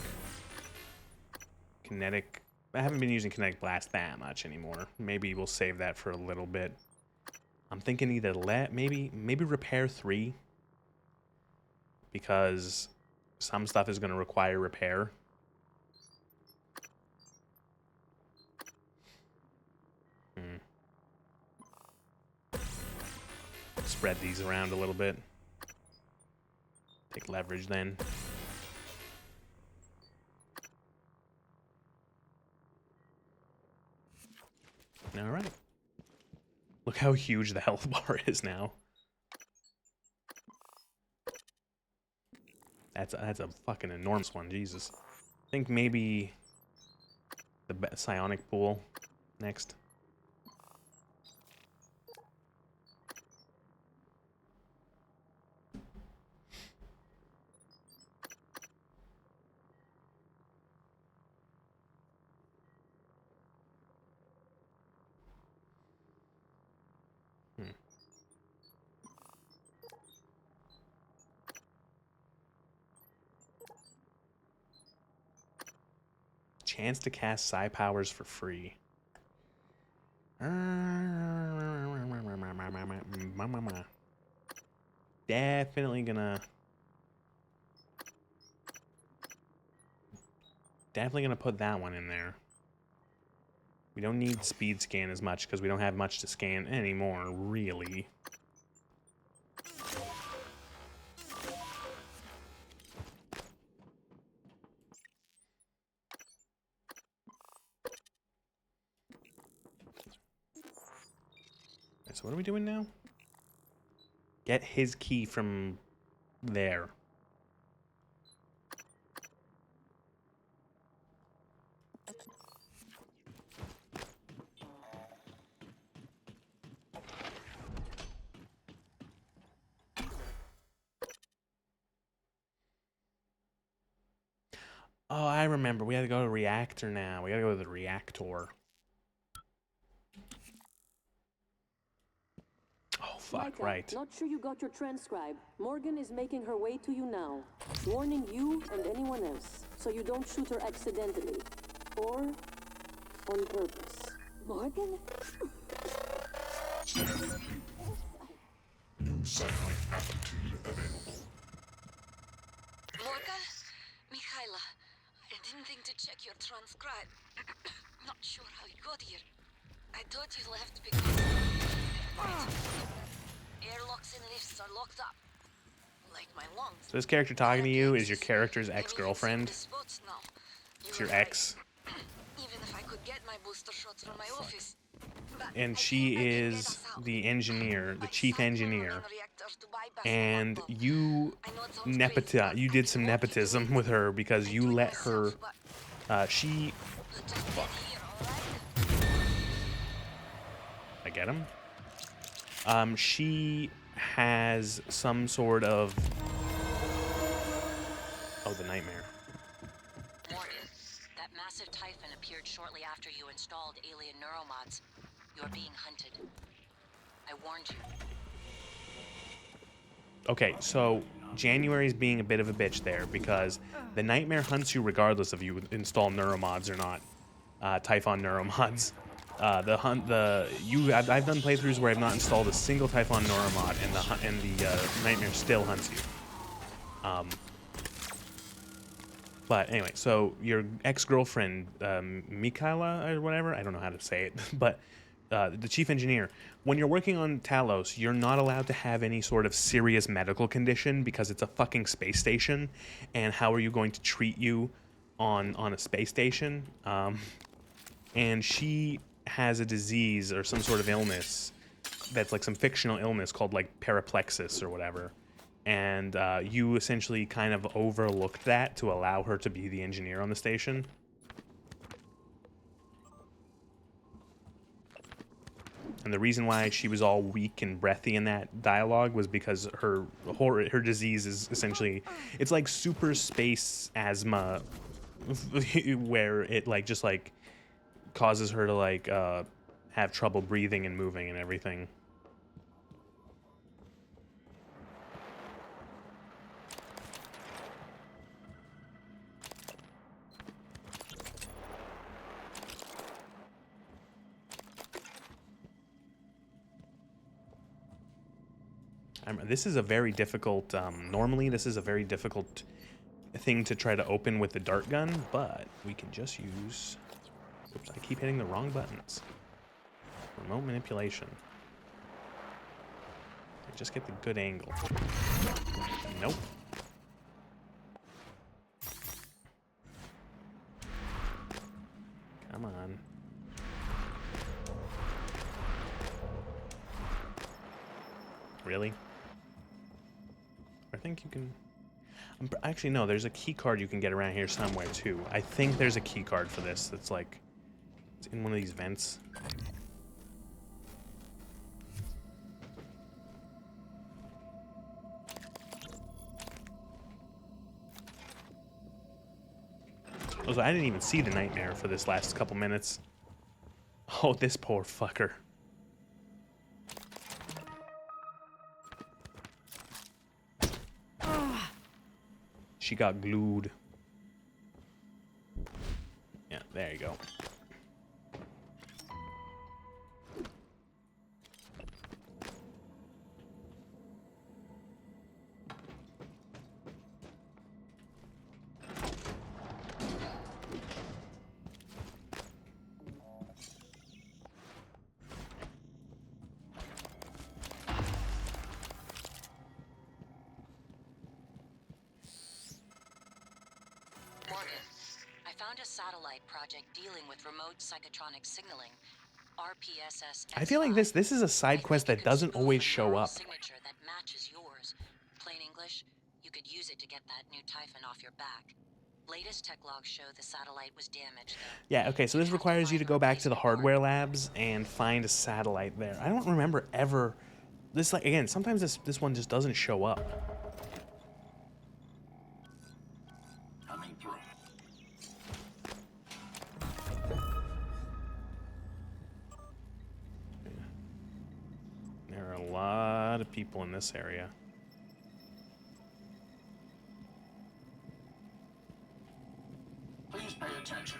Kinetic. I haven't been using Kinetic Blast that much anymore. Maybe we'll save that for a little bit. I'm thinking either maybe Repair 3, because some stuff is going to require repair. Spread these around a little bit. Take leverage then. All right. Look how huge the health bar is now. That's a fucking enormous one, Jesus. I think maybe the psionic pool next. Chance to cast psi powers for free. Definitely gonna put that one in there. We don't need speed scan as much because we don't have much to scan anymore, really. what are we doing now? Get his key from there. Oh, I remember. We had to go to the reactor now. We gotta go to the reactor. Oh, fuck, Micah, right. Not sure you got your transcribe. Morgan is making her way to you now. Warning you and anyone else, so you don't shoot her accidentally. Or on purpose. Morgan? New satellite aptitude available. Morgan? Mikhaila, I didn't think to check your transcribe. Not sure how you got here. I thought you left because... Airlocks and lifts are locked up. Like my lungs. So this character talking to you is your character's ex-girlfriend. It's your ex. Even if I could get my booster shots from my office. And she is the engineer, the chief engineer. And you you did some nepotism with her because you let her, I get him? She has some sort of, oh, the nightmare. Morgan, that massive typhon appeared shortly after you installed alien neuromods. You're being hunted. I warned you. Okay, so January's being a bit of a bitch there because the nightmare hunts you regardless of you install neuromods or not. Typhon neuromods. I've done playthroughs where I've not installed a single Typhon neuromod and the nightmare still hunts you. But anyway, so your ex-girlfriend, Mikhaila or whatever, I don't know how to say it, but the chief engineer, when you're working on Talos, you're not allowed to have any sort of serious medical condition because it's a fucking space station, and how are you going to treat you on a space station? And she has a disease or some sort of illness that's like some fictional illness called like paraplexis or whatever. And you essentially kind of overlooked that to allow her to be the engineer on the station. And the reason why she was all weak and breathy in that dialogue was because her disease is essentially, it's like super space asthma, where it like just like causes her to like have trouble breathing and moving and everything. This is a very difficult, normally this is a very difficult thing to try to open with the dart gun, but we can just use, oops, I keep hitting the wrong buttons. Remote manipulation. Just get the good angle. Nope. Come on. Really? I think you can... actually, no, there's a key card you can get around here somewhere, too. I think there's a key card for this that's like... it's in one of these vents. Also, I didn't even see the nightmare for this last couple minutes. Oh, this poor fucker. She got glued. Yeah, there you go. Morgan, I found a satellite project dealing with remote psychotronic signaling. RPSS. I feel like this is a side quest that doesn't always show up. Signature that matches yours. Plain English, you could use it to get that new Typhon off your back. Latest tech logs show the satellite was damaged, though. Yeah, okay, so this requires you to go back to the hardware labs and find a satellite there. I don't remember ever... This, like, again, sometimes this one just doesn't show up. Coming through. There are a lot of people in this area. Please pay attention.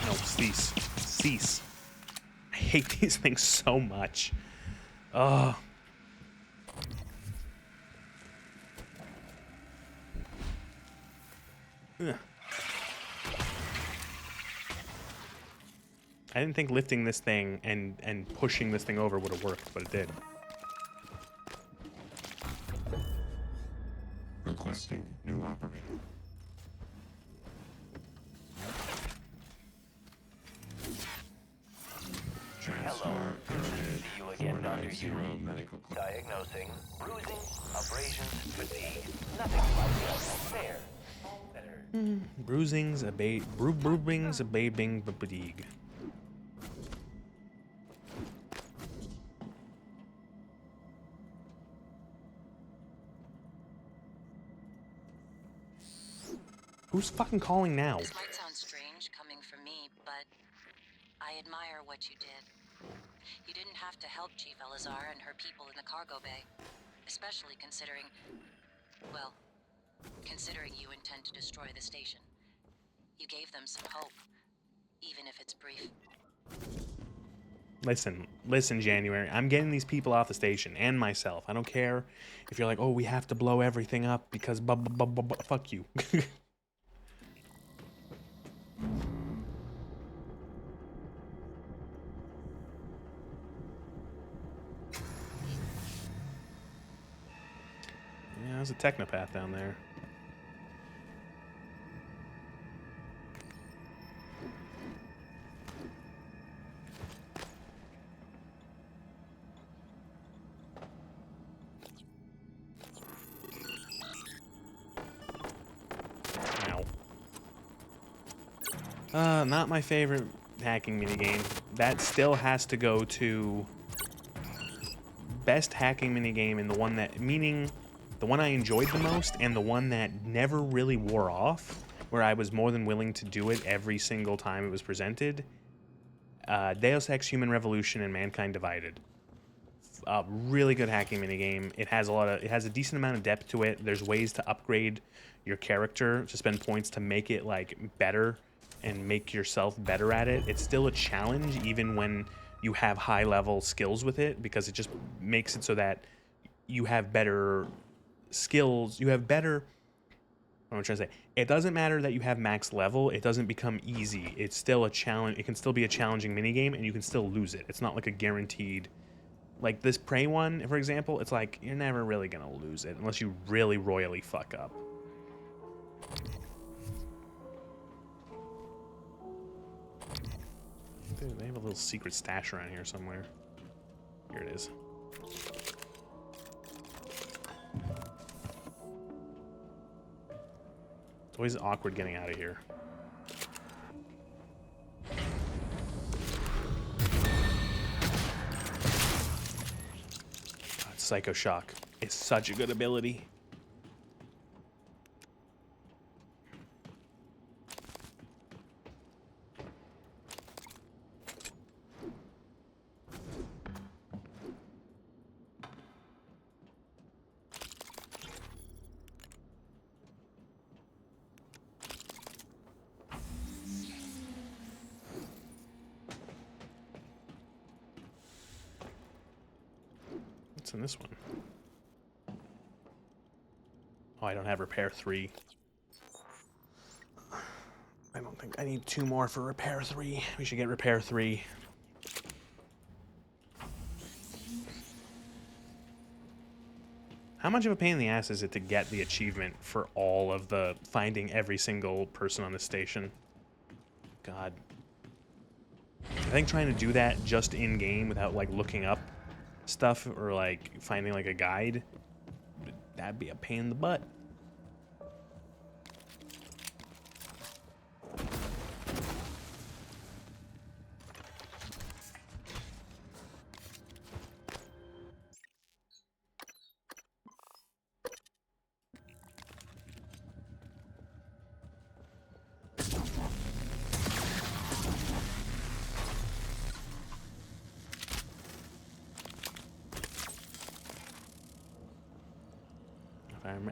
No, cease. Cease. I hate these things so much. Ugh. Ugh. I didn't think lifting this thing and pushing this thing over would have worked, but it did. Requesting new operator. Hello. See you again, Dr. Yu. Diagnosing bruising, abrasions, fatigue. Nothing like there. Better. Bruisings, abating, fatigue. Who's fucking calling now? This might sound strange coming from me, but I admire what you did. You didn't have to help Chief Elazar and her people in the cargo bay, especially considering, well, considering you intend to destroy the station. You gave them some hope, even if it's brief. Listen, January. I'm getting these people off the station and myself. I don't care if you're like, oh, we have to blow everything up because fuck you. Yeah, there's a technopath down there. Not my favorite hacking minigame. That still has to go to best hacking minigame and the one that, meaning the one I enjoyed the most and the one that never really wore off, where I was more than willing to do it every single time it was presented. Deus Ex Human Revolution and Mankind Divided. Really good hacking minigame. It has a decent amount of depth to it. There's ways to upgrade your character to spend points to make it like better and make yourself better at it. It's still a challenge even when you have high level skills with it, because it just makes it so that you have better skills. You have better, what I'm trying to say, it doesn't matter that you have max level, it doesn't become easy. It's still a challenge. It can still be a challenging minigame and you can still lose it. It's not like a guaranteed, like this Prey one, for example, it's like you're never really gonna lose it unless you really royally fuck up. Dude, they have a little secret stash around here somewhere. Here it is. It's always awkward getting out of here. God, Psycho Shock is such a good ability. What's in this one? Oh, I don't have repair 3. I don't think I need 2 more for repair 3. We should get repair 3. How much of a pain in the ass is it to get the achievement for all of the finding every single person on the station? God. I think trying to do that just in game without like looking up stuff or like finding like a guide, that'd be a pain in the butt.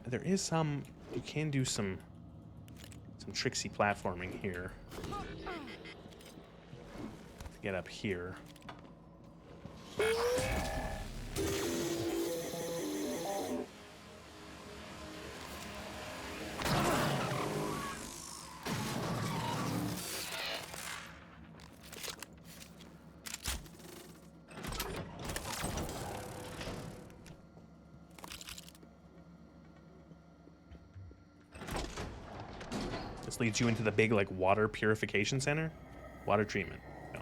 There is some, you can do some tricksy platforming here to get up here. This leads you into the big like water purification center, water treatment. No.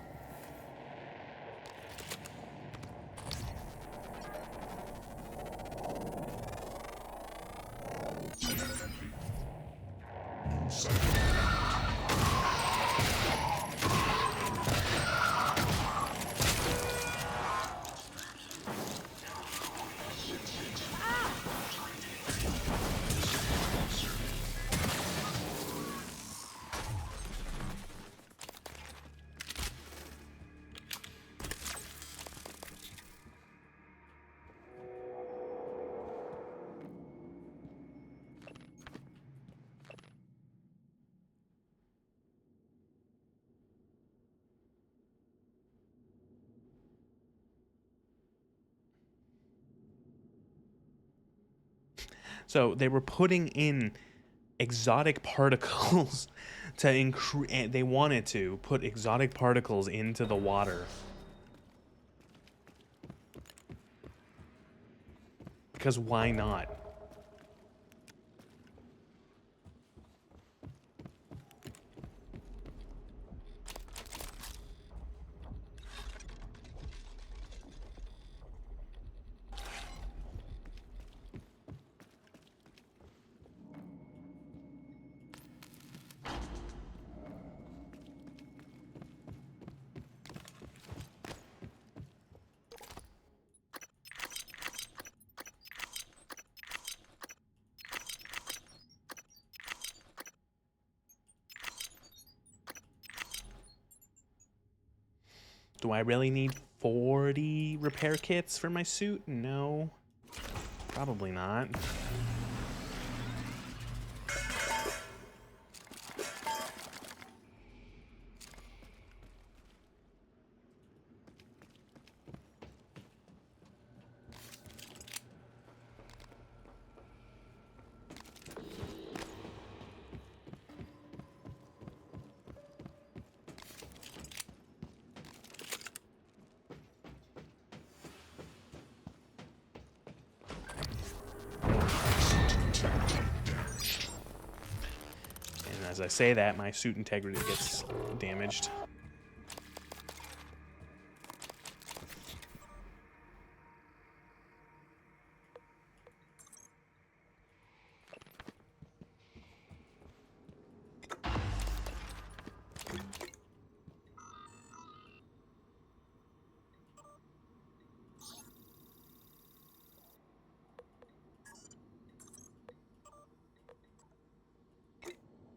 So they were putting in exotic particles to increase. They wanted to put exotic particles into the water because why not? Do I really need 40 repair kits for my suit? No. Probably not. As I say that, my suit integrity gets damaged.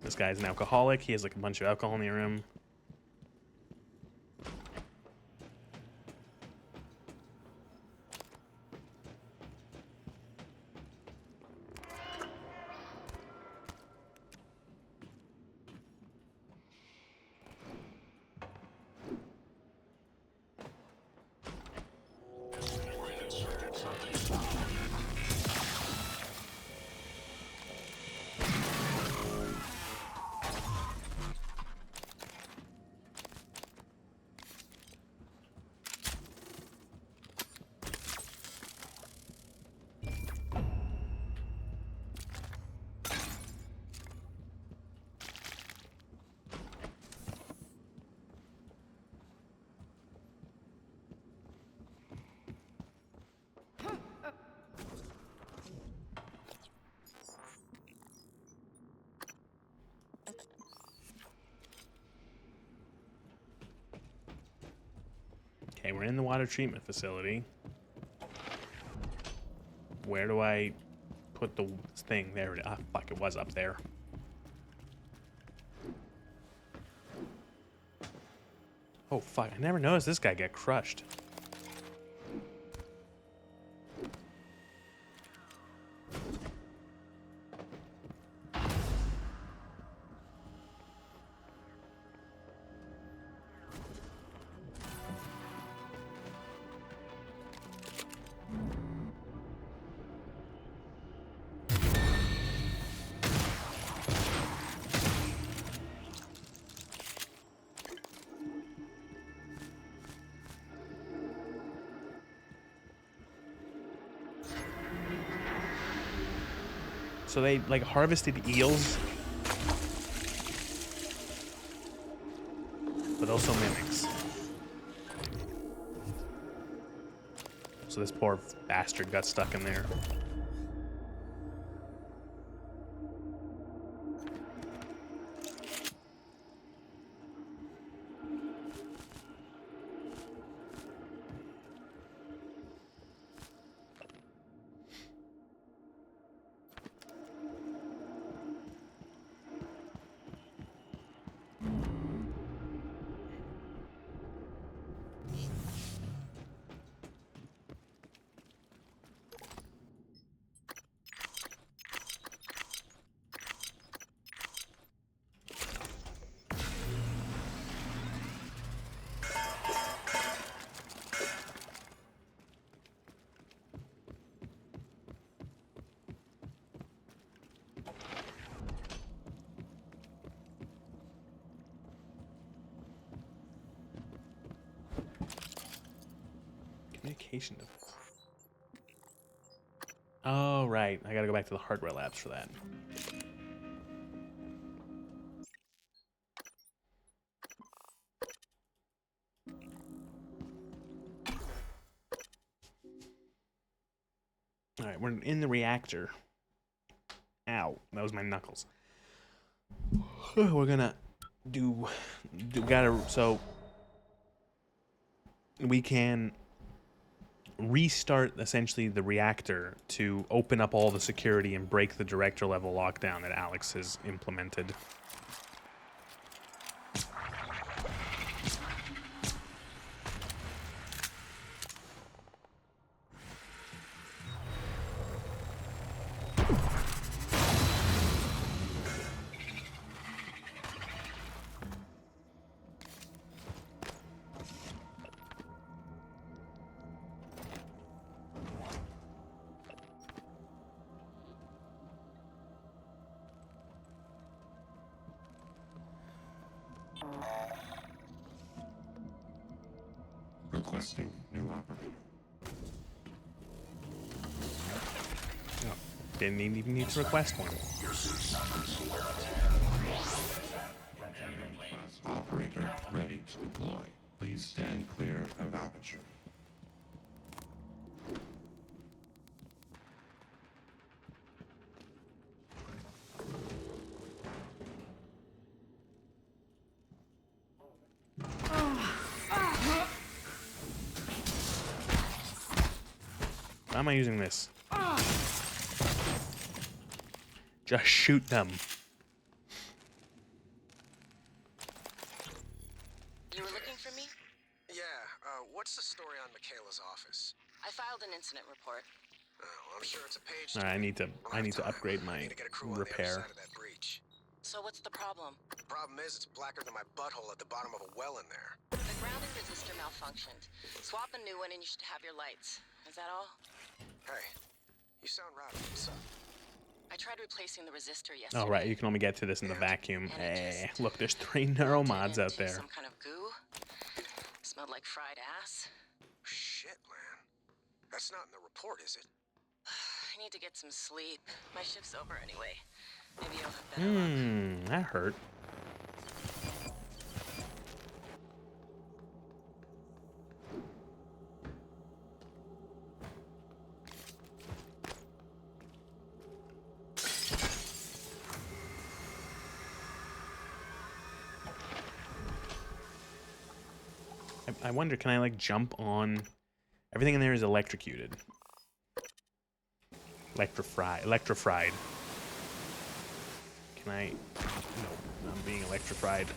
This guy's an alcoholic. He has like a bunch of alcohol near him. Okay, we're in the water treatment facility. Where do I put the thing? There it is. Ah, fuck, it was up there. Oh, fuck. I never noticed this guy get crushed. So they, like, harvested eels, but also mimics. So this poor bastard got stuck in there. Communication device. Oh, right. I gotta go back to the hardware labs for that. Alright, we're in the reactor. Ow, that was my knuckles. We're gonna so we can restart essentially the reactor to open up all the security and break the director level lockdown that Alex has implemented. Requesting new operator. Oh, didn't even need to request one. Your suit's numbers will wear a Class operator ready to deploy. Please stand clear of aperture. Why am I using this? Just shoot them. You were looking for me? Yeah, what's the story on Michaela's office? I filed an incident report. Well, I'm sure it's a page. Alright, I need to upgrade my repair. So what's the problem? The problem is it's blacker than my butthole at the bottom of a well in there. The grounding resistor malfunctioned. Swap a new one and you should have your lights. Is that all? Hey, you sound rowdy. What's up? I tried replacing the resistor yesterday. Oh, right, you can only get to this in the vacuum. Hey, look, there's 3 neuromods out there. Some kind of goo. Smelled like fried ass. Shit, man. That's not in the report, is it? I need to get some sleep. My shift's over anyway. Maybe you'll have better luck. That hurt. I wonder, can I like jump on? Everything in there is electrocuted. Electrified. Can I? No, I'm being electrified.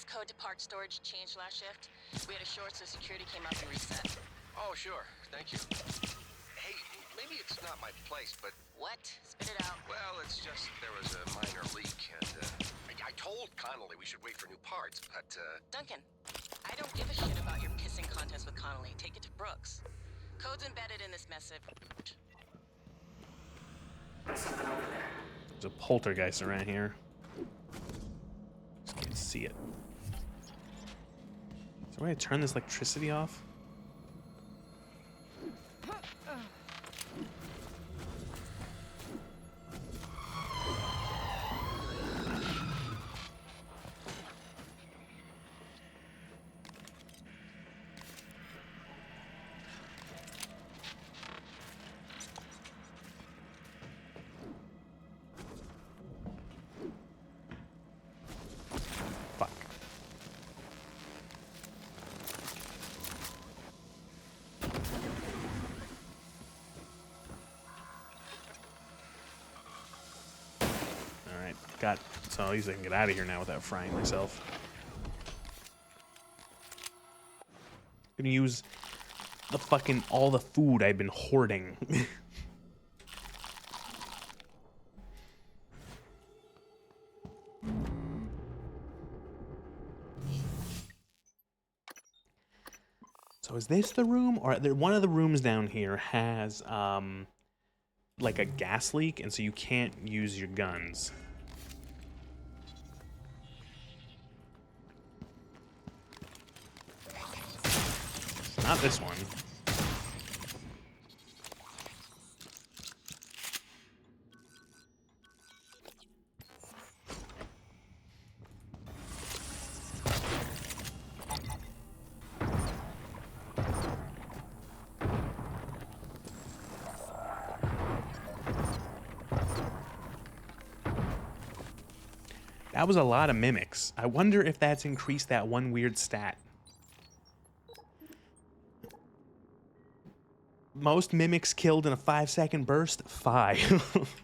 Code to part storage changed last shift. We had a short, so security came up and reset. Oh, sure. Thank you. Hey, maybe it's not my place, but... What? Spit it out. Well, it's just there was a minor leak, and, I told Connolly we should wait for new parts, but, Duncan, I don't give a shit about your pissing contest with Connolly. Take it to Brooks. Code's embedded in this message. There's a poltergeist around here. Just can't see it. Is there a way to turn this electricity off? So at least I can get out of here now without frying myself. I'm gonna use all the food I've been hoarding. So is this the room? Or one of the rooms down here has like a gas leak, and so you can't use your guns. Not this one. That was a lot of mimics. I wonder if that's increased that one weird stat. Most mimics killed in a 5-second burst? 5.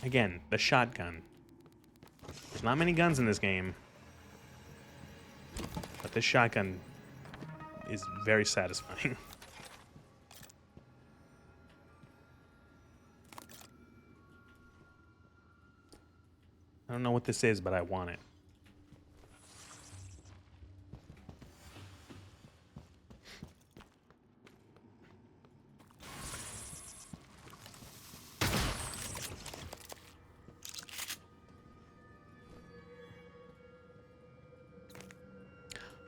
Again, the shotgun. There's not many guns in this game, but this shotgun is very satisfying. I don't know what this is, but I want it.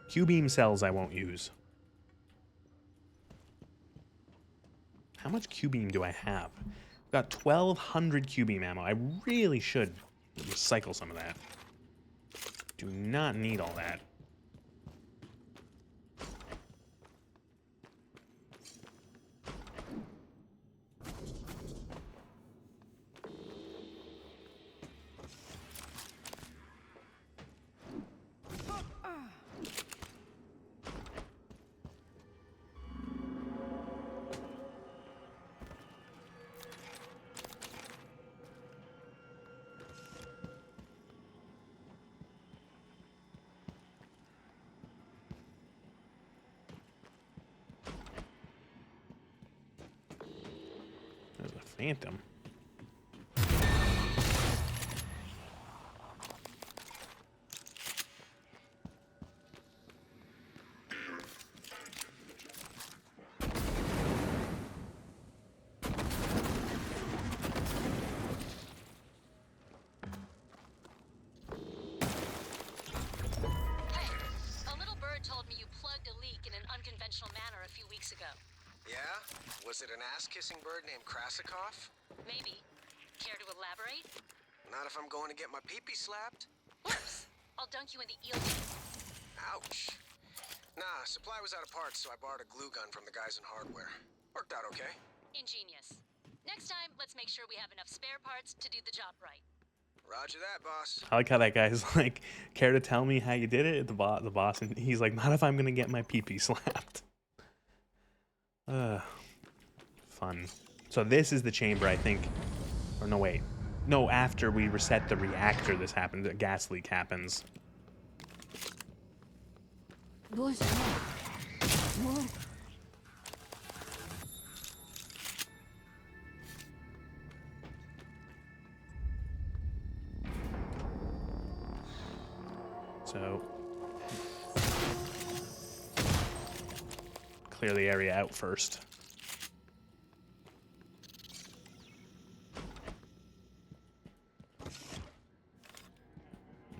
Q-beam cells I won't use. How much Q-beam do I have? I've got 1,200 Q-beam ammo. I really should recycle some of that. Do not need all that. Phantom. A little bird told me you plugged a leak in an unconventional manner a few weeks ago. Yeah? Was it an ass-kissing bird named Krasikov? Maybe. Care to elaborate? Not if I'm going to get my pee-pee slapped. Worse. I'll dunk you in the eel juice. Ouch. Nah, supply was out of parts, so I borrowed a glue gun from the guys in hardware. Worked out okay. Ingenious. Next time, let's make sure we have enough spare parts to do the job right. Roger that, boss. I like how that guy's like, care to tell me how you did it? The boss, and he's like, not if I'm gonna get my pee-pee slapped. Fun. So this is the chamber, I think. Or no, wait. No, after we reset the reactor, this happens. A gas leak happens. So clear the area out first.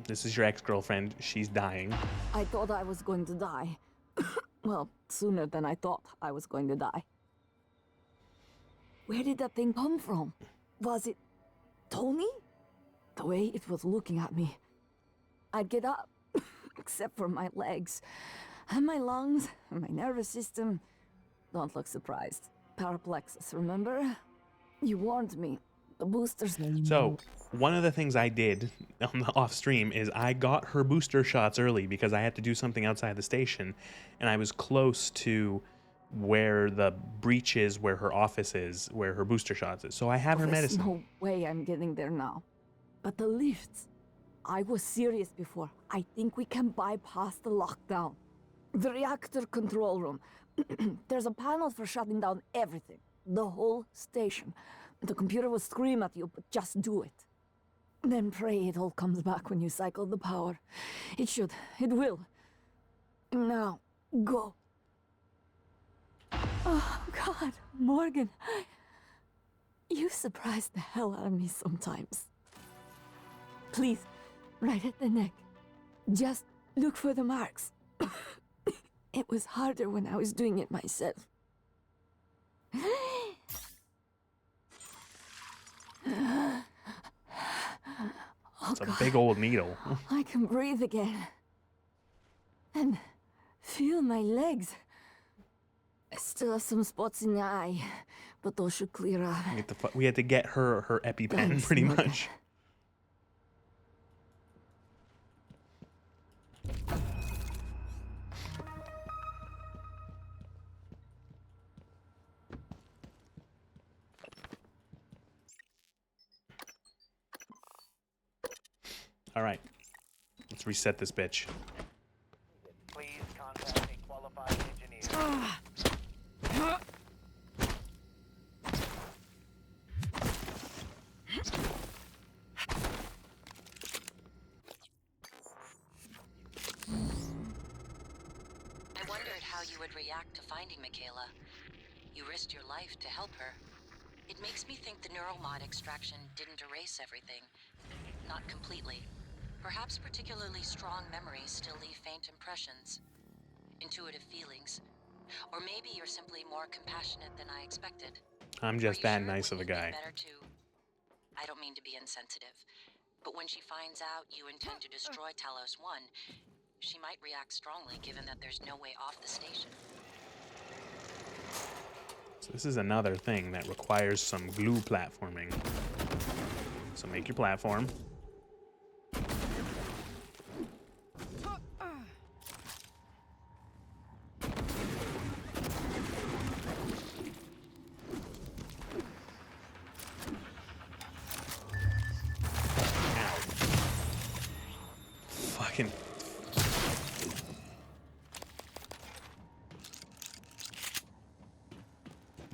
This is your ex-girlfriend. She's dying. I thought I was going to die. Well, sooner than I thought I was going to die. Where did that thing come from? Was it Tony? The way it was looking at me. I'd get up, except for my legs, and my lungs, and my nervous system. Don't look surprised. Paraplexus, remember? You warned me. The boosters. So, one of the things I did on the off stream is I got her booster shots early because I had to do something outside the station, and I was close to where the breach is, where her office is, where her booster shots is. So I have her medicine. There's no way I'm getting there now. But the lifts. I was serious before. I think we can bypass the lockdown. The reactor control room. There's a panel for shutting down everything. The whole station. The computer will scream at you, but just do it. Then pray it all comes back when you cycle the power. It should. It will. Now, go. Oh, God, Morgan. You surprise the hell out of me sometimes. Please, right at the neck. Just look for the marks. It was harder when I was doing it myself. It's a big old needle. I can breathe again. And feel my legs. I still have some spots in the eye, but those should clear up. We had to get her EpiPen, Thanks, pretty Morgan. much. All right, let's reset this bitch. Please contact a qualified engineer. I wondered how you would react to finding Michaela. You risked your life to help her. It makes me think the neural mod extraction didn't erase everything. Not completely. Perhaps particularly strong memories still leave faint impressions, intuitive feelings, or maybe you're simply more compassionate than I expected. I'm just that nice of a guy. Better to... I don't mean to be insensitive, but when she finds out you intend to destroy Talos 1, she might react strongly given that there's no way off the station. So this is another thing that requires some glue platforming. So make your platform. Fucking.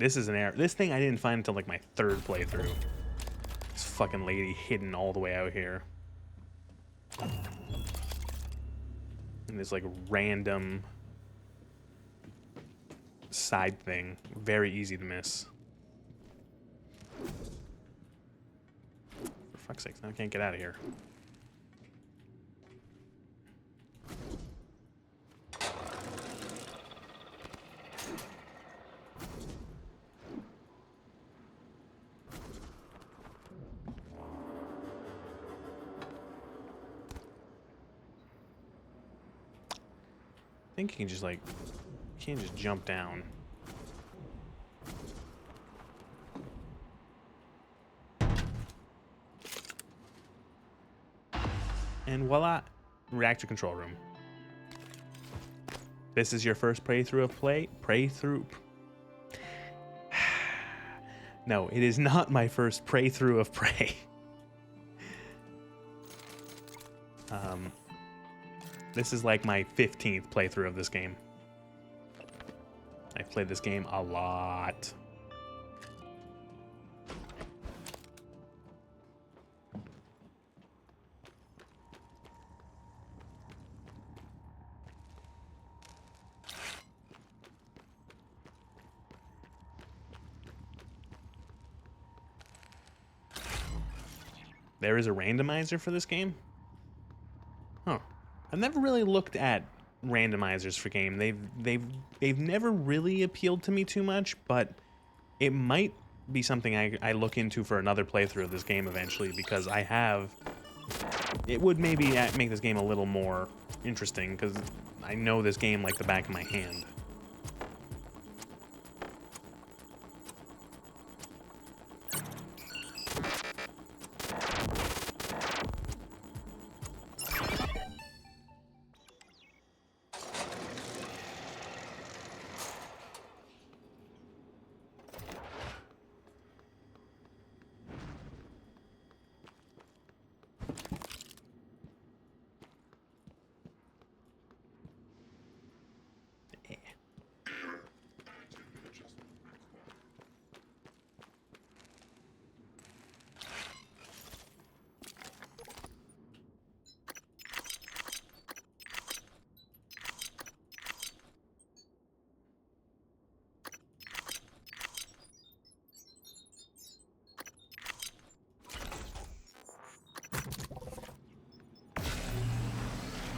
This is an error. This thing I didn't find until like my 3rd playthrough. This fucking lady hidden all the way out here. And this like random side thing. Very easy to miss. For fuck's sakes, now I can't get out of here. I think you can just like, you can't just jump down. And voila, reactor control room. This is your first playthrough of playthrough. No, it is not my first playthrough of Prey. This is like my 15th playthrough of this game. I've played this game a lot. There is a randomizer for this game? Huh. I've never really looked at randomizers for game. They've never really appealed to me too much, but it might be something I look into for another playthrough of this game eventually, because I have... It would maybe make this game a little more interesting, because I know this game like the back of my hand.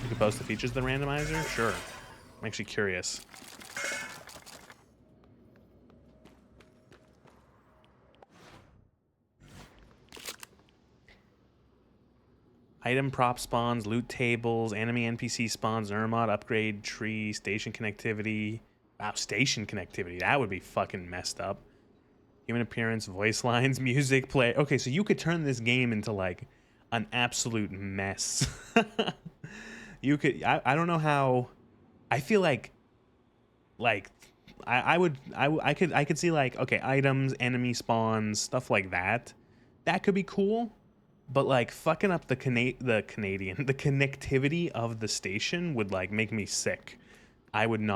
You can post the features of the randomizer? Sure. I'm actually curious. Item prop spawns, loot tables, enemy NPC spawns, Nermod upgrade tree, station connectivity. Wow, station connectivity. That would be fucking messed up. Human appearance, voice lines, music play. Okay, so you could turn this game into like an absolute mess. You could, I don't know how, I feel like I could see like, okay, items, enemy spawns, stuff like that. That could be cool, but like fucking up the connectivity of the station would like make me sick. I would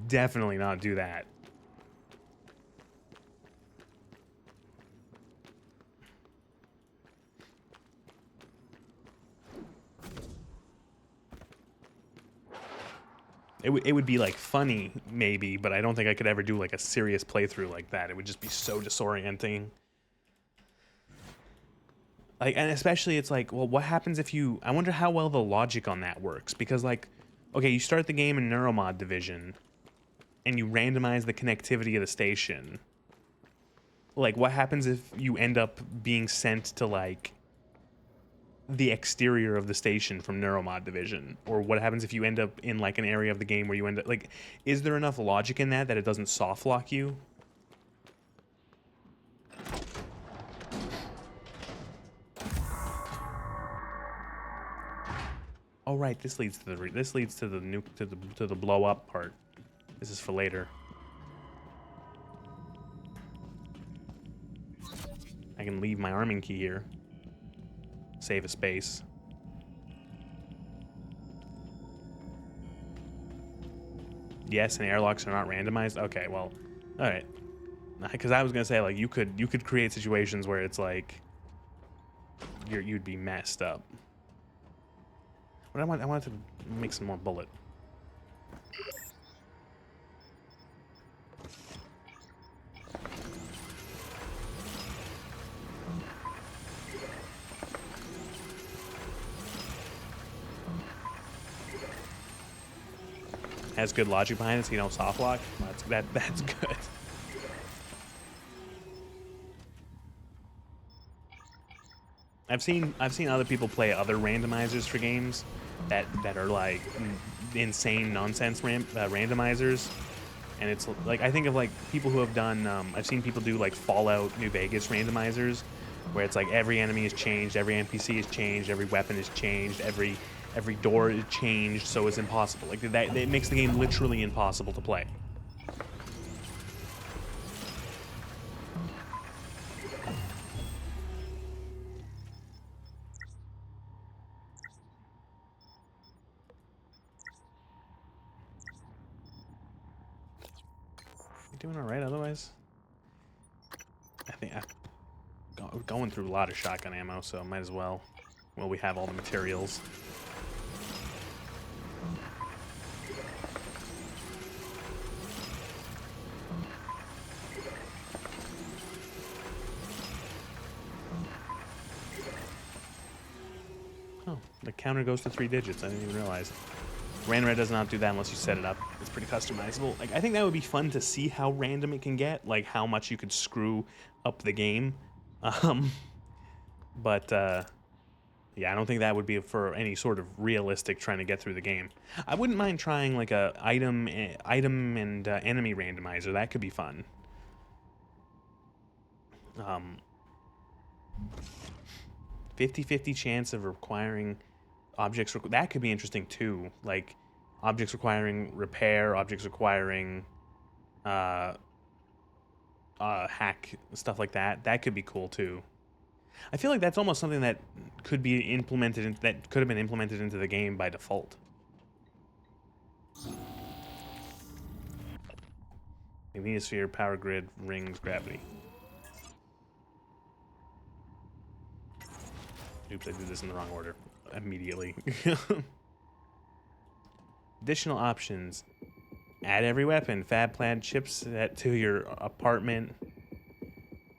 definitely not do that. It would be like funny maybe, but I don't think I could ever do like a serious playthrough like that. It would just be so disorienting. Like, and especially it's like, well, what happens if you, I wonder how well the logic on that works, because like, okay, you start the game in Neuromod Division and you randomize the connectivity of the station. Like, what happens if you end up being sent to like the exterior of the station from Neuromod Division? Or what happens if you end up in like an area of the game where you end up like, is there enough logic in that it doesn't soft lock you? Oh right, this leads to the nuke, to the blow up part. This is for later. I can leave my arming key here. Save a space. Yes, and airlocks are not randomized. Okay, well, All right. Because I was gonna say like you could create situations where it's like you'd be messed up. But I wanted to make some more bullet. Has good logic behind it, so you don't soft lock. That's good. I've seen other people play other randomizers for games that are like insane nonsense randomizers, and it's like I think of like people who have done. I've seen people do like Fallout New Vegas randomizers, where it's like every enemy is changed, every NPC is changed, every weapon is changed, every door is changed, so it's impossible. Like that, it makes the game literally impossible to play. You doing all right otherwise? I think I'm going through a lot of shotgun ammo, so might as well. Well, we have all the materials. Oh, the counter goes to 3 digits. I didn't even realize. Random does not do that unless you set it up. It's pretty customizable. Like I think that would be fun to see how random it can get, like how much you could screw up the game. But yeah, I don't think that would be for any sort of realistic trying to get through the game. I wouldn't mind trying like a item and enemy randomizer. That could be fun. 50-50 chance of requiring objects. That could be interesting too. Like objects requiring repair, objects requiring hack, stuff like that. That could be cool too. I feel like that's almost something that could be implemented that could have been implemented into the game by default. Magnetosphere, power grid, rings, gravity. Oops, I did this in the wrong order immediately. Additional options. Add every weapon. Fab plan chips to your apartment.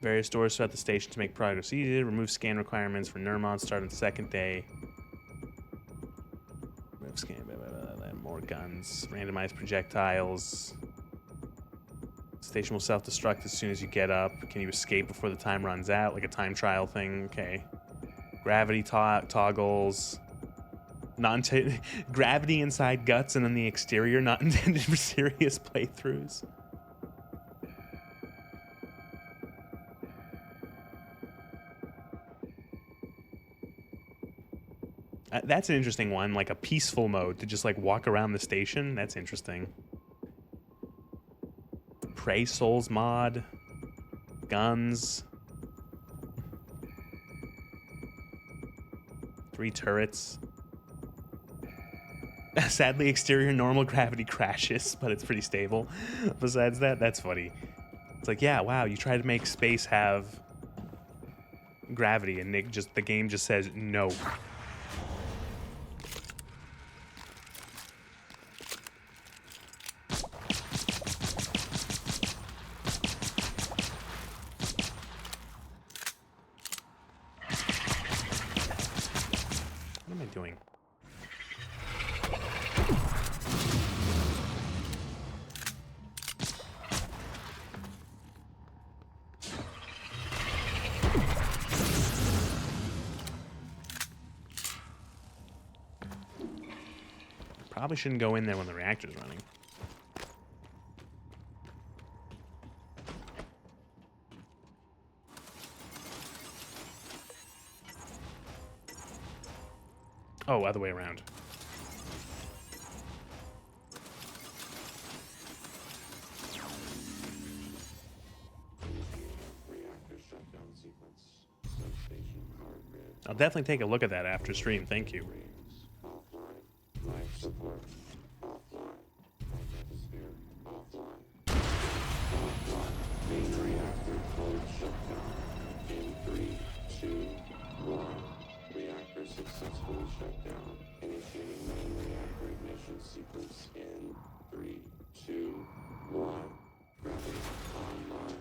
Various doors throughout the station to make progress easier. Remove scan requirements for Neuromod. Start on the second day. Remove scan. More guns. Randomized projectiles. Station will self-destruct as soon as you get up. Can you escape before the time runs out? Like a time trial thing. Okay. Gravity toggles. Gravity inside guts and then the exterior, not intended for serious playthroughs. That's an interesting one, like a peaceful mode to just like walk around the station. That's interesting. Prey Souls mod. Guns. 3 turrets. Sadly, exterior normal gravity crashes, but it's pretty stable. Besides that, that's funny. It's like, yeah, wow, you try to make space have gravity, and the game just says no. What am I doing? Probably shouldn't go in there when the reactor's running. Oh, other way around. I'll definitely take a look at that after stream. Thank you. Life support offline. Magnetosphere offline. 1. Reactor successfully shut down. Initiating main reactor ignition sequence in 3, 2, 1. Gravity online.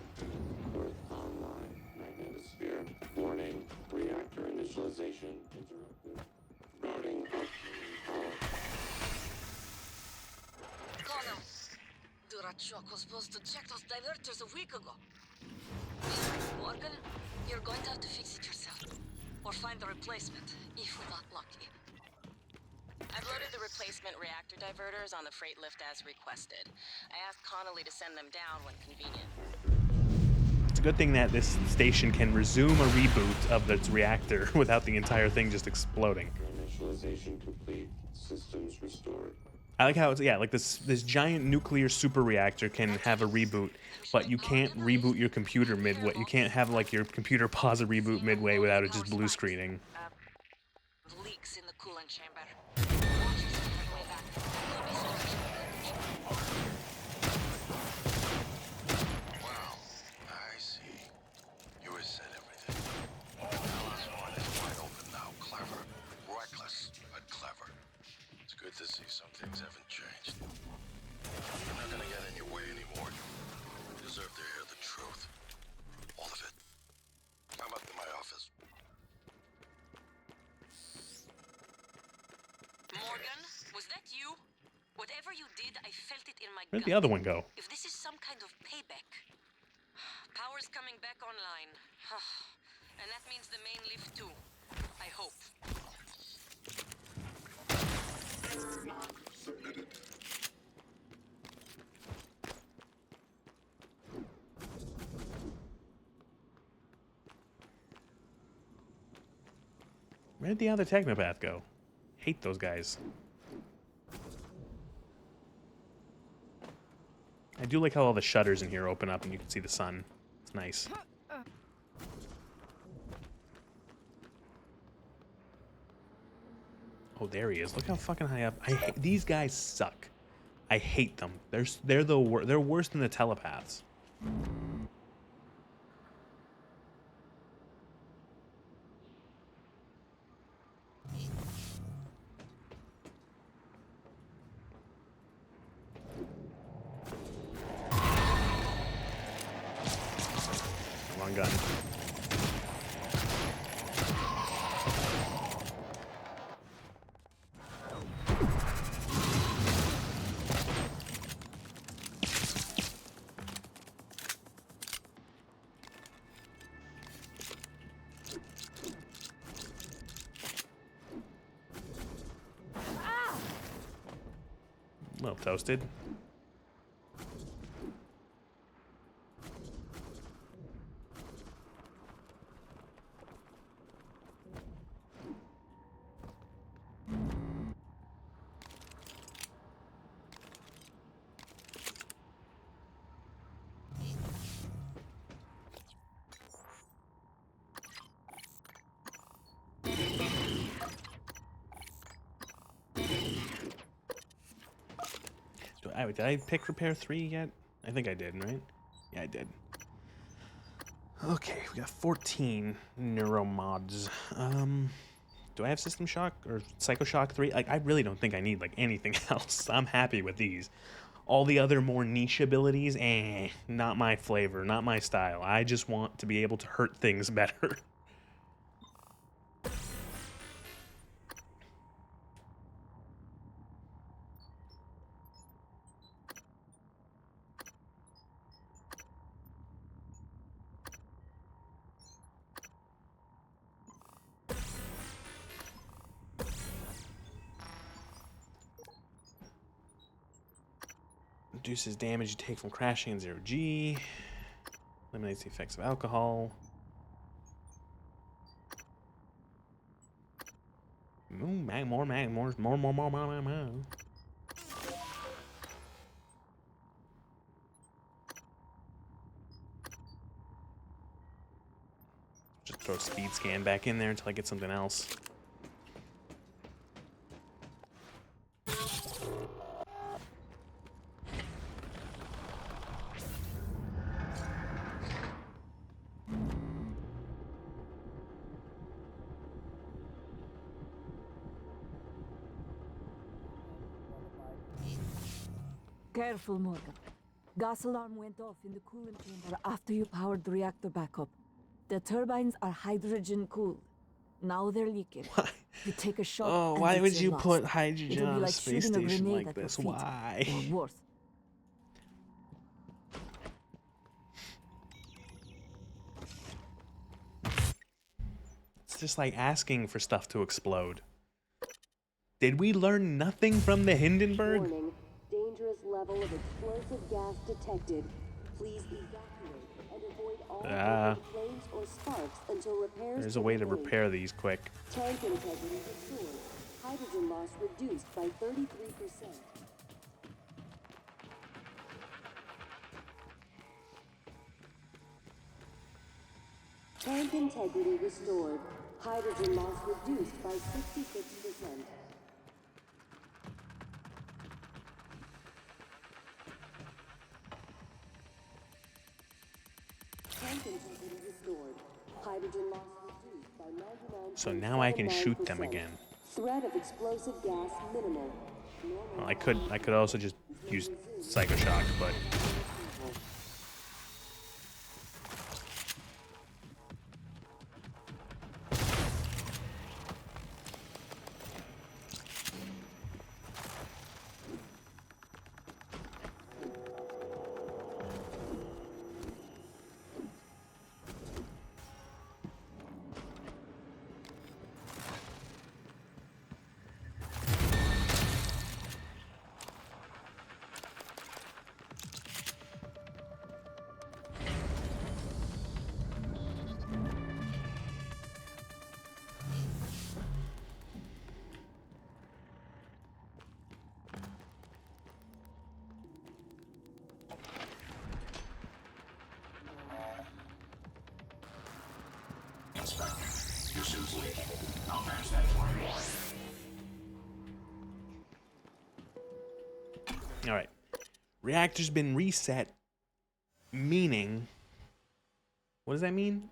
Earth online. Magnetosphere. Warning. Reactor initialization interrupted. Routing upstream power. Connor, Durachok was supposed to check those diverters a week ago. Morgan, you're going to have to fix it yourself. Or find the replacement, if we got lucky. I've loaded the replacement reactor diverters on the freight lift as requested. I asked Connolly to send them down when convenient. It's a good thing that this station can resume a reboot of its reactor without the entire thing just exploding. Initialization complete. Systems restored. I like how it's, yeah, like this giant nuclear super reactor can have a reboot, but you can't reboot your computer midway. You can't have like your computer pause a reboot midway without it just blue screening. Leaks in the coolant chamber. Wow, I see. You reset everything. Alice 1 is wide open now. Clever. Reckless, but clever. It's good to see some things haven't changed. You're not gonna get in your way anymore. You deserve to hear the truth. All of it. Come up to my office. Morgan, was that you? Whatever you did, I felt it in my Where'd gut. the other one go? If this is some kind of payback. Power's coming back online. And that means the main lift too. I hope. Submitted. Where'd the other technopath go? Hate those guys. I do like how all the shutters in here open up and you can see the sun. It's nice. Oh, there he is. Look how fucking high up. These guys suck. I hate them. They're worse than the telepaths. Wrong gun. A little toasted. Did I pick repair 3 yet? I think I did, right? Yeah, I did. Okay, we got 14 neuromods. Do I have System Shock or Psycho Shock 3? Like, I really don't think I need like anything else. I'm happy with these. All the other more niche abilities, not my flavor, not my style. I just want to be able to hurt things better. Reduces damage you take from crashing in 0G. Eliminates the effects of alcohol. More. Just throw speed scan back in there until I get something else. Careful, Morgan. Gas alarm went off in the coolant chamber after you powered the reactor back up. The turbines are hydrogen cooled. Now they're leaking. You take a shot. Oh, and why it's would your you last. put hydrogen It'll be on a like space shooting a station grenade like at your this? feet, Why? or worse. It's just like asking for stuff to explode. Did we learn nothing from the Hindenburg? Warning. Dangerous level of explosive gas detected. Please evacuate and avoid all open flames or sparks until repairs There's a can way be to made. repair these quick. Tank integrity restored. Hydrogen loss reduced by 33%. Tank integrity restored. Hydrogen loss reduced by 66%. Tank integrity restored. Hydrogen loss reduced by 99%. So now I can shoot them again. Threat of explosive gas minimal. Well, I could also just use Psycho Shock, but Inspector, your suit's leaking. I'll patch that for you. all right. Reactor's been reset, meaning, what does that mean?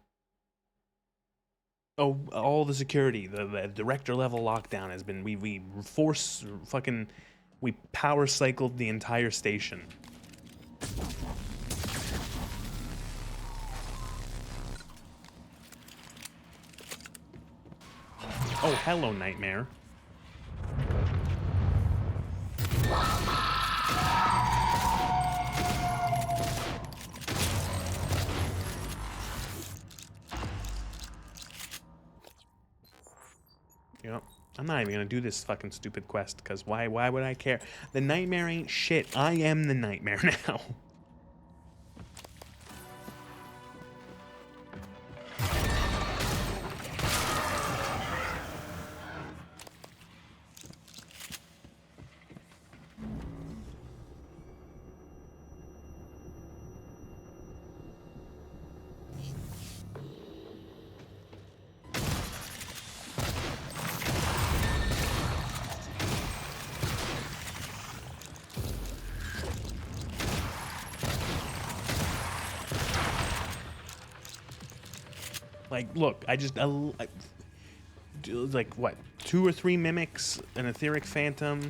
Oh, all the security, the director level lockdown has been, we power cycled the entire station. Oh, hello, Nightmare. Yep. I'm not even gonna do this fucking stupid quest, because why would I care? The Nightmare ain't shit. I am the Nightmare now. Like, look, I like, what, 2 or 3 mimics, an etheric phantom,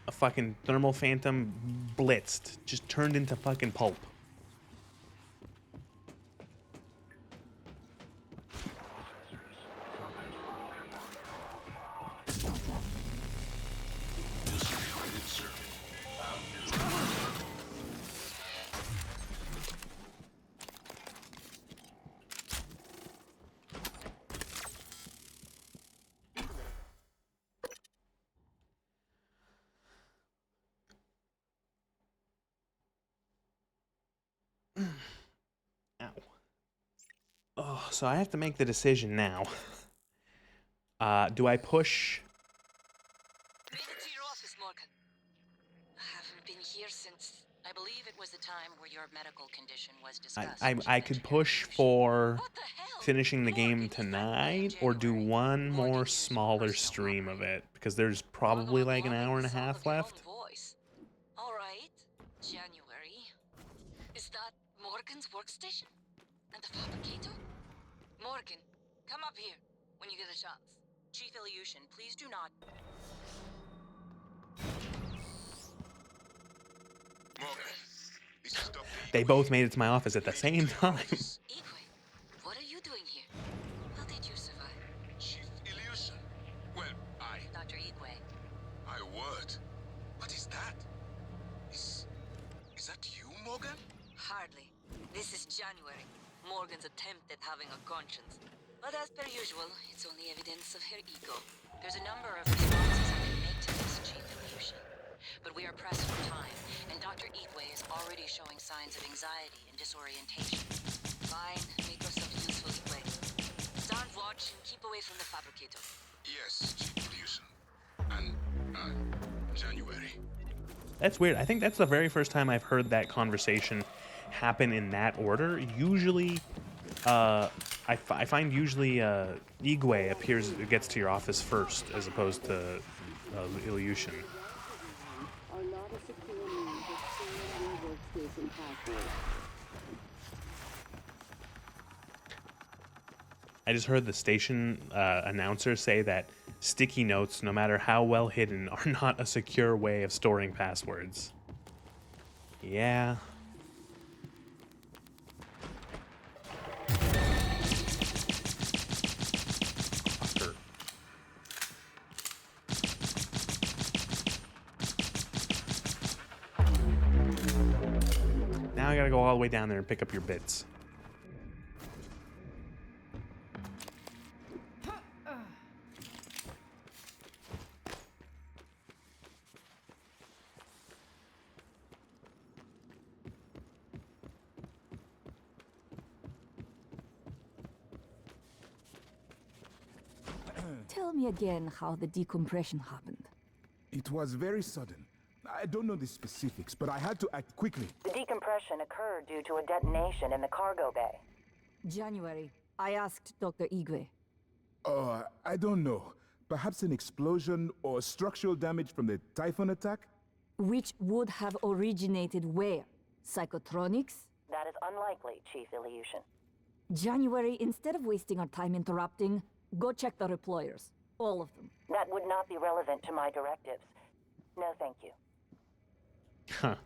a fucking thermal phantom blitzed, just turned into fucking pulp. Ow. Oh, so I have to make the decision now. Do I push? Made it to your office, Morgan. I haven't been here since I believe it was the time where your medical condition was discussed. I could push for finishing the game tonight, or do one more smaller stream of it, because there's probably like an hour and a half left. All right, January. Is that Morgan's workstation? And the fabricator? Morgan, come up here when you get a chance. Chief Ilyushin, please do not. They both made it to my office at the same time. What are you doing here? How did you survive? Chief Illusion. Well, Dr. Igwe. I would. What is that? Is that you, Morgan? Hardly. This is January. Morgan's attempt at having a conscience. But as per usual, it's only evidence of her ego. There's a number of responses I can make to this, Chief Illusion. But we are pressed for time, and Dr. Igwe is already showing signs of anxiety and disorientation. Fine, make yourself useful, Igwe. Stand watch and keep away from the fabricator. Yes, Chief Illusion. And, January. That's weird. I think that's the very first time I've heard that conversation happen in that order. Usually, I find usually Igwe gets to your office first, as opposed to Illusion. Are not a secure means of storing your workstation password. I just heard the station announcer say that sticky notes, no matter how well hidden, are not a secure way of storing passwords. Yeah. Fucker. Now I gotta go all the way down there and pick up your bits. Tell me again how the decompression happened. It was very sudden. I don't know the specifics, but I had to act quickly. The decompression occurred due to a detonation in the cargo bay. January, I asked Dr. Igwe. I don't know. Perhaps an explosion or structural damage from the Typhon attack? Which would have originated where? Psychotronics? That is unlikely, Chief Illusion. January, instead of wasting our time interrupting, go check the reployers. All of them. That would not be relevant to my directives. No, thank you. Huh.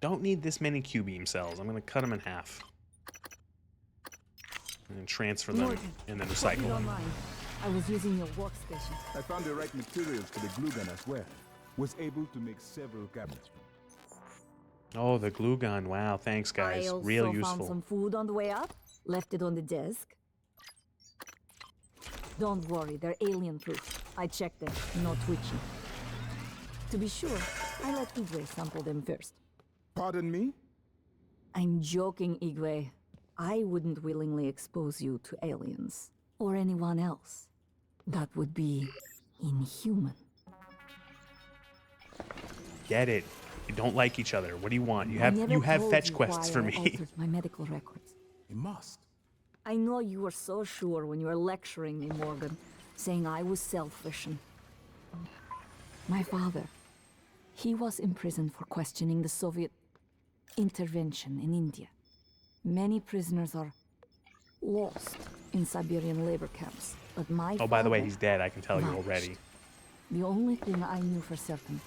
Don't need this many Q-beam cells. I'm gonna cut them in half. And then transfer them and then recycle them. I was using your workstation. I found the right materials for the glue gun as well. Was able to make several cabinets. Oh, the glue gun. Wow, thanks guys. I also Real useful. found some food on the way up. Left it on the desk. Don't worry, they're alien-proof. I checked them. No twitching. To be sure, I let Igwe sample them first. Pardon me? I'm joking, Igwe. I wouldn't willingly expose you to aliens. Or anyone else. That would be inhuman. Get it. You don't like each other. What do you want? You have fetch quests for me. Altered my medical records. You must. I know you were so sure when you were lecturing me, Morgan, saying I was selfish and... My father, he was imprisoned for questioning the Soviet intervention in India. Many prisoners are lost in Siberian labor camps, but my Oh, by the way, father he's dead. I can tell you vanished. already. The only thing I knew for certain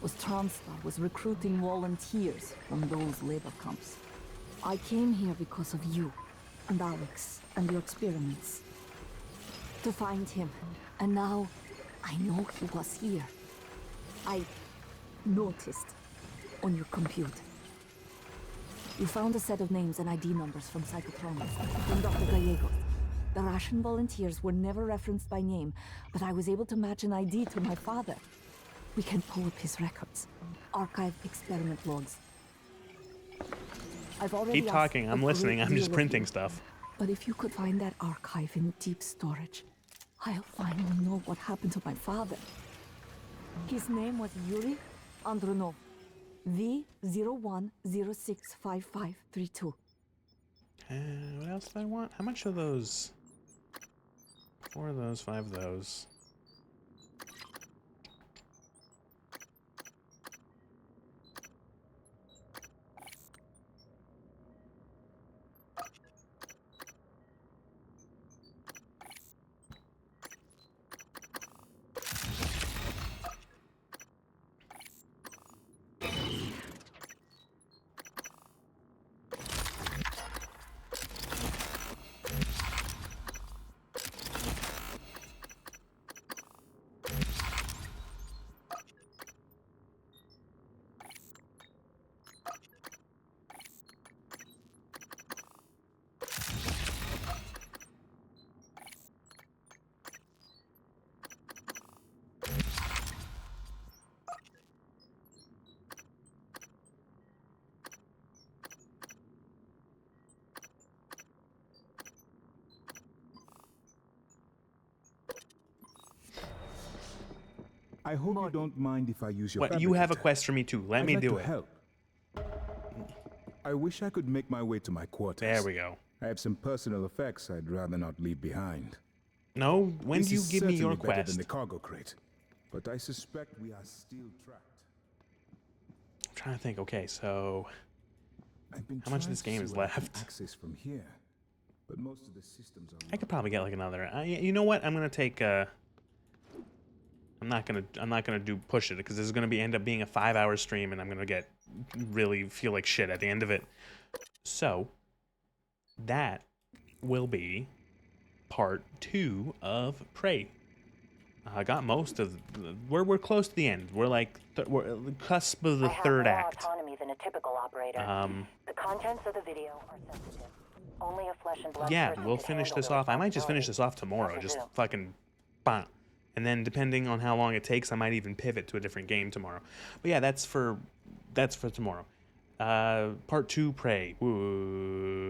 was Transtar was recruiting volunteers from those labor camps. I came here because of you, and Alex, and your experiments. To find him, and now I know he was here. I noticed on your computer. You found a set of names and ID numbers from Psychotronics, from Dr. Gallegos. The Russian volunteers were never referenced by name, but I was able to match an ID to my father. We can pull up his records, archive experiment logs. I've already Keep talking. asked I'm a listening. great I'm just deal of printing you. stuff. But if you could find that archive in deep storage, I'll finally know what happened to my father. His name was Yuri Andronov, V01065532. What else do I want? How much of those? 4 of those, 5 of those. I hope you don't mind if I use your What? You have a fabricator. quest for me too. Let I'd me like do to it. help. I wish I could make my way to my quarters. There we go. I have some personal effects I'd rather not leave behind. No, when This do you is give me your certainly better quest? than the cargo crate, but I suspect we are still trapped. I'm trying to think. Okay, so I've been how much of trying this to game see is what I can left? access from here, but most of the systems are. I could probably get like another. You know what? I'm gonna take. I'm not gonna do push it because this is gonna end up being a 5-hour stream, and I'm gonna really feel like shit at the end of it. So that will be part 2 of Prey. I got most of. We're close to the end. We're like we're at the cusp of the third I have act. more autonomy than a typical operator. The contents of the video are sensitive. Only a flesh and blood Yeah, person we'll could finish handle this the off. I might just finish responsibility. this off tomorrow. I Just presume. fucking bam. And then depending on how long it takes, I might even pivot to a different game tomorrow. But yeah, that's for tomorrow. Part 2 Prey. Woo.